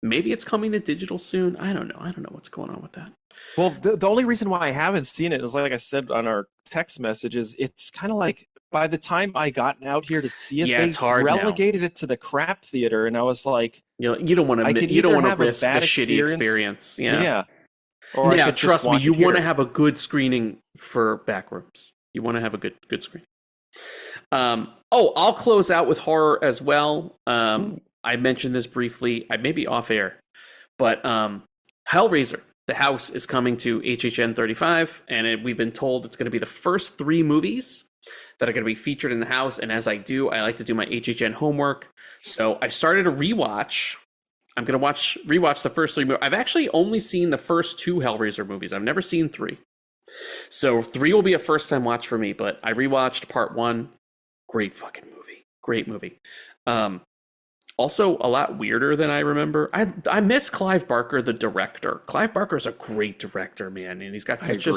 maybe it's coming to digital soon. I don't know. I don't know what's going on with that. Well, the only reason why I haven't seen it is, like I said on our text messages, it's kind of like by the time I got out here to see it, it's hard relegated it to the crap theater, and I was like, you don't want to risk a shitty experience. Yeah. Or yeah, trust me, you want to have a good screening for Backrooms. You want to have a good screening. I'll close out with horror as well. I mentioned this briefly. I may be off air, but Hellraiser, The House, is coming to HHN 35, and we've been told it's going to be the first 3 movies that are going to be featured in the house. And as I do, I like to do my HHN homework. So I started a rewatch. I'm going to rewatch the first 3 movies. I've actually only seen the first 2 Hellraiser movies. I've never seen 3. So 3 will be a first time watch for me, but I rewatched part 1. Great fucking movie. Great movie. Also a lot weirder than I remember. I miss Clive Barker, the director. Clive Barker's a great director, man. And he's got such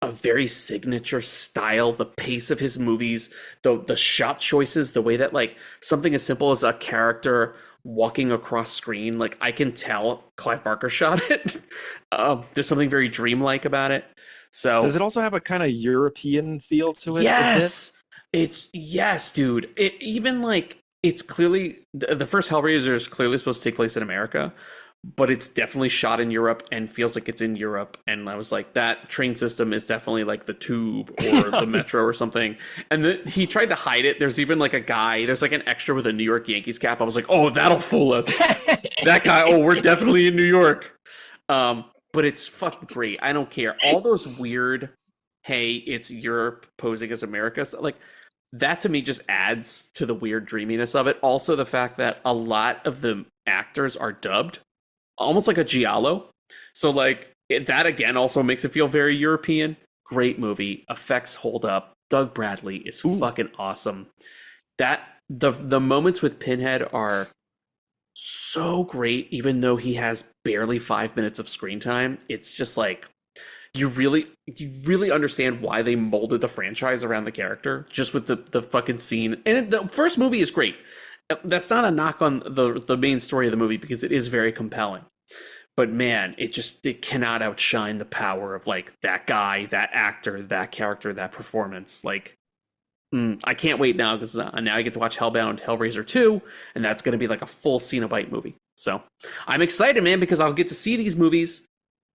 a very signature style, the pace of his movies, the shot choices, the way that like something as simple as a character walking across screen, like I can tell Clive Barker shot it. There's something very dreamlike about it. So does it also have a kind of European feel to it? Yes, dude. It even like it's clearly the first Hellraiser is clearly supposed to take place in America, but it's definitely shot in Europe and feels like it's in Europe. And I was like, that train system is definitely like the tube or the metro or something. And he tried to hide it. There's even like there's like an extra with a New York Yankees cap. I was like, oh, that'll fool us. That guy, we're definitely in New York. But it's fucking great. I don't care. All those weird, hey, it's Europe posing as America, like that to me just adds to the weird dreaminess of it. Also, the fact that a lot of the actors are dubbed, almost like a giallo. So like that again also makes it feel very European. Great movie. Effects hold up. Doug Bradley is fucking awesome. That the moments with Pinhead are so great, even though he has barely 5 minutes of screen time. It's just like you really understand why they molded the franchise around the character just with the fucking scene. And the first movie is great. That's not a knock on the main story of the movie because it is very compelling. But man, it cannot outshine the power of like that guy, that actor, that character, that performance. Like, I can't wait now because now I get to watch Hellraiser 2, and that's going to be like a full Cenobite movie. So I'm excited, man, because I'll get to see these movies,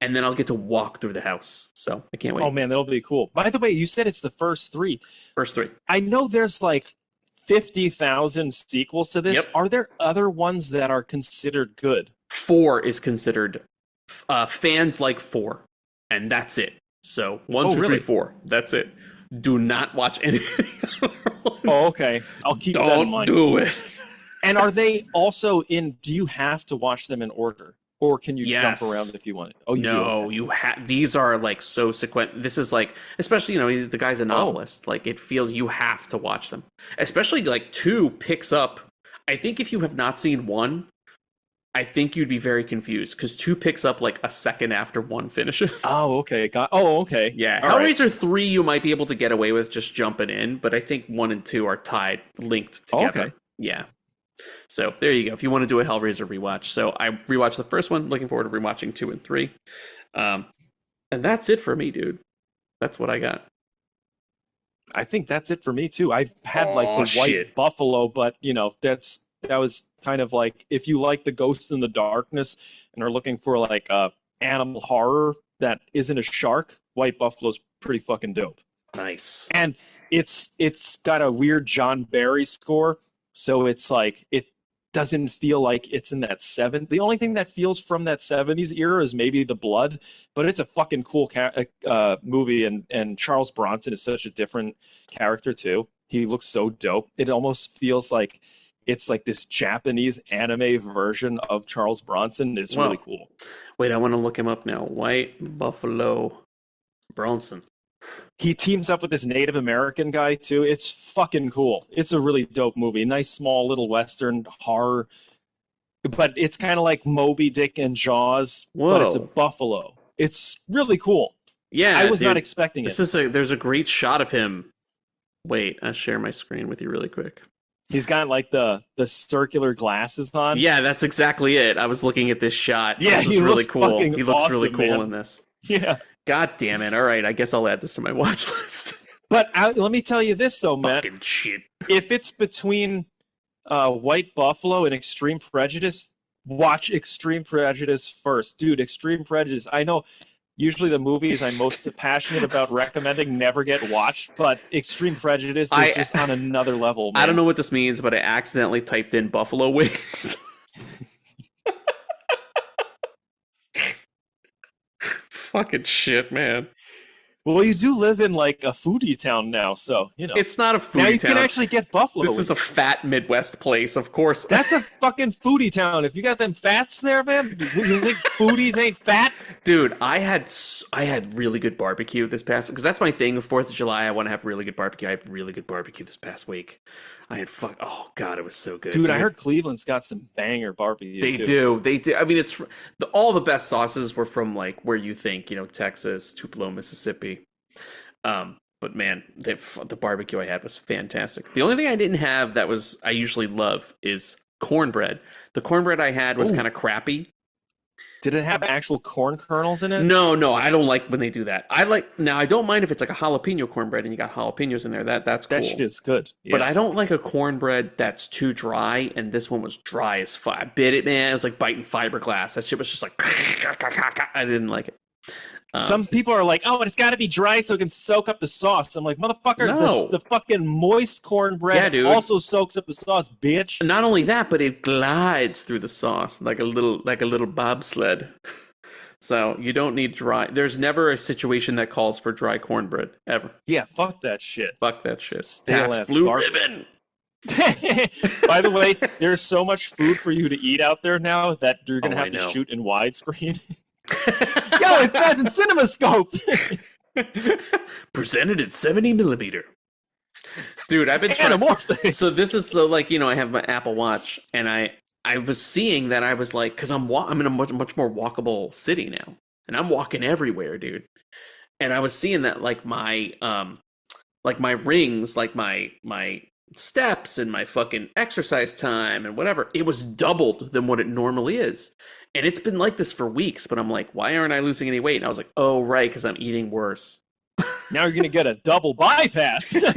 and then I'll get to walk through the house. So I can't wait. Oh man, that'll be cool. By the way, you said it's the first 3. First 3. I know there's like 50,000 sequels to this. Yep. Are there other ones that are considered good? 4 is considered fans like 4, and that's it. So 1, 2, 3, 4. That's it. Do not watch any other ones. Oh, okay. I'll keep that in mind. Don't do it. And are they also do you have to watch them in order? Or can you jump around if you want? Oh, you do? No, you have. These are like so sequential. This is like, especially, the guy's a novelist. Like, it feels you have to watch them. Especially like 2 picks up. I think if you have not seen 1, I think you'd be very confused because 2 picks up like a second after 1 finishes. Oh, okay. Okay. Yeah. All Hellraiser right. 3, you might be able to get away with just jumping in, but I think 1 and 2 are linked together. Okay. Yeah. So there you go. If you want to do a Hellraiser rewatch. So I rewatched the first one. Looking forward to rewatching 2 and 3. And that's it for me, dude. That's what I got. I think that's it for me too. I've had like the shit. White Buffalo, but that's that was kind of like, if you like the Ghost in the Darkness and are looking for like animal horror that isn't a shark, White Buffalo's pretty fucking dope. Nice. And it's got a weird John Barry score, so it's like it doesn't feel like it's in that The only thing that feels from that 70s era is maybe the blood, but it's a fucking cool movie, and Charles Bronson is such a different character too. He looks so dope. It almost feels like it's like this Japanese anime version of Charles Bronson. It's really cool. Wait, I want to look him up now. White Buffalo Bronson. He teams up with this Native American guy too. It's fucking cool. It's a really dope movie. Nice small little Western horror, but it's kind of like Moby Dick and Jaws. Whoa. But it's a buffalo. It's really cool. Yeah, I was not expecting it. There's a great shot of him. Wait, I'll share my screen with you really quick. He's got like the circular glasses on. Yeah, that's exactly it. I was looking at this shot. Yeah, this is he really looks cool. fucking He looks really awesome, cool man. in this. Yeah. God damn it. All right, I guess I'll add this to my watch list. But let me tell you this though, Matt. Fucking shit. If it's between White Buffalo and Extreme Prejudice, watch Extreme Prejudice first. Dude, Extreme Prejudice. I know usually the movies I'm most passionate about recommending never get watched, but Extreme Prejudice is just on another level, man. I don't know what this means, but I accidentally typed in buffalo wings. Fucking shit, man. Well, you do live in like a foodie town now, so you know. It's not a foodie now you town. can actually get buffalo. This is a fat Midwest place, of course. That's a fucking foodie town. If you got them fats there, man, you think foodies ain't fat? Dude, I had really good barbecue this past, because that's my thing. 4th of July, I want to have really good barbecue. I had really good barbecue this past week. Oh god, it was so good. Dude, I heard Cleveland's got some banger barbecue. They do. I mean, all the best sauces were from like where you think, Texas, Tupelo, Mississippi. But man, the barbecue I had was fantastic. The only thing I didn't have I usually love is cornbread. The cornbread I had was kind of crappy. Did it have actual corn kernels in it? No, I don't like when they do that. I don't mind if it's like a jalapeno cornbread and you got jalapenos in there. That's cool. That shit is good. Yeah. But I don't like a cornbread that's too dry, and this one was dry as fuck. I bit it, man. It was like biting fiberglass. That shit was just like I didn't like it. Some people are like, oh, it's got to be dry so it can soak up the sauce. I'm like, motherfucker, No. the fucking moist cornbread also soaks up the sauce, bitch. Not only that, but it glides through the sauce like a little bobsled. So you don't need dry. There's never a situation that calls for dry cornbread ever. Yeah, fuck that shit. Fuck that shit. Stale Pabst ass Blue garbage. Ribbon. By the way, there's so much food for you to eat out there now that you're gonna Oh, have I to know. shoot in widescreen. Yo, it's better than CinemaScope. Presented at 70 millimeter. Dude, I've been trying. Anamorphic. So this is I have my Apple Watch, and I was seeing that I was like, because I'm in a much more walkable city now, and I'm walking everywhere, dude. And I was seeing that like my rings, like my steps and my fucking exercise time and whatever, it was doubled than what it normally is. And it's been like this for weeks, but I'm like, why aren't I losing any weight? And I was like, oh, right, because I'm eating worse. Now you're gonna get a double bypass. It's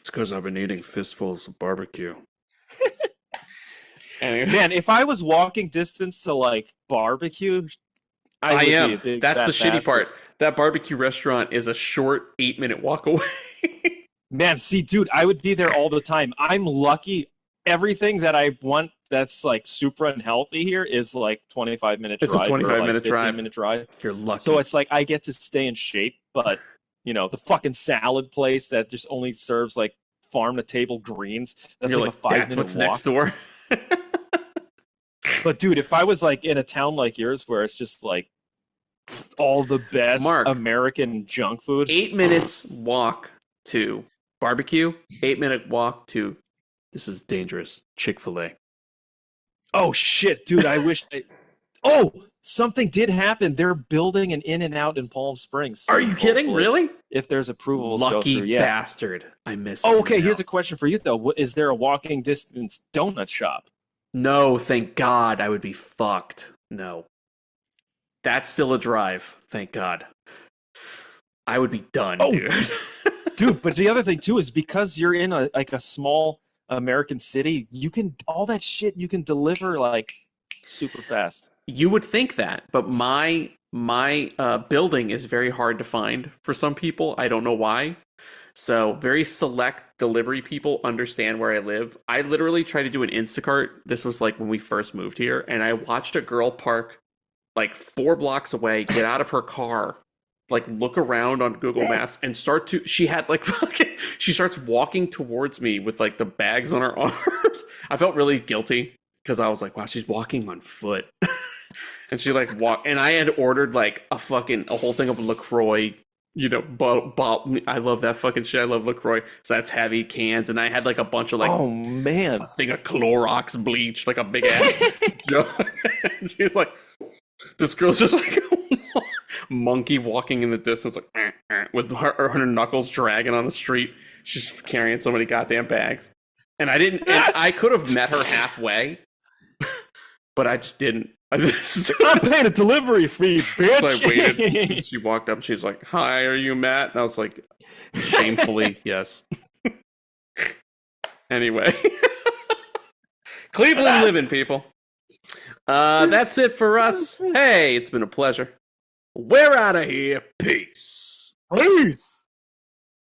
because I've been eating fistfuls of barbecue. Anyway. Man, if I was walking distance to like barbecue, I would am. Be a big That's fat the shitty bastard. part. That barbecue restaurant is a short 8-minute walk away. Man, see, dude, I would be there all the time. I'm lucky. Everything that I want that's like super unhealthy here is like 25-minute drive. It's a 25-minute drive. 15-minute drive. You're lucky. So it's like I get to stay in shape, but the fucking salad place that just only serves like farm to table greens. That's You're like a 5-minute that's what's walk. next door. But dude, if I was like in a town like yours where it's just like all the best Mark. American junk food. 8 minutes walk to barbecue. 8-minute walk to this is dangerous Chick-fil-A. Oh shit, dude! I wish. Oh, something did happen. They're building an In-N-Out in Palm Springs. Are you kidding? Hopefully, Really? If there's approvals, go Lucky through, yeah. bastard. I miss. Oh, okay. In-N-Out. Here's a question for you though: Is there a walking distance donut shop? No, thank God. I would be fucked. No. That's still a drive. Thank God. I would be done, dude. Dude, but the other thing too is because you're in a small American city, you can all that shit you can deliver like super fast. You would think that, but my building is very hard to find for some people. I don't know why. So very select delivery people understand where I live. I literally tried to do an Instacart. This was like when we first moved here, and I watched a girl park like 4 blocks away, get out of her car, like look around on Google Maps and she had like she starts walking towards me with like the bags on her arms. I felt really guilty because I was like, wow, she's walking on foot. And she like walked, and I had ordered like a whole thing of LaCroix, you know, I love that fucking shit. I love LaCroix. So that's heavy cans. And I had like a bunch of like, oh man, a thing of Clorox bleach, like a big ass jug. And she's like, this girl's just like a monkey walking in the distance, like with her knuckles dragging on the street. She's carrying so many goddamn bags. And I could have met her halfway, but I just didn't. I'm paying a delivery fee, bitch. So I waited. She walked up and she's like, hi, are you Matt? And I was like, shamefully, yes. Anyway. Cleveland living, people. That's it for us. Hey, it's been a pleasure. We're out of here. Peace. Peace.